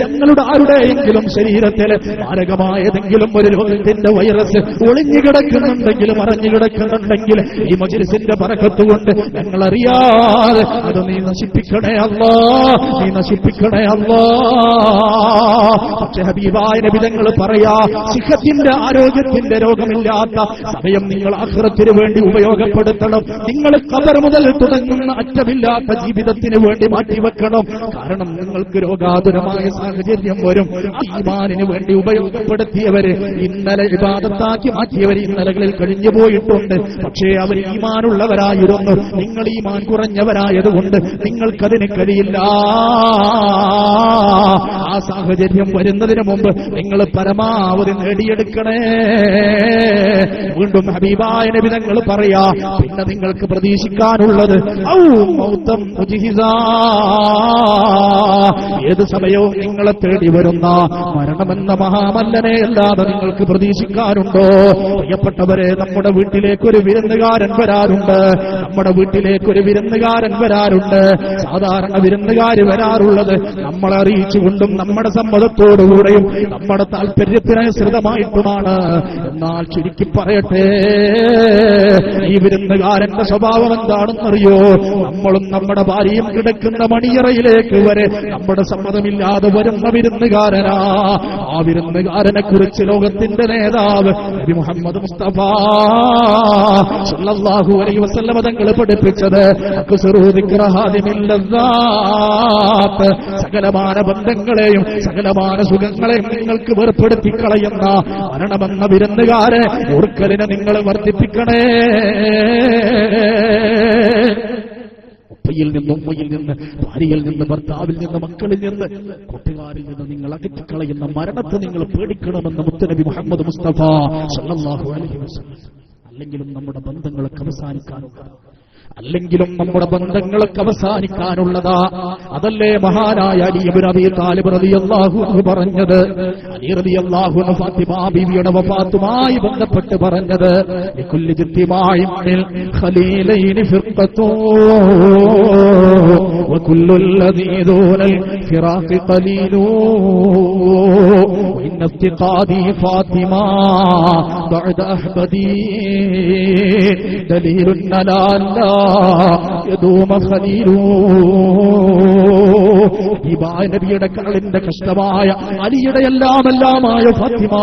ഞങ്ങളുടെ ആരുടെയെങ്കിലും ശരീരത്തിൽ മാരകമായതെങ്കിലും ഒരു രോഗത്തിന്റെ വൈറസ് ഒളിഞ്ഞു കിടക്കുന്നുണ്ടെങ്കിലും അറിഞ്ഞു കിടക്കുന്നുണ്ടെങ്കിൽ ഈ മജ്‌ലിസിന്റെ ബറക്കത്ത് കൊണ്ട് ഞങ്ങൾ അറിയാതെ അത് നീ നശിപ്പിക്കണേ അല്ലാ, നീ നശിപ്പിക്കണേ അല്ലാ. പക്ഷെ ഹബീബായ നബി തങ്ങൾ പറയാ, സിഹത്തിന്റെ ആരോഗ്യത്തിന്റെ രോഗമില്ലാത്ത സമയം നിങ്ങൾ ആഖിറത്തിന് വേണ്ടി ഉപയോഗപ്പെടുത്തണം. നിങ്ങൾ ഖബർ മുതൽ തുടങ്ങുന്ന അറ്റമില്ലാത്ത ജീവിതത്തിന് വേണ്ടി മാറ്റിവെക്കണം. കാരണം നിങ്ങൾക്ക് രോഗാതുരമായ സാഹചര്യം വരും. ഈമാനിന് വേണ്ടി ഉപയോഗപ്പെടുത്തിയവര്, ഇന്നലെ ഇബാദത്താക്കി മാറ്റിയവർ ഇന്നലകളിൽ കഴിഞ്ഞു പോയിട്ടുണ്ട്. പക്ഷേ അവർ ഈമാനുള്ളവരായിരുന്നു. നിങ്ങൾ ഈമാൻ കുറഞ്ഞവരായതുകൊണ്ട് നിങ്ങൾക്കതിന് കഴിയില്ല. ആ സാഹചര്യം വരുന്നതിന് മുമ്പ് നിങ്ങൾ പരമാവധി നേടിയെടുക്കണേ. വീണ്ടും ഹബീബായ നബി തങ്ങൾ പറയാ, പിന്നെ നിങ്ങൾക്ക് പ്രതീക്ഷിക്കാനുള്ളത് ഔ മൗതം മുജ്ഹിസാ, ഏത് സമയവും നിങ്ങളെ തേടി വരുന്ന മരണമെന്ന മഹാമല്ലനെ അല്ലാതെ നിങ്ങൾക്ക് പ്രതീക്ഷിക്കാനുണ്ടോ? പ്രിയപ്പെട്ടവരെ, നമ്മുടെ വീട്ടിലേക്കൊരു വിരുന്നുകാരൻ വരാറുണ്ട്. നമ്മുടെ വീട്ടിലേക്കൊരു വിരുന്നുകാരൻ വരാറുണ്ട്. സാധാരണ വിരുന്നുകാർ വരാറുള്ളത് നമ്മളെ അറിയിച്ചുകൊണ്ടും നമ്മുടെ സമ്മതത്തോടുകൂടെയും നമ്മുടെ താല്പര്യത്തിനനുസൃതമായിട്ടുമാണ്. എന്നാൽ ചുരുക്കി പറയട്ടെ, ഈ വിരുന്നുകാരന്റെ സ്വഭാവം എന്താണെന്നറിയോ? നമ്മളും നമ്മുടെ ഭാര്യയും കിടക്കുന്ന മണിയറയിലേക്ക് വരെ നമ്മുടെ സമ്മതമില്ലാതെ വരുന്ന വിരുന്നുകാരനാ. ആ വിരുന്നുകാരനെ കുറിച്ച് ലോകത്തിന്റെ നേതാവ് നബി മുഹമ്മദ് മുസ്തഫ സല്ലല്ലാഹു അലൈഹി വസല്ലം തങ്ങൾ പഠിപ്പിച്ചത്, സകലമാന ബന്ധങ്ങളെയും സകലമാന സുഖങ്ങളെയും നിങ്ങൾക്ക് വേർപ്പെടുത്തി കളയുന്ന മരണമെന്ന വിരുന്നുകാരെ ഓർക്കലിനെ നിങ്ങൾ വർദ്ധിപ്പിക്കണേ. ഉപ്പയിൽ നിന്ന്, ഉമ്മയിൽ നിന്ന്, ഭാര്യയിൽ നിന്ന്, ഭർത്താവിൽ നിന്ന്, മക്കളിൽ നിന്ന്, കൂട്ടുകാരിൽ നിന്ന് നിങ്ങൾ അകറ്റിക്കളയുന്ന മരണത്തെ നിങ്ങൾ പേടിക്കണമെന്ന് മുത്തുനബി മുഹമ്മദ് മുസ്തഫ സല്ലല്ലാഹു അലൈഹി വസല്ലം. അല്ലെങ്കിലും നമ്മുടെ ബന്ധങ്ങളൊക്കെ അവസാനിക്കാനുണ്ട്. അല്ലെങ്കിലും നമ്മുടെ ബന്ധങ്ങളൊക്കെ അവസാനിക്കാനുള്ളതാ. അതല്ലേ മഹാനായ അലി ഇബ്നു അബീ താലിബ് റളിയല്ലാഹു അൻഹു പറഞ്ഞത്. അലി റളിയല്ലാഹു അൻഹു ഫാത്തിമ ബീവിയുടെ വഫാത്തുമായി ബന്ധപ്പെട്ട് പറഞ്ഞത്, ലികുല്ലി ജിത്തിമാഇൻ മിൽ ഖലീലൈനി ഫിർഖത്തു വകുല്ലുൽ ലദീ ദൂനൽ ഫിറാഖി ഖലീലു വഇന്ന ഇഫ്തിഖാദി ഫാത്തിമ ബഅദ അഹ്ബദി ദലീലുൻ അലാ യദൂമ ഖലീലു. നബിയുടെ കരളിന്റെ കഷ്ടമായ അലിയുടെ എല്ലാമെല്ലാമായ ഫാത്തിമ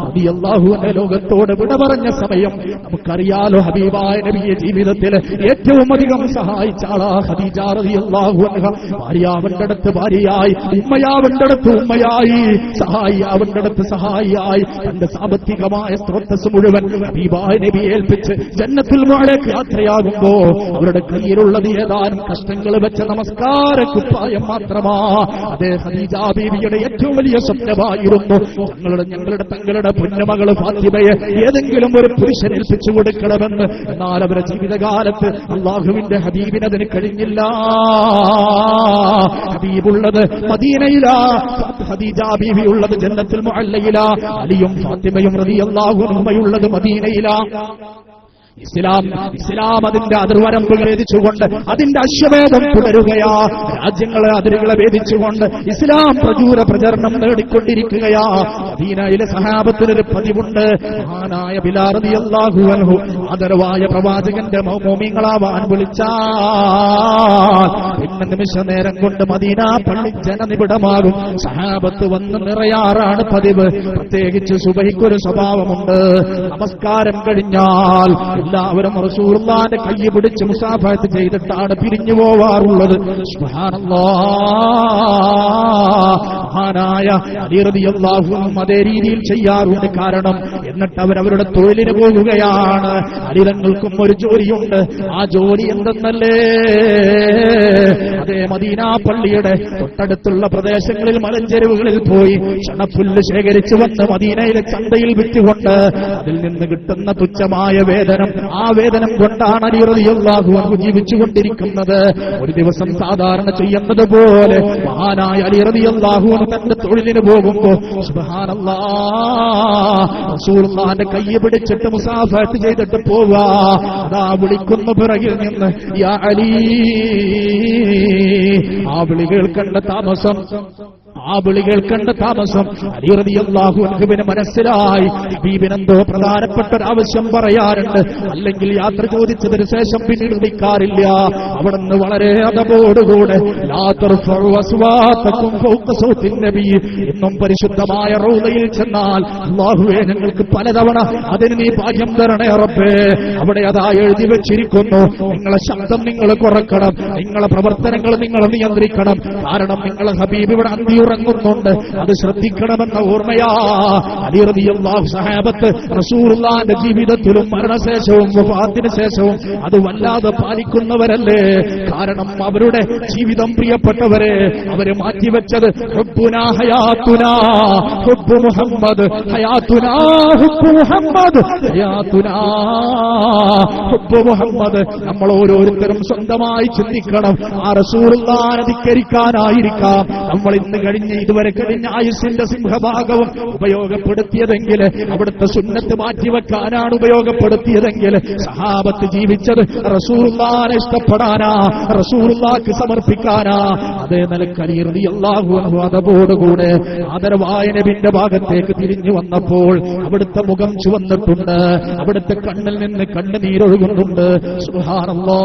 റളിയല്ലാഹു അൻഹ ലോകത്തോട് വിട പറഞ്ഞ സമയം നമുക്കറിയാലോ. ഹബീബായ നബിയെ ജീവിതത്തിൽ ഏറ്റവും അധികം സഹായിച്ച ആളാ ഖദീജ റളിയല്ലാഹു അൻഹ. ഭാര്യാവിന്റെ അടുത്ത് ഭാര്യയായി, ഉമ്മയാവിന്റെ അടുത്ത് ഉമ്മയായി, സഹായിയാവിന്റെ അടുത്ത് സഹായിയായി, തന്റെ സാമ്പത്തികമായ സ്രോതസ് മുഴുവൻ ഹബീബായ നബിയെ ഏൽപ്പിച്ച് ജന്നത്തുൽ മുഅലേക്ക് യാത്രയാകുമ്പോ അവരുടെ കയ്യിലുള്ളത് ഏതാനും കഷ്ടങ്ങൾ വെച്ച നമസ്കാര കുപ്പായം മാത്രമാ. അതേ ഖദീജ ബീവിയുടെ ഏറ്റവും വലിയ സ്വപ്നമായിരുന്നു ഞങ്ങളുടെ തങ്ങളുടെ പൊന്നുമകൾ ഫാത്തിമയെ ഏതെങ്കിലും ഒരു പുരുഷൻ ഏൽപ്പിച്ചു കൊടുക്കണമെന്ന്. എന്നാൽ അവരുടെ ജീവിതകാലത്ത് അള്ളാഹുവിന്റെ ഹബീബിനതിന് കഴിഞ്ഞില്ല. ഹബീബുള്ളത് മദീനയിലാ, ഖദീജ ബീവി ഉള്ളത് ജന്നത്തുൽ മുഅല്ലയിലാ, അലിയും ഫാത്തിമയും റളിയല്ലാഹു അൻഹുമയുള്ളത് മദീനയിലാ. ഇസ്ലാം അതിന്റെ അതിർവരമ്പ് ഭേദിച്ചുകൊണ്ട് അതിന്റെ അശ്വമേധം തുടരുകയാ. രാജ്യങ്ങളെ അതിരുകളെ ഭേദിച്ചുകൊണ്ട് ഇസ്ലാം പ്രചൂര പ്രചരണം നേടിക്കൊണ്ടിരിക്കുകയാ. മദീനയിലെ സഹാബത്തിനൊരു പതിവുണ്ട്. മഹാനായ ബിലാൽ റളിയല്ലാഹു അൻഹു ആദരവായ പ്രവാചകന്റെ മോമിങ്ങളാവാൻ വിളിച്ചാൽ ഇന്ന നിമിഷ നേരം കൊണ്ട് മദീന പള്ളി ജനനിബിഡമാകും. സഹാബത്ത് വന്ന് നിറയാറാണ് പതിവ്. പ്രത്യേകിച്ച് സുബഹിക്കൊരു സ്വഭാവമുണ്ട്. നമസ്കാരം കഴിഞ്ഞാൽ എല്ലാവരും റസൂലുള്ളാഹിന്റെ കൈ പിടിച്ച് മുസാഫഹത്ത് ചെയ്തിട്ടാണ് പിരിഞ്ഞു പോവാറുള്ളത്. സുബ്ഹാനല്ലാഹ്. മഹാനായ അലി റളിയല്ലാഹു അൻഹു അതേ രീതിയിൽ ചെയ്യാറുണ്ട്. കാരണം എന്നിട്ട് അവരവരുടെ തൊഴിലിന് പോകുകയാണ്. അലി തങ്ങൾക്കും ഒരു ജോലിയുണ്ട്. ആ ജോലി എന്തെന്നല്ലേ, അതേ മദീന പള്ളിയുടെ തൊട്ടടുത്തുള്ള പ്രദേശങ്ങളിൽ മലഞ്ചെരുവുകളിൽ പോയി ക്ഷണപ്പുല്ല് ശേഖരിച്ചു വന്ന് മദീനയിലെ ചന്തയിൽ വിറ്റുകൊണ്ട് അതിൽ നിന്ന് കിട്ടുന്ന തുച്ഛമായ വേതനം, ആ വേതനം കൊണ്ടാണ് അലി റളിയല്ലാഹു അൻഹു ജീവിച്ചുകൊണ്ടിരിക്കുന്നത്. ഒരു ദിവസം സാധാരണ ചെയ്യുന്നത് പോലെ മഹാനായ അലി റളിയല്ലാഹു അൻഹു തന്റെ തൊഴിലിന് പോകുമ്പോ സുബ്ഹാനല്ലാഹ് റസൂലുള്ളാഹിന്റെ കൈ പിടിച്ചിട്ട് മുസാഫഹത്ത് ചെയ്തിട്ട് പോവുക. അതാ വിളിക്കുന്ന പിറകിൽ നിന്ന് യാ അലി. ആ വിളി കേൾക്കേണ്ട താമസം അലി റളിയല്ലാഹു അൻഹുവിന് മനസ്സിലായി. ഹബീബിനെന്തോ പ്രധാനപ്പെട്ട ഒരു ആവശ്യം പറയാറുണ്ട്. അല്ലെങ്കിൽ യാത്ര ചോദിച്ചതിന് ശേഷം പിന്നീട് വിളിക്കാറില്ല. അവിടുന്ന് വളരെ അതബോടുകൂടെ ലാ തർഫഉ അസ്വാതകും ഫൗക സൗത്തിൻ നബി എന്നും പരിശുദ്ധമായ റൗളയിൽ ചെന്നാൽ അല്ലാഹുവേ ഞങ്ങൾക്ക് പലതവണ അതിന് നീ ഭാഗ്യം തരണേ റബ്ബേ. അവിടെ അതാ എഴുതി വെച്ചിരിക്കുന്നു, നിങ്ങളെ ശബ്ദം നിങ്ങൾ കുറക്കണം, നിങ്ങളെ പ്രവർത്തനങ്ങൾ നിങ്ങൾ നിയന്ത്രിക്കണം. കാരണം നിങ്ങളെ ഹബീബ് ഇവിടെ അന്തിയുറങ്ങുന്നുണ്ട്, അത് ശ്രദ്ധിക്കണമെന്ന ഓർമ്മയാ. അലി റളിയല്ലാഹു സഹാബത്ത് റസൂലുള്ളാഹിന്റെ ജീവിതത്തിലും മരണശേഷവും വഫാത്തിന് ശേഷവും അത് വല്ലാതെ പാലിക്കുന്നവരല്ലേ. കാരണം അവരുടെ ജീവിതം പ്രിയപ്പെട്ടവരെ അവര് മാറ്റിവെച്ചത് ഹുബ്ബുനാ ഹയാത്തുനാ ഹുബ്ബു മുഹമ്മദ്, ഹയാത്തുനാ ഹുബ്ബു മുഹമ്മദ്, ഹയാത്തുനാ ഹുബ്ബു മുഹമ്മദ്. നമ്മൾ ഓരോരുത്തരും സ്വന്തമായി ചിന്തിക്കണം. ആ റസൂലുള്ളാഹിനെ ധിക്കരിക്കാനായിരിക്കാം നമ്മൾ ഇന്ന് ഇതുവരെ കഴിഞ്ഞ ആയുസ്സിന്റെ സിംഹഭാഗവും ഉപയോഗപ്പെടുത്തിയതെങ്കിൽ, അവിടുത്തെ സുന്നത്ത് മാറ്റിവെക്കാനാണ് ഉപയോഗപ്പെടുത്തിയതെങ്കിൽ, സഹാബത്ത് ജീവിച്ചത് റസൂലുള്ളാഹിനെ ഇഷ്ടപ്പെടാനാ, റസൂലുള്ളാഹിക്ക് സമർപ്പിക്കാനാ. അതേ നിലക്ക് അലി റളിയല്ലാഹു അൻഹു അതോടുകൂടെ ആദരവായ നബിയുടെ ഭാഗത്തേക്ക് തിരിഞ്ഞു വന്നപ്പോൾ അവിടുത്തെ മുഖം ചുവന്നിട്ടുണ്ട്, അവിടുത്തെ കണ്ണിൽ നിന്ന് കണ്ണുനീരൊഴുകുന്നുണ്ട്. സുബ്ഹാനല്ലാഹ്.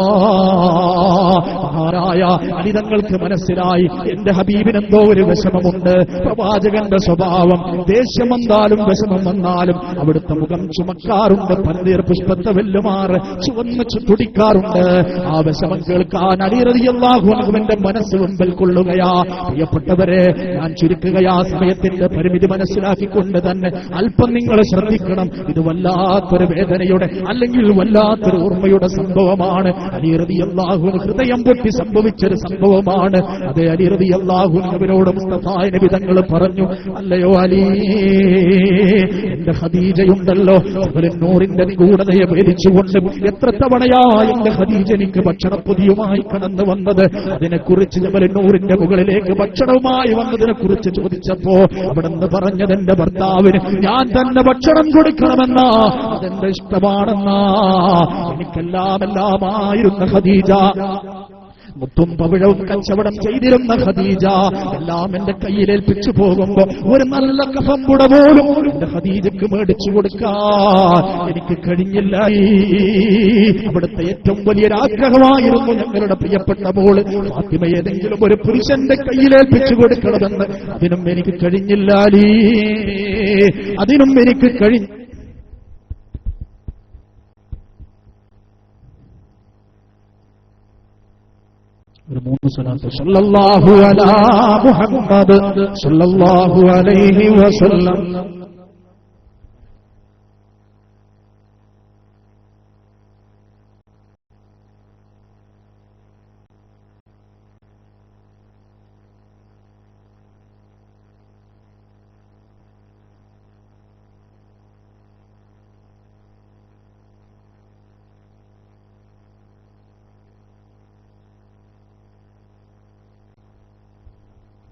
മഹാനായ അലി തങ്ങൾക്ക് മനസ്സിലായി എന്റെ ഹബീബിനെന്തോ ഒരു വിഷമമുണ്ട്. പ്രവാചകന്റെ സ്വഭാവം ദേഷ്യം വന്നാലും വിഷമം വന്നാലും അവിടുത്തെ മുഖം ചുമക്കാറുണ്ട്, പന്തീർ പുഷ്പത്തെ വെല്ലുമാറ് ചുവന്ന് തുടിക്കാറുണ്ട്. ആ വിഷമം കേൾക്കാൻ അലി റളിയല്ലാഹു അൻഹുവിന്റെ മനസ്സ് മുമ്പിൽ ഉൾക്കൊള്ളുകയാ. പ്രിയപ്പെട്ടവരെ, ഞാൻ ചുരുക്കുകയാ, സമയത്തിന്റെ പരിമിതി മനസ്സിലാക്കിക്കൊണ്ട് തന്നെ അല്പം നിങ്ങൾ ശ്രദ്ധിക്കണം. ഇത് വല്ലാത്തൊരു വേദനയുടെ അല്ലെങ്കിൽ വല്ലാത്തൊരു ഓർമ്മയുടെ സംഭവമാണ്. അലി റളിയല്ലാഹു അൻഹു ഹൃദയം പൊട്ടി സംഭവിച്ചൊരു സംഭവമാണ്. അതേ അലി റളിയല്ലാഹു അൻഹുവിനോട് മുസ്തഫ നബി തങ്ങൾ പറഞ്ഞു, അല്ലയോ അലി, എന്റെ ഖദീജയുണ്ടല്ലോ, നൂറിന്റെ നിഗൂഢതയെ ഭേദിച്ചുകൊണ്ട് എത്ര തവണയാ എന്റെ ഖദീജ എനിക്ക് ഭക്ഷണപ്പൊതിയുമായി കടന്നു വന്നത്. അതിനെക്കുറിച്ച് ജബൽ നൂറിന്റെ മുകളിലേക്ക് ഭക്ഷണവുമായി വന്നതിനെ കുറിച്ച് ചോദിച്ചപ്പോ അവിടുന്ന് പറഞ്ഞത്, എന്റെ ഭർത്താവിന് ഞാൻ തന്നെ ഭക്ഷണം കൊടുക്കണമെന്നാ, അതെന്റെ ഇഷ്ടമാണെന്നാ. എനിക്കെല്ലാമെല്ലാമായിരുന്ന ഖദീജ, മുത്തും പവിഴവും കച്ചവടം ചെയ്തിരുന്ന ഖദീജ, എല്ലാം എന്റെ കയ്യിലേൽപ്പിച്ചു പോകുമ്പോ ഒരു നല്ല കഫംപുട പോലും എന്റെ ഖദീജക്ക് മേടിച്ചു കൊടുക്കാൻ എനിക്ക് കഴിഞ്ഞില്ല. അവിടുത്തെ ഏറ്റവും വലിയൊരാഗ്രഹമായിരുന്നു ഞങ്ങളുടെ പ്രിയപ്പെട്ട മോള് ഫാത്തിമ ഏതെങ്കിലും ഒരു പുരുഷന്റെ കയ്യിലേൽപ്പിച്ചു കൊടുക്കണമെന്ന്. അതിനും എനിക്ക് കഴിഞ്ഞില്ല, അതിനും എനിക്ക് കഴിഞ്ഞു. ഒരു 3 സ്വലാത്ത് സല്ലല്ലാഹു അലാ മുഹമ്മദ് സല്ലല്ലാഹു അലൈഹി വസല്ലം.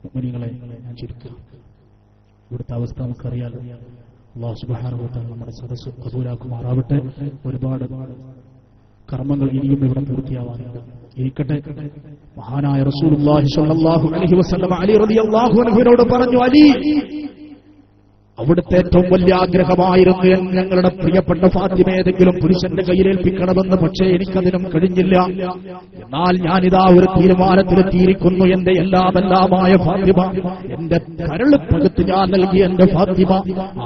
മുഅ്മിനീങ്ങളെ, ഞാൻ ചുരുക്കുക, ഇവിടുത്തെ അവസ്ഥ നമുക്കറിയാലോ. അല്ലാഹു സുബ്ഹാനഹു വ തആല നമ്മുടെ സദസ്സ് കബൂലാക്കുമാറാവട്ടെ. ഒരുപാട് കർമ്മങ്ങൾ ഇനിയും ഇവിടെ പൂർത്തിയാവാനുണ്ട്. ഇരിക്കട്ടെ, മഹാനായ റസൂലുള്ളാഹി സ്വല്ലല്ലാഹു അലൈഹി വസല്ലം അലി റളിയല്ലാഹു അൻഹുവിനോട് പറഞ്ഞു, അലി, അവിടുത്തെ ഏറ്റവും വലിയ ആഗ്രഹമായിരുന്നു ഞങ്ങളുടെ പ്രിയപ്പെട്ട ഫാത്തിമ ഏതെങ്കിലും പുരുഷന്റെ കയ്യിലേൽപ്പിക്കണമെന്ന്. പക്ഷേ എനിക്കതിനും കഴിഞ്ഞില്ല. എന്നാൽ ഞാനിതാ ഒരു തീരുമാനത്തിലെത്തിയിരിക്കുന്നു. എന്റെ എല്ലാമെല്ലാമായ ഫാത്തിമ, എന്റെ കരള് പകുത്ത് ഞാൻ നൽകിയ എന്റെ ഫാത്തിമ,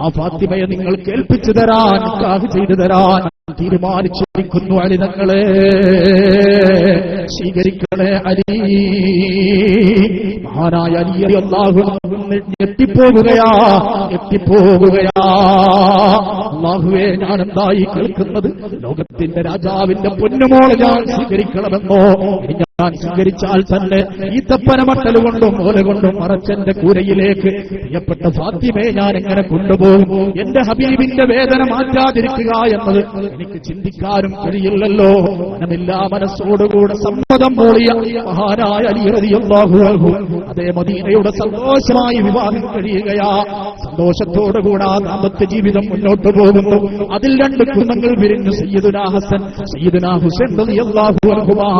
ആ ഫാത്തിമയെ നിങ്ങൾ കേൾപ്പിച്ചു തരാൻ, നിക്കാഹ് ചെയ്തു തരാൻ തീരുമാനിച്ചിരിക്കുന്നു. അലി തങ്ങളെ സ്വീകരിക്കണേ അലി. മഹാനായ അലി റളിയല്ലാഹു അൻഹു എത്തിപ്പോകുകയാ. അല്ലാഹുവേ, ഞാൻ എന്തായി കേൾക്കുന്നത്? ലോകത്തിന്റെ രാജാവിന്റെ പൊന്നുമോളെ ഞാൻ സ്വീകരിക്കണമെന്നോ? ഞാൻ സ്വീകരിച്ചാൽ തന്നെ ഈ തപ്പനമട്ടൽ കൊണ്ടും ഓല കൊണ്ടും മറച്ചെന്റെ കൂരയിലേക്ക് പ്രിയപ്പെട്ട ഫാത്തിമയെ ഞാൻ എങ്ങനെ കൊണ്ടുപോകും? എന്റെ ഹബീബിന്റെ വേദന മാറ്റാതിരിക്കുക എന്നത് എനിക്ക് ചിന്തിക്കാനും കഴിയില്ലല്ലോ. മനമില്ലാ മനസ്സോടുകൂടെ സമ്മതം മൂളിയ മഹാനായ അലി റളിയല്ലാഹു അൻഹു അതേ മദീനയുടെ സന്തോഷമായി വിവാഹം കഴിയുകയാ. സന്തോഷത്തോടുകൂടെ ദാമ്പത്യ ജീവിതം മുന്നോട്ട് പോകുന്നു. അതിൽ 2 കുടുംബങ്ങൾ വിരിഞ്ഞു. സയ്യിദുനാ ഹസൻ, സയ്യിദുനാ ഹുസൈൻ റളിയല്ലാഹു അൻഹുമാ.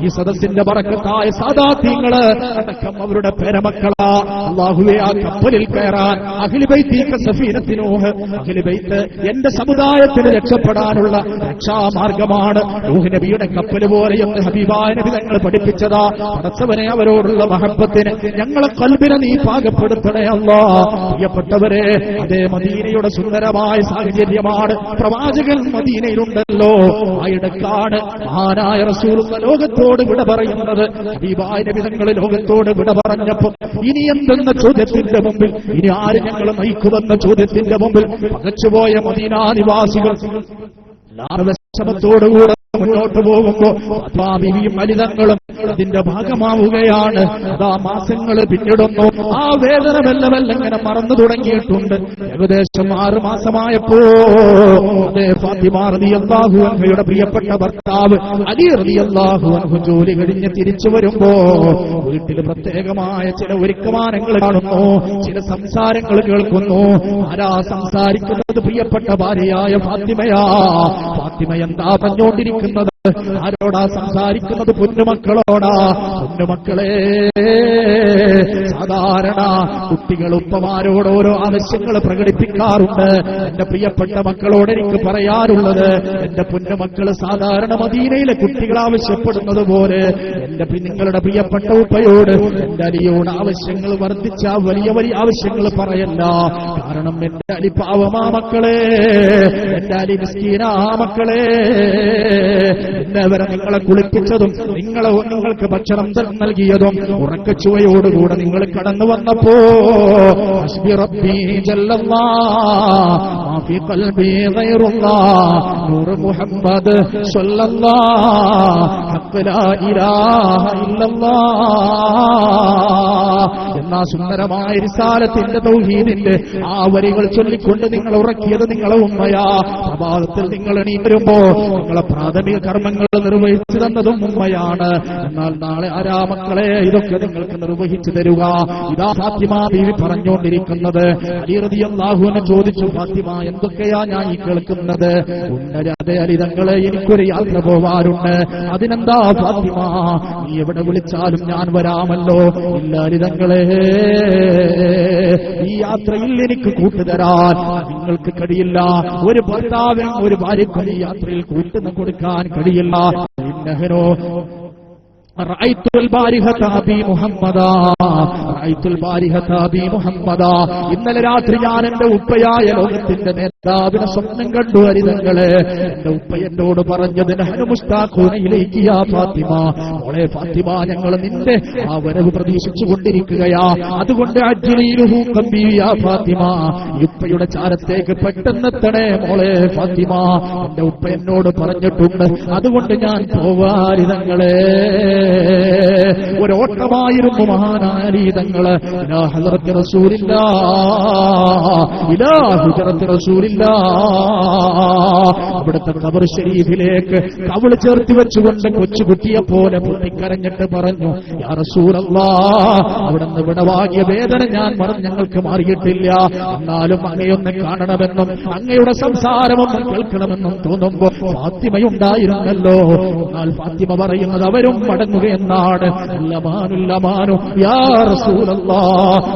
ഈ സദസ്സിന്റെ ബറക്കത്തായ സാദാത്യങ്ങള് അടക്കം അവരുടെ പേരമക്കളാ. അല്ലാഹുവേ, ആ കപ്പലിൽ കയറാൻ അഹ്ലു ബൈത്തി സഫീനത്തി നൂഹ്, അഹ്ലു ബൈത്ത് എന്റെ സമുദായത്തിന് രക്ഷപ്പെടാനുള്ള രക്ഷാമാർഗമാണ്. നൂഹ് നബിയുടെ കപ്പൽ പോലെയെന്ന് ഹബീബായ നബി തങ്ങൾ പഠിപ്പിച്ചതാ. പടച്ചവനെ, അവരോടുള്ള മഹബ്ബത്തിന് ഞങ്ങളെ ഖൽബിനെ നീ പാകപ്പെടുത്തണേ അല്ലാഹ്. പ്രിയപ്പെട്ടവരെ, അതേ മദീനയുടെ സുന്ദരമായ സാഹചര്യമാണ്. പ്രവാചകൻ മദീനയിലുണ്ടല്ലോ. ആയിടക്കാണ് മഹാനായ റസൂലുള്ള ലോകത്തോട് വിട പറയുന്നത്. ഹബീബായ നബി തങ്ങൾ ലോകത്തോട് വിട പറഞ്ഞപ്പോ ഇനി എന്തെന്ന ചോദ്യത്തിന്റെ മുമ്പിൽ, ഇനി ആര് ഞങ്ങൾ നയിക്കുമെന്ന ചോദ്യത്തിന്റെ മുമ്പിൽ പകച്ചുപോയ മദീനാ നിവാസികൾ ലാഭശമത്തോടുകൂടെ മുന്നോട്ട് പോകുമ്പോ ഫാത്തിമയും അലിതങ്ങളും അതിന്റെ ഭാഗമാവുകയാണ്. അതാ മാസങ്ങൾ പിന്നിടുന്നു. ആ വേദന മെല്ലെ ഇങ്ങനെ മറന്നു തുടങ്ങിയിട്ടുണ്ട്. ഏകദേശം 6 മാസമായപ്പോ അതേ ഫാത്തിമ റളിയല്ലാഹു അൻഹയുടെ പ്രിയപ്പെട്ട ഭർത്താവ് അലി റളിയല്ലാഹു അൻഹു ജോലി കഴിഞ്ഞ് തിരിച്ചു വരുമ്പോ വീട്ടിൽ പ്രത്യേകമായ ചില ഒരുക്കമാനങ്ങൾ കാണുന്നു, ചില സംസാരങ്ങൾ കേൾക്കുന്നു. ആരാ സംസാരിക്കുന്നത്? പ്രിയപ്പെട്ട ഭാര്യയായ ഫാത്തിമയാ. ഫാത്തിമ എന്താ പറഞ്ഞുകൊണ്ടിരിക്കുന്നത്? ആരോടാ സംസാരിക്കുന്നത്? പൊന്നുമക്കളോടാ. പൊന്നുമക്കളെ, സാധാരണ കുട്ടികൾ ഉപ്പമാരോട് ഓരോ ആവശ്യങ്ങൾ പ്രകടിപ്പിക്കാറുണ്ട്. എന്റെ പ്രിയപ്പെട്ട മക്കളോട് എനിക്ക് പറയാറുള്ളത്, എന്റെ പൊന്നുമക്കൾ സാധാരണ മദീനയിലെ കുട്ടികൾ ആവശ്യപ്പെടുന്നത് പോലെ നിങ്ങളുടെ പ്രിയപ്പെട്ട ഉപ്പയോട് എന്റെ അലിയോട് ആവശ്യങ്ങൾ വർദ്ധിച്ച വലിയ വലിയ ആവശ്യങ്ങൾ പറയല്ല. കാരണം എന്റെ അലി പാവമാ മക്കളെ, എന്റെ അലി മിസ്കീനാ മക്കളെ, എന്നവരെ നിങ്ങളെ കുളിപ്പിച്ചതും നിങ്ങൾക്ക് ഭക്ഷണം നൽകിയതും ഉറക്കച്ചുവയോടുകൂടെ നിങ്ങൾ കടന്നു വന്നപ്പോ ഹസ്ബി റബ്ബി ജല്ലല്ലാഹ് മാ ഫീ ഖൽബി ഗൈറുല്ലാഹ് നൂർ മുഹമ്മദ് സ്വല്ലല്ലാഹ് ഹഖ് ലാ ഇലാഹ ഇല്ലല്ലാഹ് എന്നാ സുന്ദരമായ റിസാലത്തിന്റെ തൗഹീദിന്റെ ആ വരികൾ ചൊല്ലിക്കൊണ്ട് നിങ്ങൾ ഉറക്കിയത് നിങ്ങളെ ഉമ്മയാ. പ്രഭാതത്തിൽ നിങ്ങൾ എണീറ്റുമ്പോ നിങ്ങളെ പ്രാഥമിക കർമ്മങ്ങൾ നിർവഹിച്ചു തന്നതും ഉമ്മയാണ്. എന്നാൽ നാളെ ആരാ മക്കളെ ഇതൊക്കെ നിങ്ങൾക്ക് നിർവഹിച്ചു തരുക? ഇതാ ഫാത്തിമ ബീവി പറഞ്ഞുകൊണ്ടിരിക്കുന്നത്. അലി റളിയല്ലാഹു അൻഹു ചോദിച്ചു, ഫാത്തിമ എന്തൊക്കെയാ ഞാൻ ഈ കേൾക്കുന്നത്? ഉണ്ടേ അലി തങ്ങളെ, എനിക്കൊരു യാത്ര പോവാറുണ്ട്. അതിനെന്താ ഫാത്തിമ, നീ എവിടെ വിളിച്ചാലും ഞാൻ വരാമല്ലോ. ഇല്ല അലി തങ്ങളെ, ഈ യാത്രയിൽ എനിക്ക് കൂട്ടുതരാൻ നിങ്ങൾക്ക് കഴിയില്ല. ഒരു ഭർത്താവിനും ഒരു ഭാര്യയ്ക്കും ഈ യാത്രയിൽ കൂട്ടുന്ന കൊടുക്കാൻ കഴിയില്ല. ഇന്നഹനോ ഇന്നലെ രാത്രി ഞാൻ എന്റെ ഉപ്പയായ ലോകത്തിന്റെ നേതാവിനെ സ്വപ്നം കണ്ടു. അരിതങ്ങളെ, എന്റെ ഉപ്പ എന്നോട് പറഞ്ഞതിന് ഫാത്തിമ, മോളെ ഫാത്തിമ, ഞങ്ങൾ നിന്റെ ആ വരവ് പ്രതീക്ഷിച്ചു കൊണ്ടിരിക്കുകയാ. അതുകൊണ്ട് ഫാത്തിമ, ഉപ്പയുടെ ചാരത്തേക്ക് പെട്ടെന്നെത്തണേ മോളെ ഫാത്തിമ. എന്റെ ഉപ്പ എന്നോട് പറഞ്ഞിട്ടുണ്ട്. അതുകൊണ്ട് ഞാൻ പോവാരിതങ്ങളെ. ഒരോട്ടമായിരുന്നു മഹാനായ അലീതങ്ങള്. ഇലാ ഹളറത്തി റസൂലില്ലാഹ്, ഇലാ ഹുജറത്തി റസൂലില്ലാഹ്. അവിടുത്തെ ഖബർ ശരീഫിലേക്ക് കവിള് ചേർത്തി വെച്ചുകൊണ്ട് കൊച്ചുകുട്ടിയെ പോലെ പൊട്ടിക്കരഞ്ഞിട്ട് പറഞ്ഞു, യാ റസൂലല്ലാഹ്, അവിടുന്ന് വിടവാങ്ങിയ വേദന ഞങ്ങൾക്ക് മാറിയിട്ടില്ല. എന്നാലും അങ്ങയൊന്ന് കാണണമെന്നും അങ്ങയുടെ സംസാരമൊന്നും കേൾക്കണമെന്നും തോന്നുമ്പോ ഫാത്തിമയുണ്ടായിരുന്നല്ലോ. എന്നാൽ ഫാത്തിമ പറയുന്നത് അവരും മടങ്ങുകയെന്നാണ്.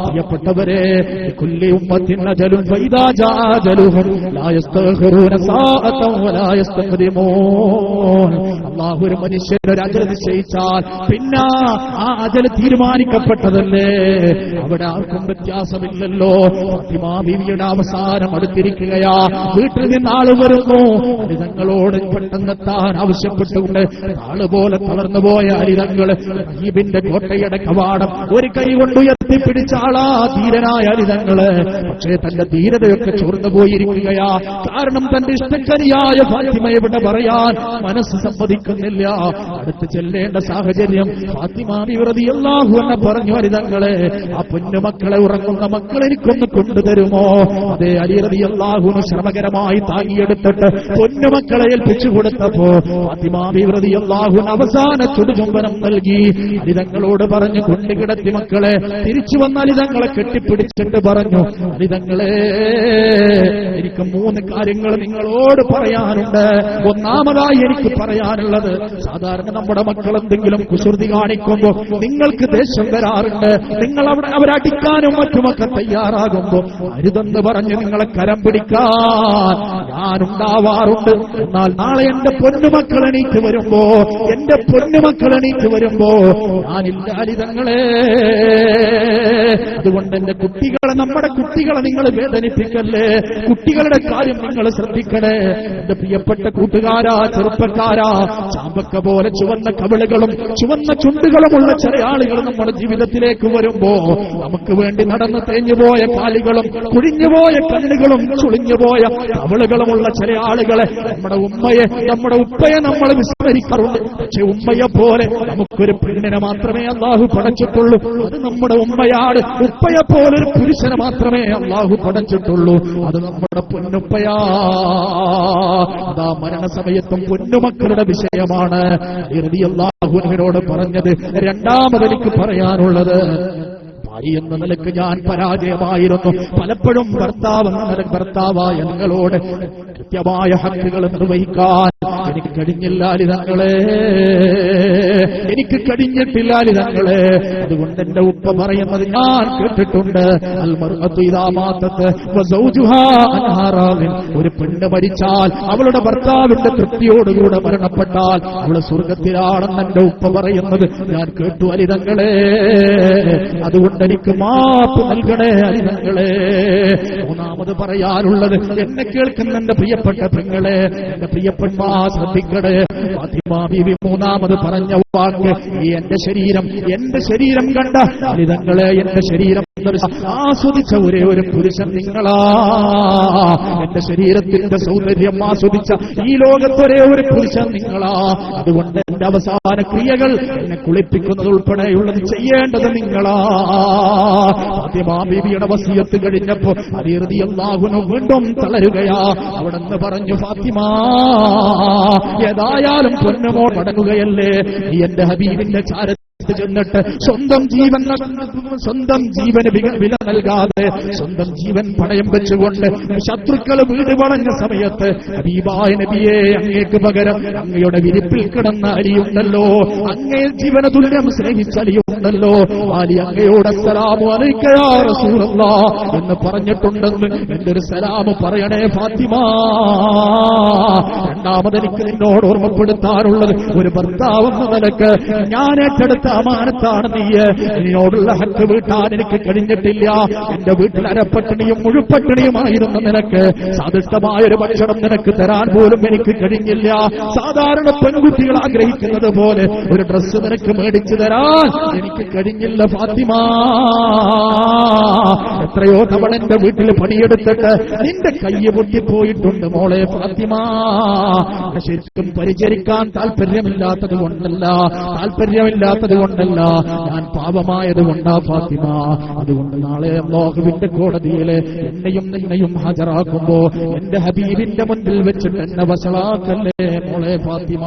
പ്രിയപ്പെട്ടവരെ, കുല്ലി ഉമ്മത്തിൻ അജലുൻ ഫൈദാ ജാ അജലുഹും ലാ യസ്തഖിറൂന സാഅതൻ വലാ യസ്തഖ്ദിമൂൻ. അല്ലാഹു ഒരു മനുഷ്യന് ഒരു അജൽ നിശ്ചയിച്ചാൽ പിന്നെ ആ അജൽ തീരുമാനിക്കപ്പെട്ടതല്ലേ, അവിടെ ആർക്കും വ്യത്യാസമില്ലല്ലോ. ഫാത്തിമ ബീവിയുടെ അവസാനം അടുത്തിരിക്കുകയാ. വീട്ടിൽ നിന്ന് ആള് വരുന്നു. അലിതങ്ങളോട് പെട്ടെന്നെത്താൻ ആവശ്യപ്പെട്ടുകൊണ്ട് ആളുപോലെ തളർന്നുപോയ അലിതങ്ങള് ഹബീബിന്റെ കോട്ടയുടെ കവാടം ഒരു കൈ കൊണ്ട് ഉയർത്തിപ്പിടിച്ച ആളാ ധീരനായ അലിതങ്ങള്. പക്ഷേ തന്റെ ധീരതയൊക്കെ ചോർന്നു പോയിരിക്കുകയാ. കാരണം തന്റെ ഇഷ്ടക്കരിയായ ഫാത്തിമ എവിടെ പറയാൻ മനസ്സ് സമ്മതിക്കുന്നില്ല. അടുത്ത് ചെല്ലേണ്ട സാഹചര്യം. ഫാത്തിമ റളിയല്ലാഹു അൻഹ പറഞ്ഞു, അലിതങ്ങളെ, ആ പൊന്നുമക്കളെ, ഉറങ്ങുന്ന മക്കളെ എനിക്കൊന്ന് കൊണ്ടുതരുമോ? അതേ, അലി റളിയല്ലാഹു അൻഹു ശ്രമകരമായി താങ്ങിയെടുത്തിട്ട് പൊന്നുമക്കളെ ഏൽപ്പിച്ചു കൊടുത്തപ്പോ ഫാത്തിമ റളിയല്ലാഹു അൻഹ അവസാന ചുടുചുംബനം നൽകി. അലിതങ്ങളോട് പറഞ്ഞു, കൊണ്ടുകിടത്തി മക്കളെ. തിരിച്ചു വന്ന അലിതങ്ങളെ കെട്ടിപ്പിടിച്ചിട്ട് പറഞ്ഞു, അലിതങ്ങളെ, എനിക്ക് 3 കാര്യങ്ങൾ നിങ്ങളോട് പറയാനുണ്ട്. ഒന്നാമതായി എനിക്ക് പറയാനുള്ളത്, സാധാരണ നമ്മുടെ മക്കൾ എന്തെങ്കിലും കുസൃതി കാണിക്കുമ്പോ നിങ്ങൾക്ക് ദേഷ്യം വരാറുണ്ട്. നിങ്ങൾ അവരടിക്കാനും മറ്റുമൊക്കെ തയ്യാറാകുമ്പോ അരുതെന്ന് പറഞ്ഞ് നിങ്ങളെ കരം പിടിക്കാൻ ഞാനുണ്ടാവാറുണ്ട്. എന്നാൽ നാളെ എന്റെ പൊന്നുമക്കൾ എണീറ്റ് വരുമ്പോ ഞാനില്ല അലിതങ്ങളെ. അതുകൊണ്ട് എന്റെ കുട്ടികളെ, നമ്മുടെ കുട്ടികളെ നിങ്ങൾ വേദനിപ്പിക്കല്ലേ. കുട്ടികളുടെ കാര്യം നിങ്ങൾ ശ്രദ്ധിക്കണേ. എന്റെ പ്രിയപ്പെട്ട കൂട്ടുകാരാ, ചെറുപ്പക്കാരാ, ചാമ്പക്ക പോലെ ചുവന്ന കവിളുകളും ചുവന്ന ചുണ്ടുകളുമുള്ള ചില ആളുകൾ നമ്മുടെ ജീവിതത്തിലേക്ക് വരുമ്പോ നമുക്ക് വേണ്ടി നടന്ന് തേഞ്ഞുപോയ കാലുകളും കുഴിഞ്ഞുപോയ കണ്ണുകളും ചുളിഞ്ഞുപോയ കവിളുകളുമുള്ള ചില ആളുകളെ, നമ്മുടെ ഉപ്പയെ നമ്മൾ വിസ്മരിക്കാറുണ്ട്. പക്ഷെ ഉമ്മയെ പോലെ നമുക്കൊരു പെണ്ണിനെ മാത്രമേ അല്ലാഹു പടച്ചിട്ടുള്ളൂ. അത് നമ്മുടെ ഉമ്മയാണ്. ഉപ്പയെ പോലൊരു പുരുഷനെ മാത്രമേ അല്ലാഹു പടച്ചിട്ടുള്ളൂ. അത് നമ്മുടെ പൊന്നുപ്പയാ. അതാ മരണസമയത്തും പൊന്നുമക്കളുടെ വിഷയമാണ് റളിയല്ലാഹു അൻഹുവിനോട് പറഞ്ഞത്. രണ്ടാമതെനിക്ക് പറയാനുള്ളത്, ഭാര്യ എന്ന നിലക്ക് ഞാൻ പരാജയമായിരുന്നു. പലപ്പോഴും ഭർത്താവായ നിങ്ങളോട് കൃത്യമായ ഹക്കുകൾ നിർവഹിക്കാൻ എനിക്ക് കഴിഞ്ഞില്ല തങ്ങളെ, എനിക്ക് കഴിഞ്ഞിട്ടില്ല തങ്ങളെ. അതുകൊണ്ട് എന്റെ ഉപ്പ പറയുന്നത് ഞാൻ കേട്ടിട്ടുണ്ട്, അൽ മർഅതു ഇദാ മാതത് വസൗജുഹാ അൻഹാ റാദിൻ. ഒരു പെണ്ണ് മരിച്ചാൽ അവളുടെ ഭർത്താവിന്റെ തൃപ്തിയോടുകൂടെ മരണപ്പെട്ടാൽ അവൾ സ്വർഗത്തിലാണെന്ന് എന്റെ ഉപ്പ പറയുന്നത് ഞാൻ കേട്ടു അലിതങ്ങളെ. അതുകൊണ്ട് എനിക്ക് മാപ്പ് നൽകണേ അലിതങ്ങളെ. മൂന്നാമത് പറയാനുള്ളത്, എന്നെ കേൾക്കുന്ന എന്റെ പ്രിയപ്പെട്ട പെങ്ങളെ, എന്റെ പ്രിയപ്പെട്ട ശ്രദ്ധിക്കണേ. ഫാത്തിമ ബീവി മൂന്നാമത് പറഞ്ഞ വാക്ക്, ഈ എന്റെ ശരീരം കണ്ട അലിതങ്ങളെ, എന്റെ ശരീരം ആസ്വദിച്ച ഒരേ ഒരു പുരുഷൻ നിങ്ങളാ. എന്റെ ശരീരത്തിന്റെ സൗന്ദര്യം ആസ്വദിച്ച ഈ ലോകത്തൊരേ ഒരു പുരുഷൻ നിങ്ങളാ. അതുകൊണ്ട് എന്റെ അവസാന ക്രിയകൾ എന്നെ കുളിപ്പിക്കുന്നത് ഉൾപ്പെടെയുള്ളത് ചെയ്യേണ്ടത് നിങ്ങളാ. ഫാത്തിമ ബീവിയുടെ വസിയത്ത് കഴിഞ്ഞപ്പോ അലി റളിയല്ലാഹു അൻഹു വീണ്ടും തളരുകയാ. അവിടെന്ന് പറഞ്ഞു, ഫാത്തിമ ഏതായാലും പൊന്നുമോ മടങ്ങുകയല്ലേ, നീ എന്റെ ഹബീബിന്റെ ചാരത്ത് ചെന്നിട്ട് സ്വന്തം ജീവന് വില നൽകാതെ സ്വന്തം ജീവൻ പണയം വെച്ചുകൊണ്ട് ശത്രുക്കൾ വീട് വളഞ്ഞ സമയത്ത് ഹബീബായ നബിയെ, അങ്ങേക്ക് പകരം അങ്ങയുടെ വിരിപ്പിൽ കിടന്ന അലിയുണ്ടല്ലോ, അങ്ങേ ജീവന തുല്യം സ്നേഹിച്ച അലിയുണ്ടല്ലോ, അലി അങ്ങയോട് അസ്സലാമു അലൈക യാ റസൂലല്ലാഹ് എന്ന് പറഞ്ഞിട്ടുണ്ടെന്ന് എന്റെ ഒരു സലാം പറയണേ ഫാത്തിമ. രണ്ടാമത് എനിക്ക് നിന്നോട് ഓർമ്മപ്പെടുത്താനുള്ളത്, ഒരു ഭർത്താവെന്ന നിലക്ക് ഞാൻ ഏറ്റെടുത്ത അമാനത്താണ് നീ. നിന്നോടുള്ള ഹക്ക് വീട്ടാൻ എനിക്ക് കഴിഞ്ഞിട്ടില്ല. എന്റെ വീട്ടിൽ അരപ്പട്ടിണിയും മുഴുപ്പട്ടിണിയുമായിരുന്ന നിനക്ക് സാധിഷ്ടമായൊരു ഭക്ഷണം നിനക്ക് തരാൻ പോലും എനിക്ക് കഴിഞ്ഞില്ല. സാധാരണ പെൺകുട്ടികൾ ആഗ്രഹിക്കുന്നത് പോലെ ഒരു ഡ്രസ്സ് നിനക്ക് മേടിച്ചു തരാൻ എനിക്ക് കഴിഞ്ഞില്ല ഫാത്തിമ. എത്രയോ തവണ എന്റെ വീട്ടിൽ പണിയെടുത്തിട്ട് നിന്റെ കൈ പൊട്ടിപ്പോയിട്ടുണ്ട് മോളെ ഫാത്തിമ. ശരിക്കും പരിചരിക്കാൻ താല്പര്യമില്ലാത്തത് കൊണ്ടല്ല, ഞാൻ പാപമായത് കൊണ്ടാ ഫാത്തിമ. അതുകൊണ്ട് നാളെ അല്ലാഹുവിന്റെ കോടതിയിലെ എന്നെയും നിന്നെയും ഹാജരാക്കുമ്പോ എന്റെ ഹബീബിന്റെ മുൻപിൽ വെച്ചിട്ട് എന്നെ വഷളാക്കല്ലേ മോളെ ഫാത്തിമ.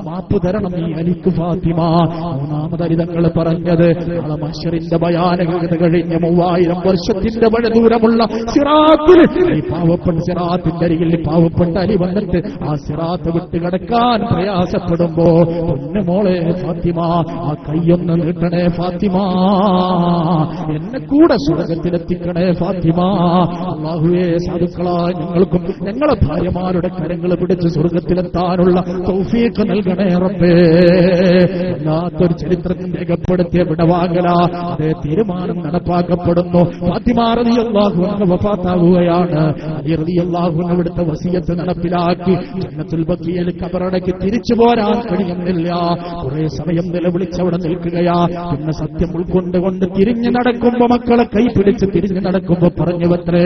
മാപ്പ് തരണം നീ അലിക്ക് ഫാത്തിമ. മൂന്നാമത് അരിതങ്ങൾ പറഞ്ഞത്, നാളെ മഹ്ശറിന്റെ ഭയാനകത കഴിഞ്ഞ 3000 വർഷത്തിന്റെ വഴി ദൂരമുള്ള സിറാത്തിൽ ഈ പാവപ്പെട്ട സിറാത്തിന്റെ അരികിൽ പാവപ്പെട്ട അലി വന്നിട്ട് ആ സിറാത്ത് വിട്ട് കിടക്കാൻ പ്രയാസപ്പെടുമ്പോ പൊന്നു മോളെ ഫാത്തിമ, ആ കയ്യൊന്ന് നീട്ടണേ ഫാത്തിമ, എന്നെ കൂടെ സ്വർഗത്തിലെത്തിക്കണേ ഫാത്തിമ. അല്ലാഹുവേ, സാധുക്കളായ ഞങ്ങൾക്കും ഞങ്ങളെ ഭാര്യമാരുടെ കരങ്ങൾ പിടിച്ച് സ്വർഗത്തിലെത്താനുള്ള തൗഫീഖ് നൽകണേ റബ്ബേ. വല്ലാത്തൊരു ചരിത്രത്തിൽ രേഖപ്പെടുത്തിയ വിടവാങ്ങല അതേ തീരുമാനം നടപ്പാക്കപ്പെടുന്നു. ഫാത്തിമ റളിയല്ലാഹു അൻഹ വഫാത്താവുകയാണ്. അലി റളിയല്ലാഹു അൻഹു ഇവിടുത്തെ വസിയത്ത് നടപ്പിലാക്കി ജന്നത്തുൽ ബഖീയിൽ ഖബറടക്കി തിരിച്ചു പോരാൻ കഴിയുന്നില്ല. കുറെ സമയം നിലവിളിച്ചവിടെ നിൽക്കുകയാ. പിന്നെ സത്യം ഉൾക്കൊണ്ടുകൊണ്ട് തിരിഞ്ഞു നടക്കുമ്പോ, മക്കളെ കൈപിടിച്ച് തിരിഞ്ഞു നടക്കുമ്പോ പറഞ്ഞുവത്രേ,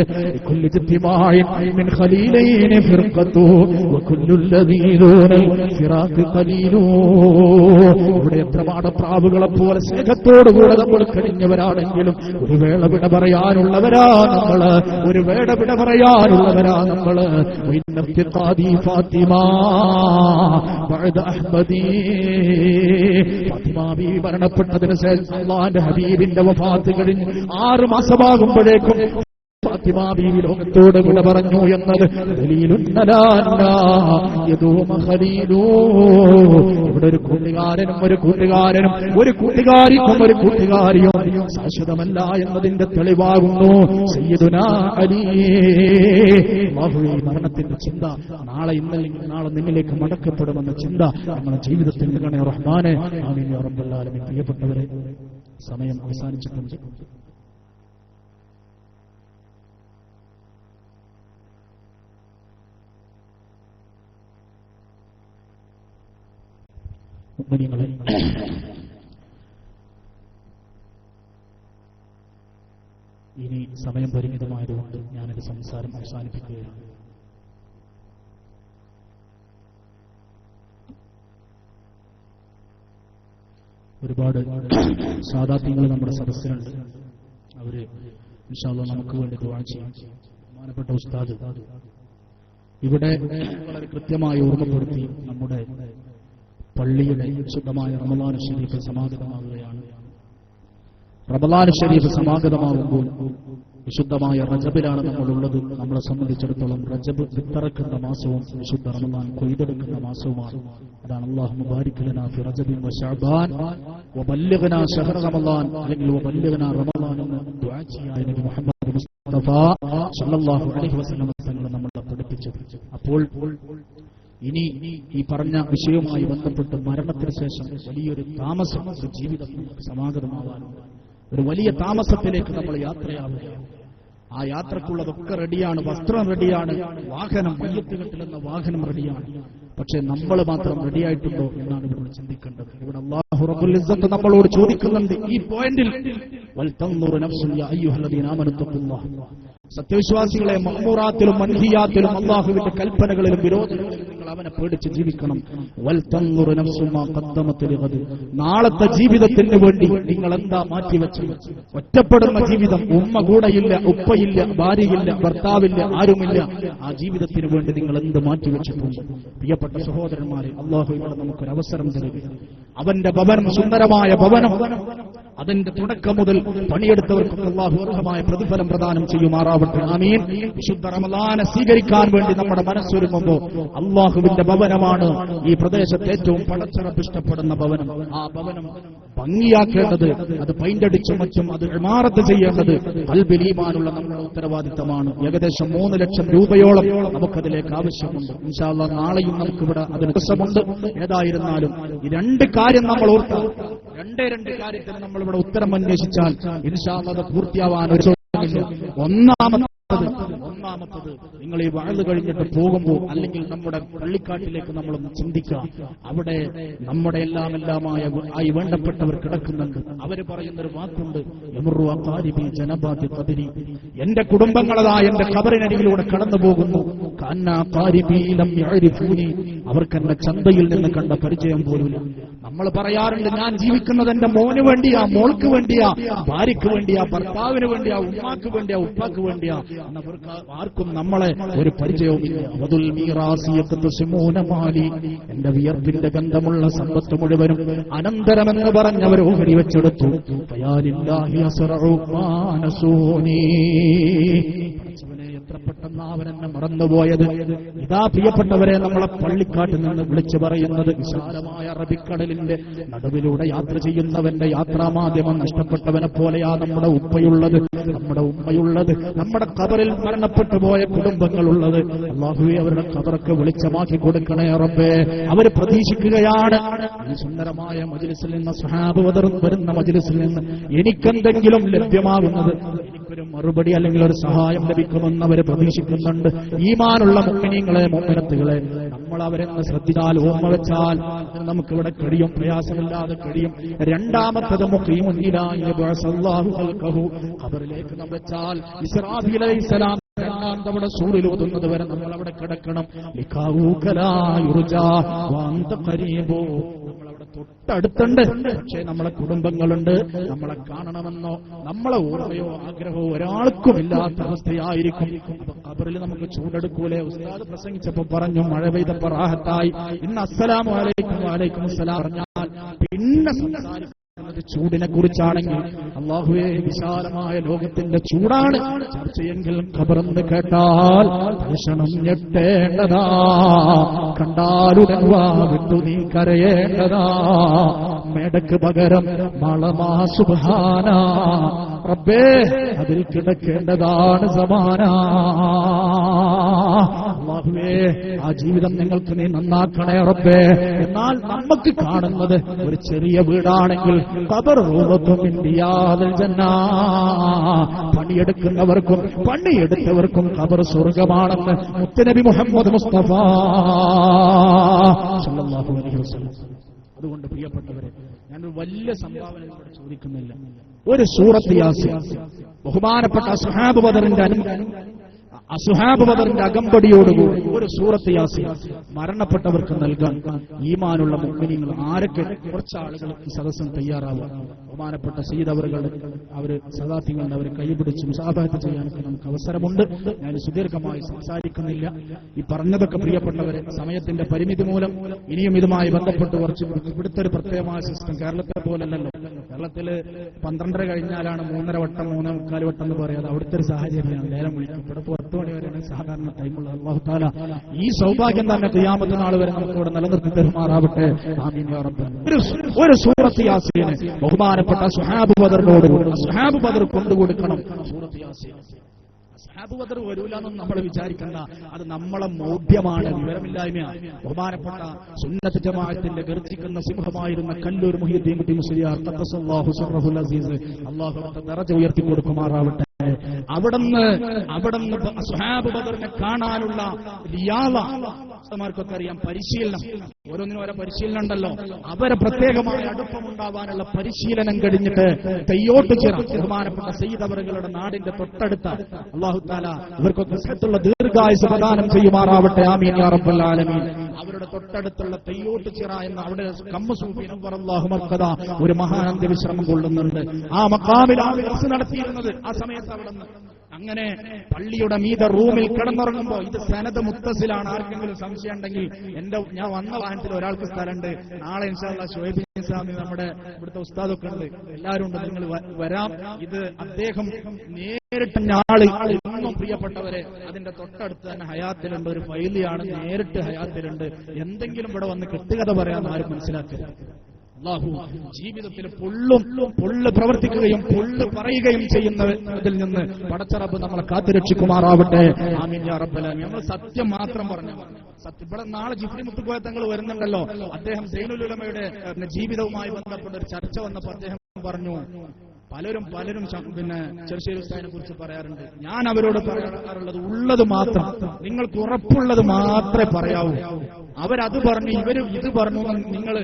ഇവിടെ എത്ര മാടപ്രാവുകളെ പോലെ സ്നേഹത്തോടുകൂടെ നമ്മൾ കഴിഞ്ഞവരാണെങ്കിലും ഒരു വേള വിട പറയാനുള്ളവരാ നമ്മള്, ഒരു വേള വിട പറയാനുള്ളവരാ നമ്മള്. ഫാത്തിമ ഫാത്തിമ ബീവി മരണപ്പെട്ടതിന് ശേഷം അല്ലാഹുവിന്റെ ഹബീബിന്റെ വഫാത്ത് കഴിഞ്ഞ് 6 മാസമാകുമ്പോഴേക്കും ഫാത്തിമ ബീവി ലോകത്തോട് വിട പറഞ്ഞു എന്നത് ഇവിടെ ഒരു കൂട്ടുകാരനും ഒരു കൂട്ടുകാരിക്കും ഒരു കൂട്ടുകാരിയും ശാശ്വതമല്ല എന്നതിന്റെ തെളിവാകുന്നു. സയ്യിദുനാ അലി. മരണത്തിന്റെ ചിന്ത, നാളെ ഇന്നല്ലെങ്കിൽ നാളെ നിന്നിലേക്ക് മടക്കപ്പെടുമെന്ന ചിന്ത നമ്മുടെ ജീവിതത്തിൽ നൽകണേ റഹ്മാനെ. ആമീൻ യാ റബ്ബൽ ആലമീൻ. പ്രിയപ്പെട്ടവരെ, സമയം അവസാനിച്ചിട്ടുണ്ട്. മുഅ്മിനീങ്ങളെ, ഇനി സമയം പരിമിതമായതുകൊണ്ട് ഞാനൊരു സംസാരം അവസാനിപ്പിക്കുകയാണ്. ഒരുപാട് സാദാത്യങ്ങൾ നമ്മുടെ സദസ്സിലുണ്ട്. അവര് ഇൻഷാ അല്ലാഹ് നമുക്ക് വേണ്ടി ദുആ ചെയ്യും. ബഹുമാനപ്പെട്ട ഉസ്താദ് ഇവിടെ വളരെ കൃത്യമായി ഓർമ്മപ്പെടുത്തി, നമ്മുടെ പള്ളിയുടെ ശുദ്ധമായ റമളാൻ ഷരീഫ് സമാഗതമാകുകയാണ്. റമളാൻ ഷരീഫ് സമാഗതമാകുമ്പോൾ വിശുദ്ധമായ റജബിലാണ് നമ്മളുള്ളത്. നമ്മളെ സംബന്ധിച്ചിടത്തോളം റജബ് വിത്തറക്കുന്ന മാസവും വിശുദ്ധ റമളാൻ കൊയ്തെടുക്കുന്ന മാസവുമാണ്. അതാണ് അല്ലാഹുമ്മ ബാരിക് ലനാ ഫി റജബിൻ വ ശഅബാൻ വബല്ലിഗ്നാ ശഹ്റ റമളാൻ, അല്ലെങ്കിൽ വബല്ലിഗ്നാ റമളാൻ എന്ന് ദുആ ചെയ്യാൻ നബി മുഹമ്മദ് മുസ്തഫ സല്ലല്ലാഹു അലൈഹി വസല്ലം തങ്ങൾ നമ്മളെ പഠിപ്പിച്ചത്. അപ്പോൾ ഇനി ഈ പറഞ്ഞ വിഷയവുമായി ബന്ധപ്പെട്ട് മരണത്തിന് ശേഷം വലിയൊരു താമസം ജീവിതം സമാഗതമാവാനുണ്ട്. ഒരു വലിയ താമസത്തിലേക്ക് നമ്മൾ യാത്രയാവുകയാണ്. ആ യാത്രക്കുള്ളതൊക്കെ റെഡിയാണ്, വസ്ത്രം റെഡിയാണ്, വാഹനം മയ്യത്ത് കെട്ടിലെന്ന വാഹനം റെഡിയാണ്. പക്ഷെ നമ്മൾ മാത്രം റെഡിയായിട്ടുണ്ടോ എന്നാണ് ഇവിടെ ചിന്തിക്കേണ്ടത്. ഇവിടെ അല്ലാഹു റബ്ബുൽ ഇസ്സത്ത് നമ്മളോട് ചോദിക്കുന്നുണ്ട് ഈ പോയിന്റിൽ, വൽ തൻദുറു നഫ്സുൻ യാ അയ്യുഹല്ലദീന ആമനു തഖുല്ലാഹ്. സത്യവിശ്വാസികളെ മഅ്മൂറാത്തിലും മൻഹിയാത്തിലും അല്ലാഹുവിന്റെ കൽപ്പനകളിലും വിരോധങ്ങളിലും നിങ്ങൾ അവനെ പേടിച്ച് ജീവിക്കണം. വൽ തൻദുറു നഫ്സുൻ മാ ഖദ്ദമത് ലിഗദ്. നാളത്തെ ജീവിതത്തിന് വേണ്ടി നിങ്ങൾ എന്താ മാറ്റിവെച്ചത്? ഒറ്റപ്പെടുന്ന ജീവിതം, ഉമ്മ കൂടെയില്ല, ഉപ്പയില്ല, ഭാര്യയില്ല, ഭർത്താവില്ല, ആരുമില്ല. ആ ജീവിതത്തിന് വേണ്ടി നിങ്ങൾ എന്ത് മാറ്റിവെച്ചിട്ടുണ്ട്? പ്രിയപ്പെട്ട സഹോദരന്മാരെ, അല്ലാഹു ഇവിടെ നമുക്കൊരു അവസരം തരുക. അവന്റെ ഭവനം, സുന്ദരമായ ഭവനം, അതിന്റെ തുടക്കം മുതൽ പണിയെടുത്തവർക്കൊക്കെ അല്ലാഹു അർഹമായ പ്രതിഫലം പ്രദാനം ചെയ്യുമാറാവട്ടെ. ആമീൻ. വിശുദ്ധ റമളാനെ സ്വീകരിക്കാൻ വേണ്ടി നമ്മുടെ മനസ്സൊരുങ്ങുമ്പോൾ അല്ലാഹുവിന്റെ ഭവനമാണ് ഈ പ്രദേശത്ത് ഏറ്റവും പടച്ചറപ്പ് ഇഷ്ടപ്പെടുന്ന ഭവനം. ആ ഭവനം ഭംഗിയാക്കേണ്ടത്, അത് പെയിന്റടിച്ചും മറ്റും അത് ഇമാറത്ത് ചെയ്യേണ്ടത് ഖൽബിൽ ഈമാനുള്ള നമ്മുടെ ഉത്തരവാദിത്തമാണ്. ഏകദേശം 3 ലക്ഷം രൂപയോളം നമുക്കതിലേക്ക് ആവശ്യമുണ്ട്. ഇൻഷാ അല്ലാഹ് നാളെയും നമുക്കിവിടെ അതിന് ദിവസമുണ്ട്. ഏതായിരുന്നാലും ഈ 2 കാര്യം നമ്മൾ ഓർത്താൽ, 2 കാര്യത്തിന് നമ്മളിവിടെ ഉത്തരം അന്വേഷിച്ചാൽ ഇൻഷാ അല്ലാഹ് അത് പൂർത്തിയാവാൻ ഒരു ഒന്നാമത്തത് നിങ്ങൾ ഈ വഅദ് കഴിഞ്ഞിട്ട് പോകുമ്പോൾ, അല്ലെങ്കിൽ നമ്മുടെ പള്ളിക്കാട്ടിലേക്ക് നമ്മളൊന്ന് ചിന്തിക്കുക. അവിടെ നമ്മുടെ എല്ലാമായ ആയി വേണ്ടപ്പെട്ടവർ കിടക്കുന്നുണ്ട്. അവര് പറയുന്നൊരു വാക്കുണ്ട്, യമുറു അഖാരിബി ജനബാതി ഖദരി. എന്റെ കുടുംബങ്ങളതാ എന്റെ ഖബറിനരികിലൂടെ കടന്നു പോകുന്നു. കഅന്നാ ഖാരിബി ലം യഅരിഫൂനി. അവർക്ക് എന്നെ ചന്തയിൽ നിന്ന് കണ്ട പരിചയം പോലുമില്ല. നമ്മൾ പറയാറുണ്ട്, ഞാൻ ജീവിക്കുന്നത് എന്റെ മോന് വേണ്ടിയാ, മോൾക്ക് വേണ്ടിയാ, ഭാര്യയ്ക്ക് വേണ്ടിയാ, ഭർത്താവിന് വേണ്ടിയാ, ഉമ്മാക്ക് വേണ്ടിയാ, ഉപ്പാക്ക് വേണ്ടിയാ. എന്നവർക്ക് ആർക്കും നമ്മളെ ഒരു പരിചയവുമില്ല. വദുൽ മീറാസിയത്ത് തുസ്മൂന മാലി. എന്റെ വിയർപ്പിന്റെ ഗന്ധമുള്ള സമ്പത്ത് മുഴുവനും അനന്തരമെന്ന് പറഞ്ഞവർ ഓഹരി വെച്ചെടുത്തു. ഫയാലില്ലാഹി അസ്റഉ മാനസൂനി. എത്ര പെട്ടെന്ന് അവനെന്നെ മറന്നുപോയത്. ഇതാ പ്രിയപ്പെട്ടവരെ, നമ്മളെ പള്ളിക്കാട്ടിൽ നിന്ന് വിളിച്ചു പറയുന്നത്, വിശാലമായ അറബിക്കടലിന്റെ നടുവിലൂടെ യാത്ര ചെയ്യുന്നവന്റെ യാത്രാമാധ്യമം നഷ്ടപ്പെട്ടവനെ പോലെയാ നമ്മുടെ ഉപ്പയുള്ളത്, നമ്മുടെ ഉമ്മയുള്ളത്, നമ്മുടെ ഖബറിൽ മരണപ്പെട്ടു പോയ കുടുംബങ്ങളുള്ളത്. അല്ലാഹുവേ, അവരുടെ ഖബറൊക്കെ വെളിച്ചമാക്കി കൊടുക്കണേ റബ്ബേ. അവർ പ്രതീക്ഷിക്കുകയാണ്, ഈ സുന്ദരമായ മജ്ലിസിൽ നിന്ന്, സ്വഹാബ് വരുന്ന മജ്ലിസിൽ നിന്ന് എനിക്കെന്തെങ്കിലും ലഭ്യമാകുന്നത്, എനിക്കൊരു മറുപടി അല്ലെങ്കിൽ ഒരു സഹായം ലഭിക്കുമെന്ന് അവർ പ്രതീക്ഷിക്കുന്നുണ്ട്. ഈമാനുള്ള മുഅ്മിനീങ്ങളെ, മുഅ്മിനത്തുകളെ, നമ്മൾ അവരെന്ന് ശ്രദ്ധിച്ചാൽ, ഓർമ്മ വെച്ചാൽ നമുക്കിവിടെ കഴിയും, പ്രയാസമില്ലാതെ കഴിയും. രണ്ടാമത്തത് മുഖീമുൻ ഇലാ യബ്അസല്ലാഹു ഖൽഖഹു. ഖബറിലേക്ക് നമ്മൾ വെച്ചാൽ ഇസ്രാഫീൽ അലൈഹിസ്സലാം നമ്മുടെ സൂറിൽ ഓതുന്നത് വരെ നമ്മൾ അവിടെ കിടക്കണം. നമ്മളവിടെ തൊട്ടടുത്തുണ്ട്. പക്ഷേ നമ്മളെ കുടുംബങ്ങളുണ്ട്. നമ്മളെ കാണണമെന്നോ നമ്മളെ ഓർമ്മയോ ആഗ്രഹമോ ഒരാൾക്കും ഇല്ലാത്ത അവസ്ഥയായിരിക്കും. അപ്പൊ ഖബറിൽ നമുക്ക് ചൂടെടുക്കൂലേ? ഉസ്താദ് പ്രസംഗിച്ചപ്പോ പറഞ്ഞു, മഴ പെയ്തപ്പോ റാഹത്തായി. ഇന്ന് അസ്സലാമു അലൈക്കും വഅലൈക്കും അസ്സലാം പറഞ്ഞാൽ പിന്നെ സംസാരിക്കും ചൂടിനെ കുറിച്ചാണെങ്കിൽ, അല്ലാഹുവേ, വിശാലമായ ലോകത്തിന്റെ ചൂടാണ് ചർച്ചയെങ്കിൽ ഖബറെന്ന് കേട്ടാൽ ഭക്ഷണം ഞെട്ടേണ്ടതാ. കണ്ടാലുടൻ വാ വിട്ടു നീ കരയേണ്ടതാ. മേടക്ക് പകരം മളമാ സുബ്ഹാന റബ്ബേ, അതിൽ കിടക്കേണ്ടതാണ് സമാന. അല്ലാഹുവേ, ആ ജീവിതം നിങ്ങൾക്ക് നീ നന്നാക്കണേ റബ്ബേ. എന്നാൽ നമുക്ക് കാണുന്നത് ഒരു ചെറിയ വീടാണെങ്കിൽ ഖബർ റൂദത്തും മിൻ റിയാദിൽ ജന്ന. പണിയെടുക്കുന്നവർക്കും പണിയെടുത്തവർക്കും ഖബർ സ്വർഗ്ഗമാണെന്ന് മുത്തുനബി മുഹമ്മദ് മുസ്തഫ സല്ലല്ലാഹു അലൈഹി വസല്ലം. അതുകൊണ്ട് പ്രിയപ്പെട്ടവരെ, ഞാനൊരു വലിയ സംഭാവന ഇവിടെ ചോദിക്കുന്നില്ല. ഒരു സൂറത്ത് യാസീൻ, ബഹുമാനപ്പെട്ട അസ്ഹാബ് ബദറിന്റെ അസ്ഹാബ് ബദറിന്റെ അകമ്പടിയോടുകൂടി ഒരു സൂറത്ത് യാസീൻ മരണപ്പെട്ടവർക്ക് നൽകാൻ ഈമാനുള്ള മുഅ്മിനീങ്ങൾ ആരൊക്കെ? കുറച്ച് ആളുകൾ ഈ സദസ്സിന് തയ്യാറാവുക. ബഹുമാനപ്പെട്ട സയ്യിദ് അവറുകൾ അവര് സദാത്തികളുണ്ട്, അവരെ കൈപിടിച്ച് മുസാഫഹത്ത് ചെയ്യാനൊക്കെ നമുക്ക് അവസരമുണ്ട്. ഞാൻ സുദീർഘമായി സംസാരിക്കുന്നില്ല. ഈ പറഞ്ഞതൊക്കെ പ്രിയപ്പെട്ടവരെ സമയത്തിന്റെ പരിമിതി മൂലം ഇനിയും ഇതുമായി ബന്ധപ്പെട്ട് കുറച്ച് ഇവിടുത്തെ ഒരു പ്രത്യേകമായ സിസ്റ്റം കേരളത്തെ പോലല്ലല്ലോ. കേരളത്തില് 12:30 കഴിഞ്ഞാലാണ് 3:30 വട്ടം 3:45 വട്ടം എന്ന് പറയാതെ അവിടുത്തെ ഒരു സാഹചര്യമാണ്. നേരം വിളിക്കും. ഇവിടെ 10 മണി വരെയാണ് സാധാരണ ടൈമുള്ള. അല്ലാഹു തആല ഈ സൗഭാഗ്യം തന്നെ ഖിയാമത്ത് നാൾ വരെ നമുക്ക് ഇവിടെ നിലനിർത്തി തരുമാറാവട്ടെ. ആമീൻ യാ റബ്ബ്. ഒരു സൂറത്ത് യാസീൻ ബഹുമാനപ്പെട്ട സ്വഹാബ് ബദറിനോട് സ്വഹാബ് ബദർ കൊണ്ടുകൊടുക്കണം. സൂറത്ത് യാസീൻ സ്വഹാബ് ബദർ വരൂലെന്നും നമ്മൾ വിചാരിക്കണ്ട. അത് നമ്മളെ മൗഢ്യമാണ്, വിവരമില്ലായ്മയാണ്. ബഹുമാനപ്പെട്ട സുന്നത്ത് ജമാഅത്തിന്റെ ഗർജിക്കുന്ന സിംഹമായിരുന്ന കല്ലൂർ മുഹ്യിദ്ദീൻ കുട്ടി മുസ്ലിയാർ ഖദ്ദസല്ലാഹു സിർറഹുൽ അസീസ് അല്ലാഹു ദറജ ഉയർത്തി കൊടുക്കുമാറാവട്ടെ. അവിടുന്ന് സ്വഹാബ് ബദറിനെ കാണാനുള്ള റിയാള ർക്കൊക്കെ അറിയാം, പരിശീലനം. ഓരോന്നിനും ഓരോ പരിശീലനം ഉണ്ടല്ലോ. അവരെ പ്രത്യേകമായ അടുപ്പമുണ്ടാവാനുള്ള പരിശീലനം കഴിഞ്ഞിട്ട് തെയ്യോട്ടുചിറ ബഹുമാനപ്പെട്ട സയ്യിദ് അവറുകളുടെ നാടിന്റെ തൊട്ടടുത്ത അല്ലാഹു തആല ഇവർക്കൊക്കെ സത്തുള്ള ദീർഘായുസ് പ്രദാനം ചെയ്യുമാറാവട്ടെ. ആമീൻ യാ റബ്ബൽ ആലമീൻ. അവരുടെ തൊട്ടടുത്തുള്ള തെയ്യോട്ടുചിറ എന്ന അവിടെ ഒരു മഹാനന്ദ വിശ്രമം കൊള്ളുന്നുണ്ട്. ആ മഖാമിലാണ് ദർസ് നടത്തിയിരുന്നത്. ആ സമയത്ത് അവിടെ അങ്ങനെ പള്ളിയുടെ മീത റൂമിൽ കിടന്നുറങ്ങുമ്പോ ഇത് സനദ് മുത്തസിലാണ്. ആർക്കെങ്കിലും സംശയം ഉണ്ടെങ്കിൽ ഞാൻ വന്ന വാഹനത്തിൽ ഒരാൾക്ക് സ്ഥലമുണ്ട്. നാളെ ഇൻഷാ അല്ലാഹ് ശുഐബ് സ്വാമി നമ്മുടെ ഇവിടുത്തെ ഉസ്താദൊക്കെ ഉണ്ട്, എല്ലാവരും ഉണ്ട്, നിങ്ങൾ വരാം. ഇത് അദ്ദേഹം നേരിട്ട് ആള് ഇന്നും പ്രിയപ്പെട്ടവരെ അതിന്റെ തൊട്ടടുത്ത് തന്നെ ഹയാത്തിലുണ്ട്. ഒരു ഫൈലിയാണ്, നേരിട്ട് ഹയാത്തിലുണ്ട്. എന്തെങ്കിലും ഇവിടെ വന്ന് കെട്ടുകഥ പറയാൻ ആരും മനസ്സിലാക്കരുത്. അല്ലാഹു ജീവിതത്തിൽ പൊള്ള് പ്രവർത്തിക്കുകയും പൊള്ള് പറയുകയും ചെയ്യുന്നതിൽ നിന്ന് പടച്ച റബ്ബ് നമ്മളെ കാത്തുരക്ഷിക്കുമാറാവട്ടെ. ആമീൻ യാ റബ്ബൽ ആലമീൻ. നമ്മൾ സത്യം മാത്രം പറഞ്ഞു. സത്യം ഇവിടെ നാളെ ജിഫ്രി മുത്തുക്കോയ തങ്ങൾ വരുന്നുണ്ടല്ലോ. അദ്ദേഹം സൈനുൽ ഉലമയുടെ ജീവിതവുമായി ബന്ധപ്പെട്ട ഒരു ചർച്ച വന്നപ്പോൾ അദ്ദേഹം പറഞ്ഞു, പലരും പിന്നെ ചെറുശ്ശേരി ഉസ്താദിനെ കുറിച്ച് പറയാറുണ്ട്. ഞാൻ അവരോട് പറയാറുള്ളത് ഉള്ളത് മാത്രം, നിങ്ങൾക്ക് ഉറപ്പുള്ളത് മാത്രമേ പറയാവൂ. അവരത് പറഞ്ഞു, ഇവരും ഇത് പറഞ്ഞു. നിങ്ങൾ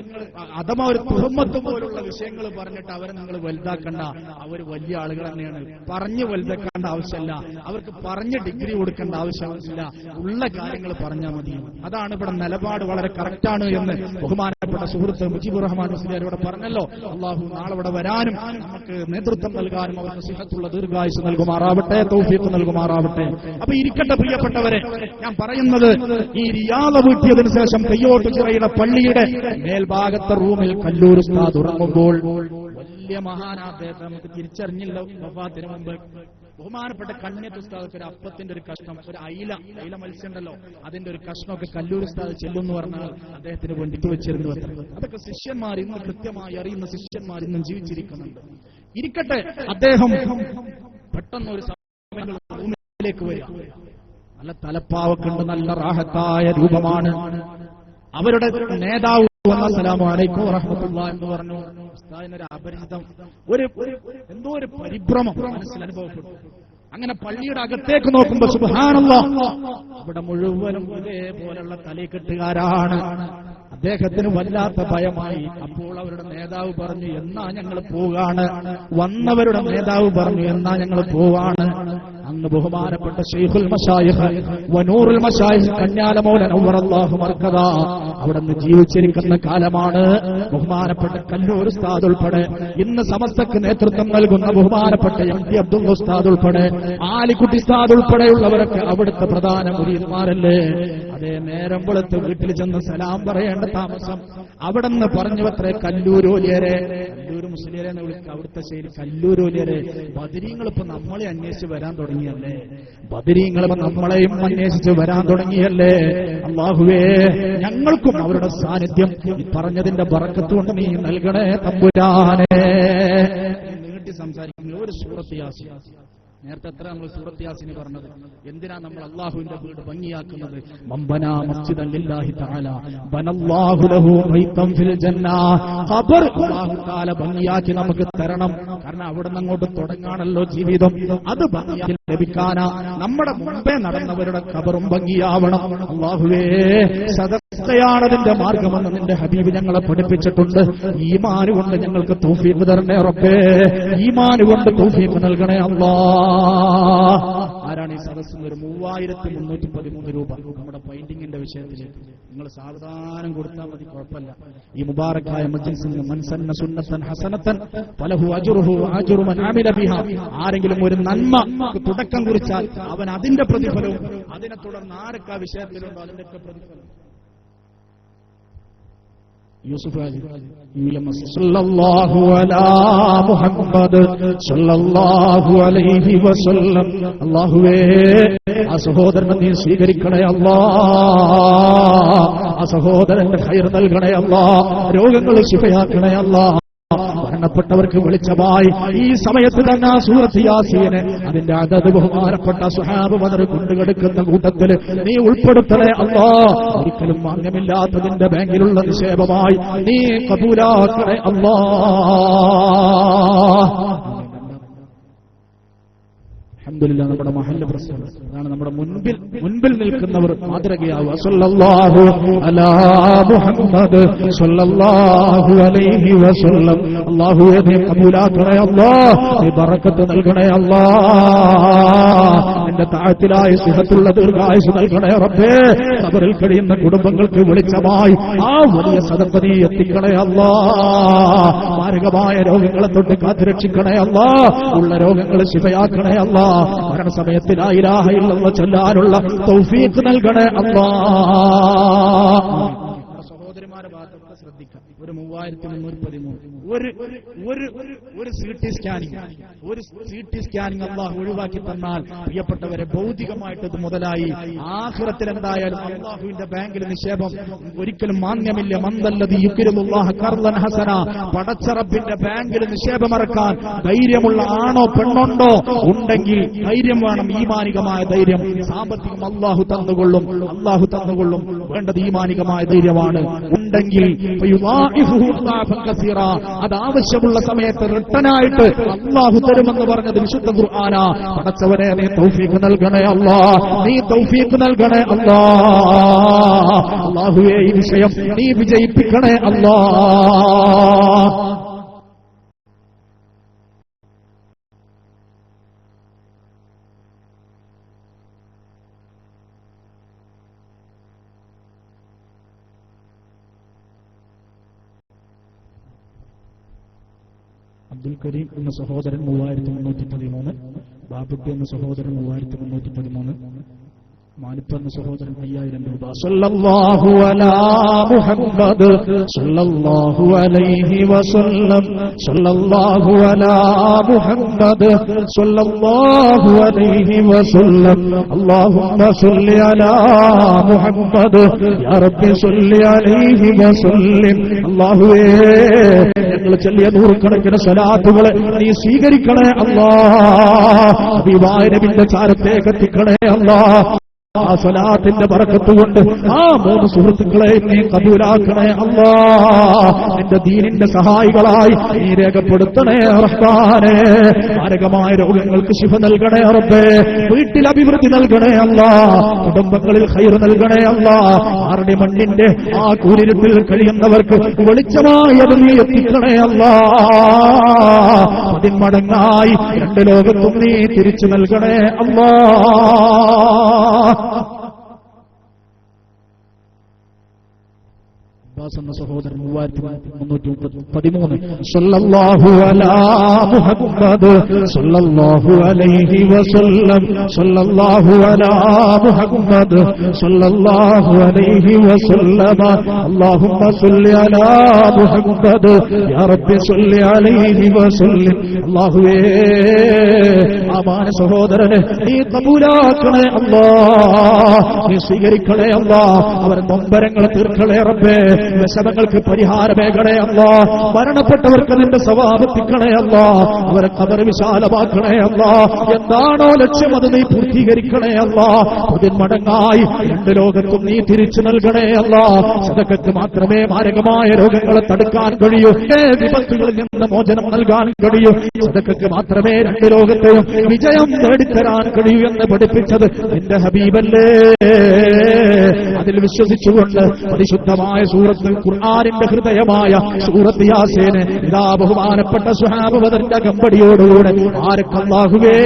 അഥവാ ഒരു തുഹമ്മത്ത് പോലുള്ള വിഷയങ്ങൾ പറഞ്ഞിട്ട് അവരെ നിങ്ങൾ വലുതാക്കണ്ട. അവർ വലിയ ആളുകൾ തന്നെയാണ്. പറഞ്ഞ് വലുതാക്കേണ്ട ആവശ്യമില്ല. അവർക്ക് പറഞ്ഞ് ഡിഗ്രി കൊടുക്കേണ്ട ആവശ്യമില്ല. ഉള്ള കാര്യങ്ങൾ പറഞ്ഞാൽ മതി. അതാണ് ഇവിടെ നിലപാട്. വളരെ കറക്റ്റാണ് എന്ന് ബഹുമാനപ്പെട്ട സുഹൃത്ത് മുജീബുർ റഹ്മാൻ മുസ്ലിയാർ ഇവിടെ പറഞ്ഞല്ലോ. അല്ലാഹു നാളെ ഇവിടെ വരാനും നമുക്ക് നേതൃത്വം നൽകാനും അവർക്ക് സിഹത്തുള്ള ദീർഘായുസ് നൽകുമാറാവട്ടെ, തൗഫീഖ് നൽകുമാറാവട്ടെ. അപ്പൊ ഇരിക്കട്ടെ പ്രിയപ്പെട്ടവരെ, ഞാൻ പറയുന്നത് ഈ റിയാദ വീട്ടിയതിന് ശേഷം തെയ്യോട്ടുചിറയുടെ പള്ളിയുടെ മേൽഭാഗത്തെ റൂമിൽ കല്ലൂർ ഉസ്താദ് ഉറങ്ങുമ്പോൾ വലിയ മഹാനാ അദ്ദേഹത്തെ നമുക്ക് തിരിച്ചറിഞ്ഞില്ല വഫാത്തിന് മുമ്പ്. ബഹുമാനപ്പെട്ട കണ്ണിയത്ത് ഉസ്താദ് ഒരു അപ്പത്തിന്റെ ഒരു കഷ്ണം, ഒരു അയില മത്സ്യം ഉണ്ടല്ലോ, അതിന്റെ ഒരു കഷ്ണമൊക്കെ കല്ലൂർ ഉസ്താദ് ചെല്ലുമെന്ന് പറഞ്ഞാൽ അദ്ദേഹത്തിന് വേണ്ടിട്ട് വെച്ചിരുന്നു. അതൊക്കെ ശിഷ്യന്മാർ ഇന്ന് കൃത്യമായി അറിയുന്ന ശിഷ്യന്മാർ ഇന്നും ജീവിച്ചിരിക്കുന്നുണ്ട്. ഇരിക്കട്ടെ, അദ്ദേഹം പെട്ടെന്ന് ഒരു റൂമിലേക്ക് വരിക. നല്ല തലപ്പാവക്കുണ്ട്, നല്ല റാഹത്തായ രൂപമാണ്. അവരുടെ നേതാവ് അസ്സലാമു അലൈക്കും വറഹ്മത്തുള്ളാഹി എന്ന് പറഞ്ഞു. ഉസ്താദിനൊരു അപരിചിതം, എന്തോ ഒരു പരിഭ്രമം മനസ്സിൽ അനുഭവപ്പെട്ടു. അങ്ങനെ പള്ളിയുടെ അകത്തേക്ക് നോക്കുമ്പോ സുബ്ഹാനല്ലാഹ്, അവിടെ മുഴുവനും ഇതേപോലുള്ള തലക്കെട്ടുകാരാണ്. അദ്ദേഹത്തിന് വല്ലാത്ത ഭയമായി. അപ്പോൾ അവരുടെ നേതാവ് പറഞ്ഞു, എന്നാ ഞങ്ങൾ പോവാണ്. വന്നവരുടെ നേതാവ് പറഞ്ഞു, എന്നാ ഞങ്ങൾ പോവാണ്. അന്ന് ബഹുമാനപ്പെട്ട ശൈഖുൽ മശായിഖ് വനൂറുൽ മശായിഖ് കന്യാലമൗല നവ്വറല്ലാഹു മർക്കദ അവിടുന്ന് ജീവിച്ചിരിക്കുന്ന കാലമാണ്. ബഹുമാനപ്പെട്ട കല്ലൂർ ഉസ്താദ് ഉൾപ്പെടെ ഇന്ന് സമസ്തക്ക് നേതൃത്വം നൽകുന്ന ബഹുമാനപ്പെട്ട എം.ടി. അബ്ദുൽ ഉസ്താദ് ഉൾപ്പെടെ ആലിക്കുട്ടി ഉസ്താദ് ഉൾപ്പെടെയുള്ളവരൊക്കെ അവിടുത്തെ പ്രധാന മുരീദ്മാരല്ലേ. അതേ നേരം വെളുത്ത് വീട്ടിൽ ചെന്ന് സലാം പറയേണ്ട താമസം. അവിടെന്ന് പറഞ്ഞുവത്രേ കല്ലൂരോലിയരെ, കല്ലൂർ മുസ്ലിയരെ എന്ന് വിളിക്കുക. അവിടുത്തെ ശൈലി കല്ലൂരോലിയരെ, ബദരീങ്ങളിപ്പോ നമ്മളെ അന്വേഷിച്ച് വരാൻ തുടങ്ങിയല്ലേ, ബദരീങ്ങളിപ്പോ നമ്മളെയും അന്വേഷിച്ച് വരാൻ തുടങ്ങിയല്ലേ. അല്ലാഹുവേ, ഞങ്ങൾക്കും അവരുടെ സാന്നിധ്യം പറഞ്ഞതിന്റെ ബറക്കത്ത് കൊണ്ട് നീ നൽകണേ തമ്പുരാനെ. നീട്ടി സംസാരിക്കുന്ന ഒരു സൂറത്ത് യാസീൻ. നേരത്തെ എത്ര നമ്മൾ സൂറത്ത് യാസീൻ പറഞ്ഞത്? എന്തിനാ നമ്മൾ അല്ലാഹുവിന്റെ വീട് ഭംഗിയാക്കുന്നത്? മംബനാ മസ്ജിദൻ ലില്ലാഹി തആല ബനല്ലാഹു ലഹു ബൈതൻ ഫിൽ ജന്ന. ഖബർ അല്ലാഹു തആല ഭംഗിയാക്കി നമുക്ക് തരണം. കാരണം അവിടെ നിന്ന് അങ്ങോട്ട് തുടങ്ങാണല്ലോ ജീവിതം. അത് ഭംഗിയാക്കി ലഭിക്കാനാ നമ്മുടെ മുമ്പേ നടന്നവരുടെ ഖബറും ഭംഗിയാവണം. അല്ലാഹുവേ, സദഖയാണ് അതിന്റെ മാർഗമെന്ന് നിന്റെ ഹബീബ് ഞങ്ങളെ പഠിപ്പിച്ചിട്ടുണ്ട്. ഈമാൻ കൊണ്ട് ഞങ്ങൾക്ക് തൗഫീഖ് തരണേ റബ്ബേ. ഈമാൻ കൊണ്ട് തൗഫീഖ് നൽകണേ അല്ലാഹ്. ആരാണ് ഈ സദസ്സിൽ ഒരു 3313 രൂപ നമ്മുടെ പെയിന്റിങ്ങിന്റെ വിഷയത്തിലേക്ക് നിങ്ങൾ സാവധാനം കൊടുത്താൽ മതി, കുഴപ്പമില്ല. ഈ മുബാറക്കായ മജ്ലിസിൽ മൻ സന്ന സുന്നത്തൻ ഹസനത്തൻ ഫലഹു അജ്റുഹു അജ്റു മൻ അമില ബിഹാ. ആരെങ്കിലും ഒരു നന്മ തുടക്കം കുറിച്ചാൽ അവൻ അതിന്റെ പ്രതിഫലവും അതിനെ തുടർന്ന് ആരൊക്കെ ആ വിഷയത്തിലുണ്ടോ അതിന്റെയൊക്കെ പ്രതിഫലം. യൂസുഫ് സല്ലല്ലാഹു അലാ മുഹമ്മദ് സല്ലല്ലാഹു അലൈഹി വസല്ലം. അല്ലാഹുവേ ആ സഹോദരനെ നീ സ്വീകരിക്കണേ അല്ലാഹ്, ആ സഹോദരന്റെ ഖൈർ നൽകണേ അല്ലാഹ്, രോഗങ്ങൾ ശിഫയാക്കണേ അല്ലാഹ്. മരണപ്പെട്ടവർക്ക് വെളിച്ചമായി ഈ സമയത്ത് തന്നെ സൂറത്ത് യാസീന് അതിന്റെ അതത് ബഹുമാനപ്പെട്ട സ്വഹാബ് ബദർ കൊണ്ടുകിടക്കുന്ന കൂട്ടത്തിൽ നീ ഉൾപ്പെടുത്തണേ അല്ലാഹ്. ഒരിക്കലും മാന്യമില്ലാത്തതിന്റെ ബാങ്കിലുള്ള നിക്ഷേപമായി നീ കബൂലാക്കണേ അല്ലാഹ്. അൽഹംദുലില്ലാ നമ്മുടെ മഹല്ല് പ്രശ്നം അതാണ്. നമ്മുടെ മുൻപിൽ നിൽക്കുന്നവർ മാതൃകയാവുക. സല്ലല്ലാഹു അലാ മുഹമ്മദ് സല്ലല്ലാഹു അലൈഹി വസല്ലം. അല്ലാഹുവേ നീ കബൂലാക്കണേ അല്ലാഹ്, നീ ബറക്കത്ത് നൽകണേ അല്ലാഹ്, നിന്റെ താഴത്തിലായ സിഹത്തുള്ള ദീർഘായുസ് നൽകണേ റബ്ബേ. ഖബറിൽ കഴിയുന്ന കുടുംബങ്ങൾക്ക് വെളിച്ചമായി ആ വലിയ സദഖ നീ എത്തിക്കണേ അല്ലാഹ്. മാരകമായ രോഗങ്ങളെ തൊട്ട് കാത്തുരക്ഷിക്കണേ അല്ലാഹ്, ഉള്ള രോഗങ്ങൾ ശിഫയാക്കണേ അല്ലാഹ്. മരണസമയത്ത് ലാ ഇലാഹ ഇല്ലല്ലാഹ് ചൊല്ലാനുള്ള തൗഫീഖ് നൽകണേ അല്ലാഹ്. സഹോദരിമാരെ ഭാഗത്തൊക്കെ ശ്രദ്ധിക്കാം. ഒരു 3313 ഒരു സിടി സ്കാനിംഗ് അല്ലാഹു ഒഴിവാക്കി തന്നാൽ പ്രിയപ്പെട്ടവരെ ഭൗതികമായിട്ട് ഇത് മുതലായി. ആഖിറത്തിൽ എന്തായാലും അല്ലാഹുവിന്റെ ബാങ്കിൽ നിക്ഷേപം ഒരിക്കലും മാന്യമില്ല. മന്ദല്ലദി യുക്രിമുല്ലാഹ ഖർളൻ ഹസന. പടച്ച റബ്ബിന്റെ ബാങ്കിൽ നിക്ഷേപമിറക്കാൻ ധൈര്യമുള്ള ആണോ പെണ്ണുണ്ടോ ഉണ്ടെങ്കിൽ ധൈര്യം വേണം, ഈമാനികമായ ധൈര്യം. സാമ്പത്തികം അല്ലാഹു തന്നുകൊള്ളും, വേണ്ടത് ഈമാനികമായ ധൈര്യമാണ്. ഉണ്ടെങ്കിൽ അത് ആവശ്യമുള്ള സമയത്ത് റിട്ടനായിട്ട് അല്ലാഹു തരുമെന്ന് പറഞ്ഞത് വിശുദ്ധ ഖുർആനാ. പടച്ചവനെ നീ തൗഫീഖ് നൽകണേ അല്ലാഹ്, നീ തൗഫീഖ് നൽകണേ അല്ലാഹ്. അല്ലാഹുവേ ഈ വിഷയം നീ വിജയിപ്പിക്കണേ അല്ലാഹ്. അബ്ദുൽ കരീം എന്ന സഹോദരൻ 3313, ബാബുട്ടി എന്ന സഹോദരൻ 3313, മാനിപ്പ എന്ന സഹോദരൻ 5000 രൂപ. സല്ലല്ലാഹു അലാ മുഹമ്മദ് സല്ലല്ലാഹു അലൈഹി വസല്ലം. സല്ലല്ലാഹു അലാ മുഹമ്മദ് സല്ലല്ലാഹു അലൈഹി വസല്ലം. അല്ലാഹുമ്മ സല്ലി അലാ മുഹമ്മദ് യാ റബ്ബി സല്ലി അലൈഹി വസല്ലം. അല്ലാഹുവേ ഞങ്ങൾ ചൊല്ലിയ നൂറുകണക്കിന് സ്വലാത്തുകളെ നീ സ്വീകരിക്കണേ അല്ലാഹ്. ഹബീബായ നബിയുടെ ചാരത്തേക്ക് എത്തിക്കണേ അല്ലാഹ്. ആ സ്വലാത്തിന്റെ ബറക്കത്ത് കൊണ്ട് ആ 3 സുഹൃത്തുക്കളെയും നീ കബൂലാക്കണേ അല്ലാഹ്. നിന്റെ ദീനിന്റെ സഹായികളായി നീ രേഖപ്പെടുത്തണേ റഹ്മാനേ. മാരകമായ രോഗങ്ങൾക്ക് ശിഫ നൽകണേ റബ്ബേ. വീട്ടിൽ അഭിവൃദ്ധി നൽകണേ അല്ലാഹ്. കുടുംബങ്ങളിൽ ഖൈർ നൽകണേ അല്ലാഹ്. ആരുടെ മണ്ണിന്റെ ആ കൂരിരുട്ടിൽ കഴിയുന്നവർക്ക് വെളിച്ചമായി അത് നീ എത്തിക്കണേ അല്ലാഹ്. 10 മടങ്ങായി 2 ലോകത്തും നീ തിരിച്ചു നൽകണേ അല്ലാഹ്. എന്ന സഹോദരൻ 3313. സല്ലല്ലാഹു അലാ മുഹമ്മദ് സല്ലല്ലാഹു അലൈഹി വസല്ലം. സല്ലല്ലാഹു അലാ മുഹമ്മദ് സല്ലല്ലാഹു അലൈഹി വസല്ലം. അല്ലാഹുമ്മ സല്ലി അലാ മുഹമ്മദ് യാ റബ്ബി സല്ലി അലൈഹി വസല്ലം. അല്ലാഹുവേ ആ മാന സഹോദരനെ നീ കബൂലാക്കണേ അല്ലാഹ്, നീ സ്വീകരിക്കണേ അല്ലാഹ്. അവരെ നൊമ്പരങ്ങളെ തീർക്കണേ റബ്ബേ. വിഷമങ്ങൾക്ക് പരിഹാരമേകണേ അല്ലാഹ്. മരണപ്പെട്ടവർക്ക് നിന്റെ സവാബെത്തിക്കണേ അല്ലാഹ്. അവരെ ഖബർ വിശാലമാക്കണേ അല്ലാഹ്. എന്താണോ ലക്ഷ്യം അത് നീ പൂർത്തീകരിക്കണേ അല്ലാഹ്. 10 മടങ്ങായി 2 ലോകത്തും നീ തിരിച്ചു നൽകണേ അല്ലാഹ്. സദഖക്ക് മാത്രമേ മാരകമായ രോഗങ്ങളെ തടുക്കാൻ കഴിയൂ, വിപത്തുകളിൽ നിന്ന് മോചനം നൽകാൻ കഴിയൂ. സദഖക്ക് മാത്രമേ 2 ലോകത്തെയും വിജയം നേടിത്തരാൻ കഴിയൂ എന്ന് പഠിപ്പിച്ചത് നിന്റെ ഹബീബല്ലേ. അതിൽ വിശ്വസിച്ചുകൊണ്ട് പരിശുദ്ധമായ സൂറത്ത് ഖുർആനിന്റെ ഹൃദയമായ സൂറത്ത് യാസീന് ഇതാ ബഹുമാനപ്പെട്ട സ്വഹാബ ബദറിന്റെ കമ്പടിയോടുകൂടെ ആരൊക്കെ അല്ലാഹുവേ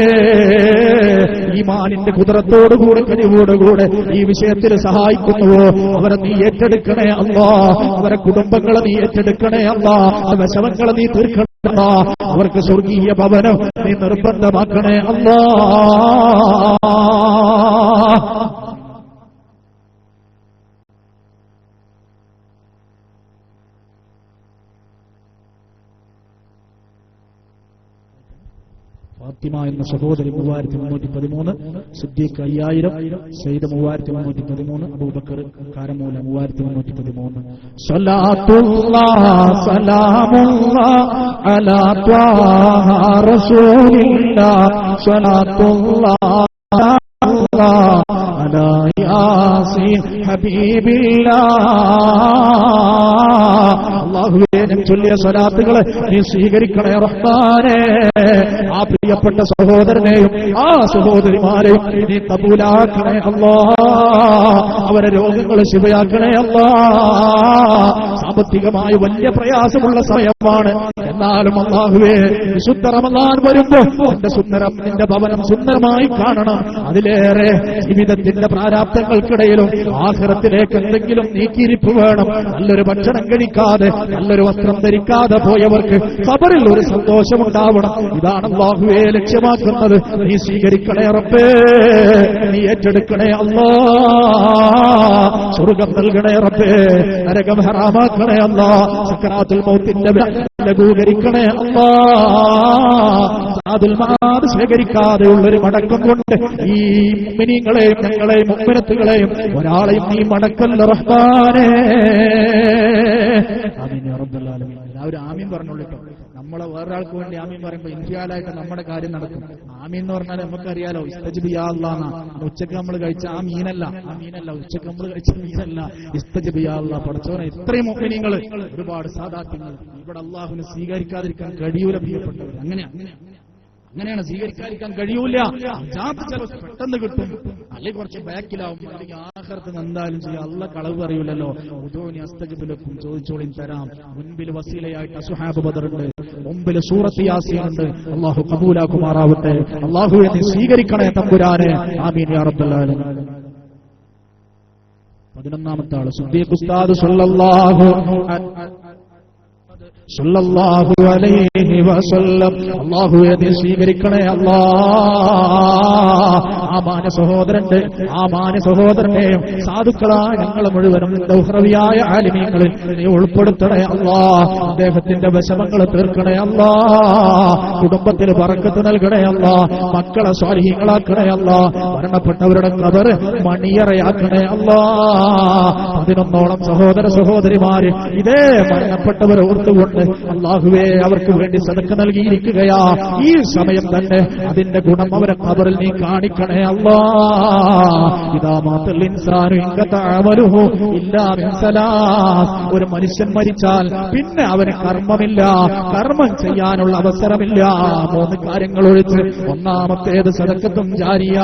ഈമാനിന്റെ കുദറത്തോടുകൂടെ കഴിവോടുകൂടെ ഈ വിഷയത്തിൽ സഹായിക്കുന്നുവോ അവരെ നീ ഏറ്റെടുക്കണേ അല്ലാഹ്. അവരെ കുടുംബങ്ങളെ നീ ഏറ്റെടുക്കണേ അല്ലാഹ്. വിഷമങ്ങളെ നീ തീർക്കണേ അല്ലാഹ്. അവർക്ക് സ്വർഗീയ ഭവനം നീ നിർബന്ധമാക്കണേ അല്ലാഹ്. ഫാത്തിമ എന്ന സഹോദരി 3313, സിദ്ദീഖ് 5000, സയ്യിദ് 3313, അബൂബക്കർ കാരമൂല 3313. സ്വലാത്തുല്ലാഹ് സലാമുല്ലാഹ് അലാ ത്വാഹ റസൂലില്ലാഹ് സ്വലാത്തുല്ലാഹ് അലാ യാസീൻ ഹബീബില്ലാഹ്. അല്ലാഹുവേ നീ ചൊല്ലിയ സ്വലാത്തുകളെ നീ സ്വീകരിക്കണേ റഹ്മാനേ. ആ പ്രിയപ്പെട്ട സഹോദരനെയും ആ സഹോദരിമാരെയും നീ കബൂലാക്കണേ അല്ലാഹ്. അവരെ രോഗങ്ങൾ ശിവയാക്കണേ അല്ലാഹ്. സാമ്പത്തികമായി വലിയ പ്രയാസമുള്ള സമയമാണ്. എന്നാലും അല്ലാഹുവേ വിശുദ്ധ റമളാൻ വരുമ്പോ നിന്റെ ഭവനം സുന്ദരമായി കാണണം. അതിലേറെ ജീവിതത്തിന്റെ പ്രാരാബ്ദങ്ങൾക്കിടയിലും ആഖിറത്തിലേക്ക് എന്തെങ്കിലും നീക്കിയിരിപ്പ് വേണം. നല്ലൊരു ഭക്ഷണം കഴിക്കാതെ നല്ലൊരു വസ്ത്രം ധരിക്കാതെ പോയവർക്ക് ഖബറിൽ ഒരു സന്തോഷമുണ്ടാവണം. ഇതാണ് അല്ലാഹുവേ ലക്ഷ്യമാക്കുന്നത്. നീ സ്വീകരിക്കണേ റബ്ബേ, നീ ഏറ്റെടുക്കണേ അല്ലാഹ്. സ്വർഗ്ഗം നൽകണേ റബ്ബേ, നരകം ഹറാമാക്കണേ അല്ലാഹ്. സക്കറാത്തുൽ മൗത്തിന്റെ ലഘൂകരിക്കണേ അല്ലാഹ്. സാദുൽ മആദ് സ്വീകരിക്കാതെയുള്ളൊരു മടക്കം കൊണ്ട് ഈ മുഅ്മിനീങ്ങളെയും ഞങ്ങളെയും മുഅ്മിനത്തുകളെയും ഒരാളെയും നീ മടക്കല്ല റഹ്മാനേ. ആമീൻ യാ റബ്ബൽ ആലമീൻ. എല്ലാവരും ആമീൻ പറഞ്ഞോളൂ. നമ്മളെ വേറൊരാൾക്ക് വേണ്ടി ആമീൻ പറയുമ്പോൾ ഇൻഷാല്ലായിട്ട് നമ്മുടെ കാര്യം നടക്കും. ആമീൻ എന്ന് പറഞ്ഞാൽ നമുക്കറിയാലോ, ഇസ്തജിബ് യാ അല്ലാഹ്. ഉച്ചക്ക് നമ്മൾ കഴിച്ച ആ മീനല്ല, ഉച്ചക്ക് നമ്മൾ കഴിച്ച മീനല്ല, ഇസ്തജിബ് യാ അല്ലാഹ്. പഠിച്ചവനെ ഇത്രയും മുഅ്മിനീങ്ങൾ, ഒരുപാട് സാദാത്യങ്ങൾ ഇവിടെ അല്ലാഹുവിനെ സ്വീകരിക്കാതിരിക്കാൻ കഴിയൂല പ്രിയപ്പെട്ടവർ. അങ്ങനെയാണ് സ്വീകരിക്കാതിരിക്കാൻ കഴിയൂല. ചിലപ്പോൾ പെട്ടെന്ന് കിട്ടും, അല്ലെങ്കിൽ കുറച്ച് ബാക്കിലാവും, അല്ലെങ്കിൽ ആഖിറത്ത് എന്തായാലും ചെയ്യാം. അല്ലാഹ് കളവ് അറിയില്ലല്ലോ. ഉദൂനി അസ്തജിബ് ലക്കും, ചോദിച്ചോളിൻ തരാം. മുൻപിൽ വസീലയായിട്ട് അസ്ഹാബ് ബദറുണ്ട്, മുമ്പിൽ സൂറത്ത് യാസീൻ ഉണ്ട്. അല്ലാഹു ഖബൂലാക്കുമാറാവട്ടെ. അല്ലാഹുവേ നീ സ്വീകരിക്കണേ തമ്പുരാനെ. ആമീൻ യാ റബ്ബൽ ആലമീൻ. 11ാമത്തെ ആള് സിദ്ദീഖ് ഉസ്താദ് സല്ലല്ലാഹു അലൈഹി വസല്ലം. അല്ലാഹുവേ നീ സ്വീകരിക്കണേ അല്ലാഹ്. ആ മാന്യ സഹോദരനെയും സാധുക്കളായ ഞങ്ങൾ മുഴുവനും ഉഖ്റവിയായ ആലിമീങ്ങളിൽ നീ ഉൾപ്പെടുത്തണേ അല്ലാഹ്. അദ്ദേഹത്തിന്റെ വിഷമങ്ങൾ തീർക്കണേ അല്ലാഹ്. കുടുംബത്തിൽ ബറക്കത്ത് നൽകണേ അല്ലാഹ്. മക്കളെ സ്വാലിഹീങ്ങളാക്കണേ അല്ലാഹ്. മരണപ്പെട്ടവരുടെ ഖബർ മണിയറയാക്കണേ അല്ലാഹ്. 11ഓളം സഹോദര സഹോദരിമാര് ഇതേ മരണപ്പെട്ടവർ ഓർത്തുകൊണ്ട് അല്ലാഹുവേ അവർക്ക് വേണ്ടി സദഖ നൽകിയിരിക്കുകയാ. ഈ സമയം തന്നെ അതിന്റെ ഗുണം അവരെ ഖബറിൽ നീ കാണിക്കണേ അല്ലാഹ്. ഇദാ മാതൽ ഇൻസാനു ഇൻഖത അമലുഹു ഇല്ലാ മിൻ സലാസ്. ഒരു മനുഷ്യൻ മരിച്ചാൽ പിന്നെ അവന് കർമ്മമില്ല, കർമ്മം ചെയ്യാനുള്ള അവസരമില്ല. 3 കാര്യങ്ങൾ ഒഴിച്ച്. ഒന്നാമത്തേത് സദഖത്തും ജാരിയ,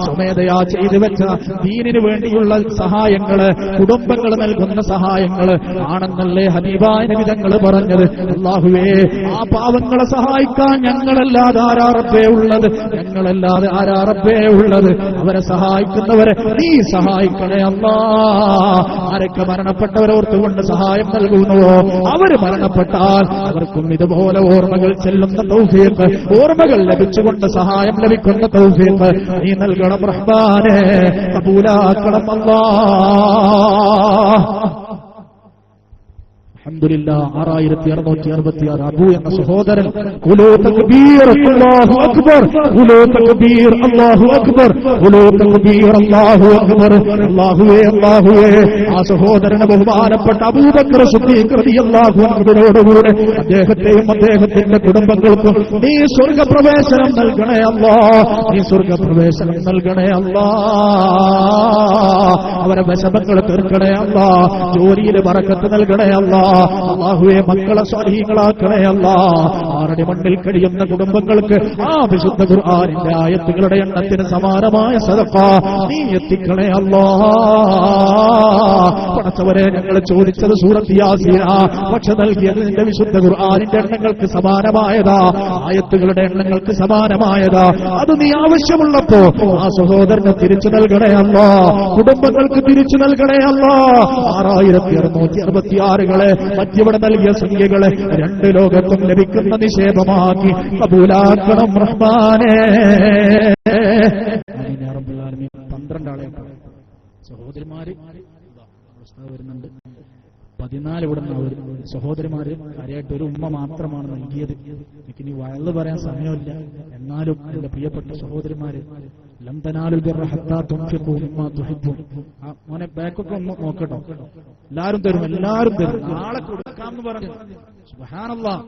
സ്വമേധയാ ചെയ്തു വെച്ച ദീനിനു വേണ്ടിയുള്ള സഹായങ്ങള്, കുടുംബങ്ങൾ നൽകുന്ന സഹായങ്ങള് ആണെന്നല്ലേ ഹബീബായ നബി തങ്ങൾ പറഞ്ഞത്. അല്ലാഹുവേ ആ പാവങ്ങളെ സഹായിക്കാൻ ഞങ്ങളല്ലാതെ ആരാ റബ്ബേ ഉള്ളത്? അവരെ സഹായിക്കുന്നവരെ നീ സഹായിക്കണേ അല്ലാഹ്. ആരൊക്കെ മരണപ്പെട്ടവരോർത്തുകൊണ്ട് സഹായം നൽകുന്നുവോ അവര് മരണപ്പെട്ടാൽ അവർക്കും ഇതുപോലെ ഓർമ്മകൾ ചെല്ലുന്ന തൗഫീഖ്, ഓർമ്മകൾ ലഭിച്ചുകൊണ്ട് സഹായം ലഭിക്കുന്ന തൗഫീഖ് നീ നൽകണം റഹ്മാനേ. കബൂലാക്കണം അല്ലാഹ്. അൽഹംദുലില്ലാഹ്. 6666 അബൂ എന്ന സഹോദരൻ ഖുലൂ തക്ബീർ അല്ലാഹു അക്ബർ, ഖുലൂ തക്ബീർ അല്ലാഹു അക്ബർ, ഖുലൂ തക്ബീർ അല്ലാഹു അക്ബർ. അല്ലാഹുവേ ആ സഹോദരനെ ബഹുമാനപ്പെട്ട അബൂബക്കർ സിദ്ദീഖ് റളിയല്ലാഹു അൻഹുവിനോടുകൂടെ അദ്ദേഹത്തെയും അദ്ദേഹത്തിന്റെ കുടുംബങ്ങൾക്കും നീ സ്വർഗ്ഗപ്രവേശനം നൽകണേ അല്ലാഹ്. നീ സ്വർഗ്ഗപ്രവേശനം നൽകണേ അല്ലാഹ്. അവരെ വിഷമങ്ങൾ തീർക്കണേ അല്ലാഹ്. ജോലിയിൽ ബറക്കത്ത് നൽകണേ അല്ലാഹ്. അല്ലാഹുവേ മക്കളെ സ്വാലിഹീങ്ങളാക്കണേ അല്ലാഹ്. ആറടി മണ്ണിൽ കഴിയുന്ന കുടുംബങ്ങൾക്ക് ആ വിശുദ്ധ ഖുർആനിന്റെ ആയത്തുകളുടെ എണ്ണത്തിന് സമാനമായ സദഖ നീ എത്തിക്കണേ അല്ലാഹ്. പടച്ചവരെ, ഞങ്ങൾ ചോദിച്ചത് സൂറത്ത് യാസീന, പക്ഷെ നൽകിയത് നിന്റെ വിശുദ്ധ ഖുർആനിന്റെ എണ്ണങ്ങൾക്ക് സമാനമായതാ, ആയത്തുകളുടെ എണ്ണങ്ങൾക്ക് സമാനമായതാ. അത് നീ ആവശ്യമുള്ളപ്പോ ആ സഹോദരന് തിരിച്ചു നൽകണേ അല്ലാഹ്, കുടുംബങ്ങൾക്ക് തിരിച്ചു നൽകണേ അല്ലാഹ്. 6666 മധ്യവിടെ നൽകിയ സംഖ്യകളെ രണ്ട് ലോകത്തും ലഭിക്കുന്ന നിക്ഷേപമാക്കി കബൂലാക്കണം റഹ്മാനേ. 12 ആളെ സഹോദരിമാര് വരുന്നുണ്ട്, 14 ഇവിടെ സഹോദരിമാര് കാര്യമായിട്ട് ഒരു ഉമ്മ മാത്രമാണ് നൽകിയത്. എനിക്ക് ഇനി വയല് പറയാൻ സമയമില്ല, എന്നാലും എന്റെ പ്രിയപ്പെട്ട സഹോദരിമാര് ലം തനാലുൽ ബിർറ ഹത്താ തുൻഫിഖൂ മിമ്മാ തുഹിബ്ബൂൻ. മോനെ ബാക്കൊക്കെ ഒന്ന് നോക്കട്ടോ, എല്ലാരും തരും, എല്ലാരും തരും, നാളെ കൊടുക്കാമെന്ന് പറഞ്ഞു. സുബ്ഹാനല്ലാഹ്.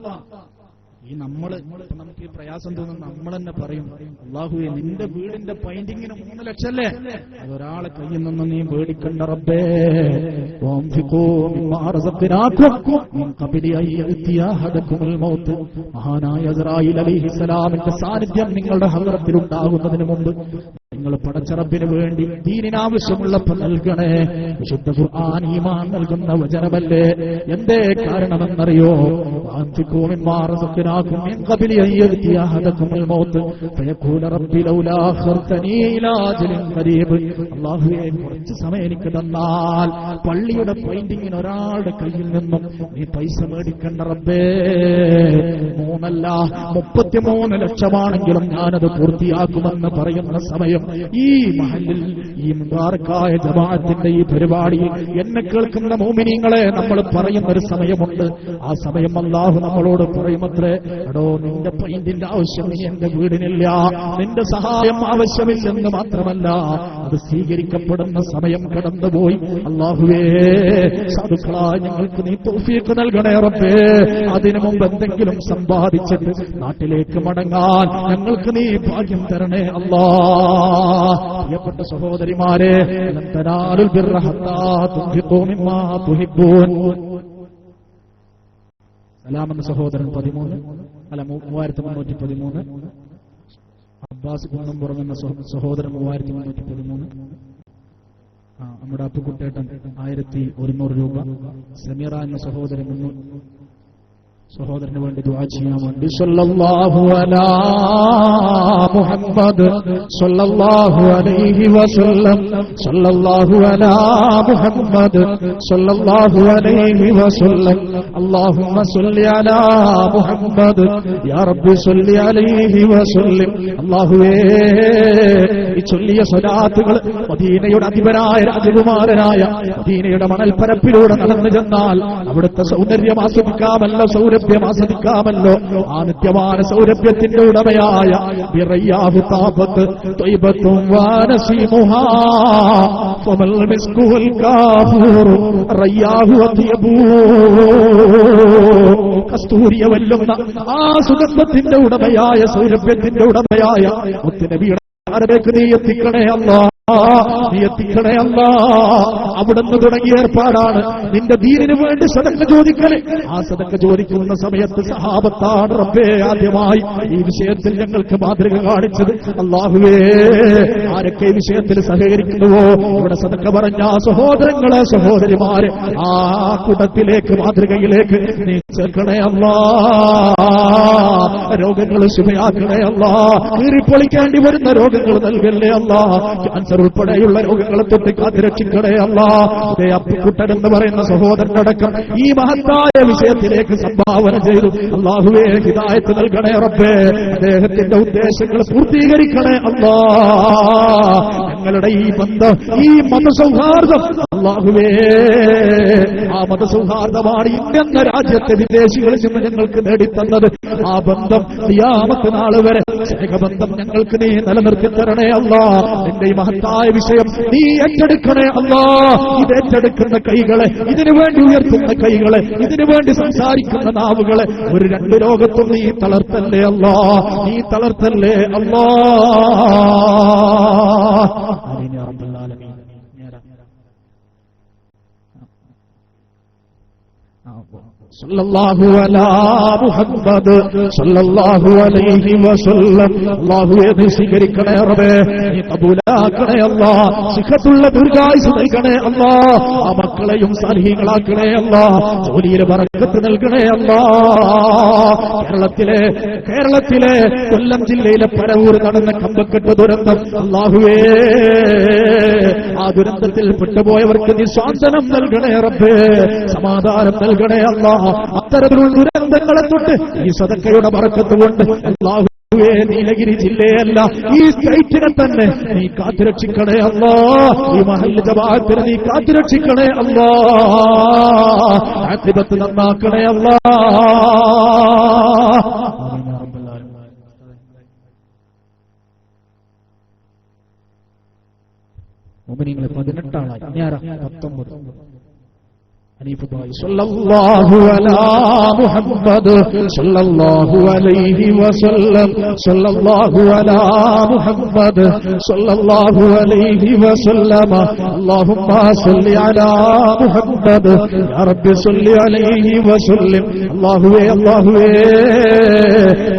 ഈ നമുക്ക് ഈ പ്രയാസം തോന്നുന്ന നമ്മൾ തന്നെ പറയും, അല്ലാഹുവേ നിന്റെ വീടിന്റെ പെയിന്റിങ്ങിന് 3 ലക്ഷം അല്ലേ, അതൊരാളെ കയ്യിൽ നിന്ന് നീ പേടിക്കണ്ട റബ്ബേ. മഹാനായ ഇസ്രായീൽ അലൈഹിസ്സലാമിന്റെ സാന്നിധ്യം നിങ്ങളുടെ ഹദ്റത്തിൽ ഉണ്ടാകുന്നതിന് മുമ്പ് നിങ്ങൾ പടച്ച റബ്ബിന് വേണ്ടി ദീനിനാവശ്യമുള്ളപ്പോൾ നൽകണേ. വിശുദ്ധ ഖുർആൻ ഈമാൻ നൽകുന്ന വചനമല്ലേ. എന്തേ കാരണമെന്നറിയോ? അല്ലാഹുവേ, കുറച്ച് സമയം എനിക്ക് തന്നാൽ പള്ളിയുടെ പെയിന്റിങ്ങിന് ഒരാളുടെ കയ്യിൽ നിന്നും നീ പൈസ മേടിക്കണ്ട റബ്ബേ. 3 അല്ല 33 ലക്ഷമാണെങ്കിലും ഞാനത് പൂർത്തിയാക്കുമെന്ന് പറയുന്ന സമയം ഈ മഹല്ലിൽ, ഈ മുബാറക്കായ ജമാഅത്തിന്റെ ഈ പരിപാടിയിൽ എന്നെ കേൾക്കുന്ന മോമിനീങ്ങളെ നമ്മൾ പറയുന്ന ഒരു സമയമുണ്ട്. ആ സമയം അല്ലാഹു നമ്മളോട് പറയുമത്രേ, എടോ നിന്റെ പെയിന്റിന്റെ ആവശ്യം നീ എന്റെ വീടിനില്ല, നിന്റെ സഹായം ആവശ്യമില്ലെന്ന് മാത്രമല്ല, അത് സ്വീകരിക്കപ്പെടുന്ന സമയം കടന്നുപോയി. അല്ലാഹുവേ, സാധുക്കളായ ഞങ്ങൾക്ക് നീ തൗഫീഖ് നൽകണേ റബ്ബേ. അതിനു മുമ്പ് എന്തെങ്കിലും സമ്പാദിച്ചിട്ട് നാട്ടിലേക്ക് മടങ്ങാൻ ഞങ്ങൾക്ക് നീ ഭാഗ്യം തരണേ അല്ലാഹ്. പ്രിയപ്പെട്ട സഹോദരിമാരെ, ലൻ തനാലുൽ ബിർറ ഹത്താ തുൻഫിഖൂ മിമ്മാ തുഹിബ്ബൂൻ. സലാമെന്ന സഹോദരൻ 3313. അബ്ബാസ് കുന്നംപുറം എന്ന സഹോദരൻ 3313. നമ്മുടെ അപ്പുക്കുട്ടേട്ടൻ 1100 രൂപ. സമീറ എന്ന സഹോദരന് വേണ്ടി ദുആ ചെയ്യാൻ വേണ്ടി സല്ലല്ലാഹു അലാ മുഹമ്മദ് സല്ലല്ലാഹു അലൈഹി വസല്ലം, സല്ലല്ലാഹു അലാ മുഹമ്മദ് സല്ലല്ലാഹു അലൈഹി വസല്ലം, അല്ലാഹുമ്മ സല്ലി അലാ മുഹമ്മദ് യാ റബ്ബി സല്ലി അലൈഹി വസല്ലം. അല്ലാഹുവേ, ഈ ചൊല്ലിയ സ്വലാത്തുകൾ മദീനയുടെ അധിപനായ രാജകുമാരനായ മദീനയുടെ മണൽപ്പരപ്പിലൂടെ നടന്നു ചെന്നാൽ അവിടുത്തെ സൗന്ദര്യം ആസ്വദിക്കാമല്ലോ, സൗരഭ്യം ആസ്വദിക്കാമല്ലോ. ആ നിത്യமான സൗരഭ്യത്തിന്റെ ഉടമയായ ബിറയ്യാഹു താബത്ത് ത്വയ്ബത്തും വാനസീമുഹാ ഫമൽ മിസ്കുൽ കാഫൂർ റയ്യാഹു അത്യബൂ. കസ്തൂരിയ വല്ലുന്ന ആ സുഗന്ധത്തിന്റെ ഉടമയായ സൗരഭ്യത്തിന്റെ ഉടമയായ മുത്തുനബിയുടെ ആരേക്ക് നീ എത്തിക്കണേ അല്ലാഹ്, നീ എത്തിക്കണേ അല്ലാഹ്. അവിടുന്ന് തുടങ്ങിയ ഏർപ്പാടാണ് നിന്റെ ദീനിന് വേണ്ടി സദക്ക ചോദിക്കല്. ആ സദക്ക ചോദിക്കുന്ന സമയത്ത് സഹാബത്താണ് റബ്ബേ ആദ്യമായി ഈ വിഷയത്തിൽ ഞങ്ങൾക്ക് മാതൃക കാണിച്ചത്. അല്ലാഹുവേ, ആരൊക്കെ ഈ വിഷയത്തിൽ സഹകരിക്കുന്നുവോ ഇവിടെ സദക്ക പറഞ്ഞ സഹോദരങ്ങളെ, സഹോദരിമാരെ, ആ കൂട്ടത്തിലേക്ക്, മാതൃകയിലേക്ക് നീ ചേർക്കണേ അല്ലാഹ്. രോഗങ്ങൾ ശുഭയാക്കണേ അല്ലാഹ്. കീറിപ്പൊളിക്കേണ്ടി വരുന്ന രോഗങ്ങൾ നൽകല്ലേ അല്ലാഹ്. ക്യാൻസർ ഉൾപ്പെടെയുള്ള രോഗങ്ങളെ തൊട്ട് കാത്തിരക്ഷിക്കണേ അല്ലാഹ്. ഇതേ അപ്പുക്കുട്ടൻ എന്ന് പറയുന്ന സഹോദരനടക്കം ഈ മഹത്തായ വിഷയത്തിലേക്ക് സംഭാവന ചെയ്തു. അല്ലാഹുവേ, ഹിദായത്ത് നൽകണേ റബ്ബേ. അദ്ദേഹത്തിന്റെ ഉദ്ദേശങ്ങൾ പൂർത്തീകരിക്കണേ അല്ലാഹ്. ഞങ്ങളുടെ ഈ ബന്ധം, ഈ മതസൗഹാർദ്ദം, അല്ലാഹുവേ, ആ മതസൗഹാർദ്ദമാണ് ഇന്ത്യ രാജ്യത്തെ വിദേശികളിൽ നിന്ന് ഞങ്ങൾക്ക് നേടിത്തന്നത്. ആ ബന്ധം ഖിയാമത്ത് നാൾ വരെ സ്നേഹബന്ധം ഞങ്ങൾക്ക് നീ നിലനിർത്തി തരണേ അല്ലാഹ്. നിന്റെ ഈ മഹത്തായ വിഷയം നീ ഏറ്റെടുക്കണേ അല്ലാഹ്. ഇത് ഏറ്റെടുക്കുന്ന കൈകളെ, ഇതിനു വേണ്ടി ഉയർത്തുന്ന കൈകളെ, ഇതിനു വേണ്ടി സംസാരിക്കുന്ന നാവുകളെ ഒരു 2 ലോകത്തും നീ തളർത്തല്ലേ അല്ലാഹ്, നീ തളർത്തല്ലേ അല്ലാഹ്. ആമീൻ യാ റബ്ബൽ ആലമീൻ. സല്ലല്ലാഹു അലാ മുഹമ്മദ് സല്ലല്ലാഹു അലൈഹി വസല്ലം. അല്ലാഹുവേ നീ സ്വീകരിക്കണേ റബ്ബേ, നീ ഖബൂലാക്കണേ അല്ലാഹ്, സിഹത്തുള്ള ദീർഘായുസ്സ് നൽകണേ അല്ലാഹ്, ആ മക്കളെയും സാലിഹീങ്ങളാക്കണേ അല്ലാഹ്, ജോലിയിൽ ബറക്കത്ത് നൽകണേ അല്ലാഹ്. കേരളത്തിലെ കൊല്ലം ജില്ലയിലെ പരവൂർ നടന്ന കമ്പക്കെട്ട് ദുരന്തം, അല്ലാഹുവേ ആ ദുരന്തത്തിൽ പെട്ടുപോയവർക്ക് നീ സ്വാന്തനം നൽകണേ റബ്ബേ, സമാധാനം നൽകണേ അല്ലാഹ്. അത്തരത്തിലുള്ള ദുരന്തങ്ങളെ തൊട്ട് ഈ സദക്കയുടെ ബറക്കത്ത് കൊണ്ട് അല്ലാഹുവേ നീലഗിരി ജില്ലയല്ല ഈ സ്റ്റേറ്റിനെ തന്നെ നീ കാത്തുരക്ഷിക്കണേ അല്ലാഹ്, ഈ മഹല്ല് ജമാഅത്തിനെ നീ കാത്തുരക്ഷിക്കണേ അല്ലാഹ്, ആഖിബത്ത് നന്നാക്കണേ അല്ലാഹ്. മുഅ്മിനീങ്ങളെ 18 ആളായി, ഇനി ആരാ? 19. സല്ലല്ലാഹു അലാ മുഹമ്മദ് സല്ലല്ലാഹു അലൈഹി വസല്ലം. സല്ലല്ലാഹു അലാ മുഹമ്മദ് സല്ലല്ലാഹു അലൈഹി വസല്ലം. അല്ലാഹുമ്മ സല്ലി അലാ മുഹമ്മദ് യാ റബ്ബി സല്ലി അലൈഹി വസല്ലം. അല്ലാഹുവേ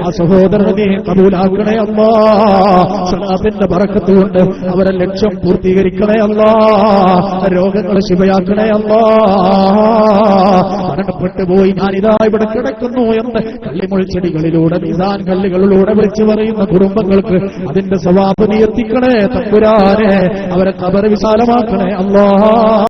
ആ സഹോദരനെ നീ ഖബൂലാക്കണേ അല്ലാഹ്, സലാത്തിന്റെ ബറക്കത്ത് കൊണ്ട് അവരെ ലക്ഷ്യം പൂർത്തീകരിക്കണേ അല്ലാഹ്, രോഗങ്ങളെ ശിഫയാക്കണേ അല്ലാഹ്. മരണപ്പെട്ടു പോയി ഞാനിതാ ഇവിടെ കിടക്കുന്നു എന്ന് കള്ളിമുൾച്ചെടികളിലൂടെ മീസാൻ കല്ലുകളിലൂടെ വിളിച്ചു പറയുന്ന കുടുംബങ്ങൾക്ക് അതിന്റെ സവാബ് നീ എത്തിക്കണേ തമ്പുരാനെ, അവരെ ഖബർ വിശാലമാക്കണേ അല്ലാഹ്.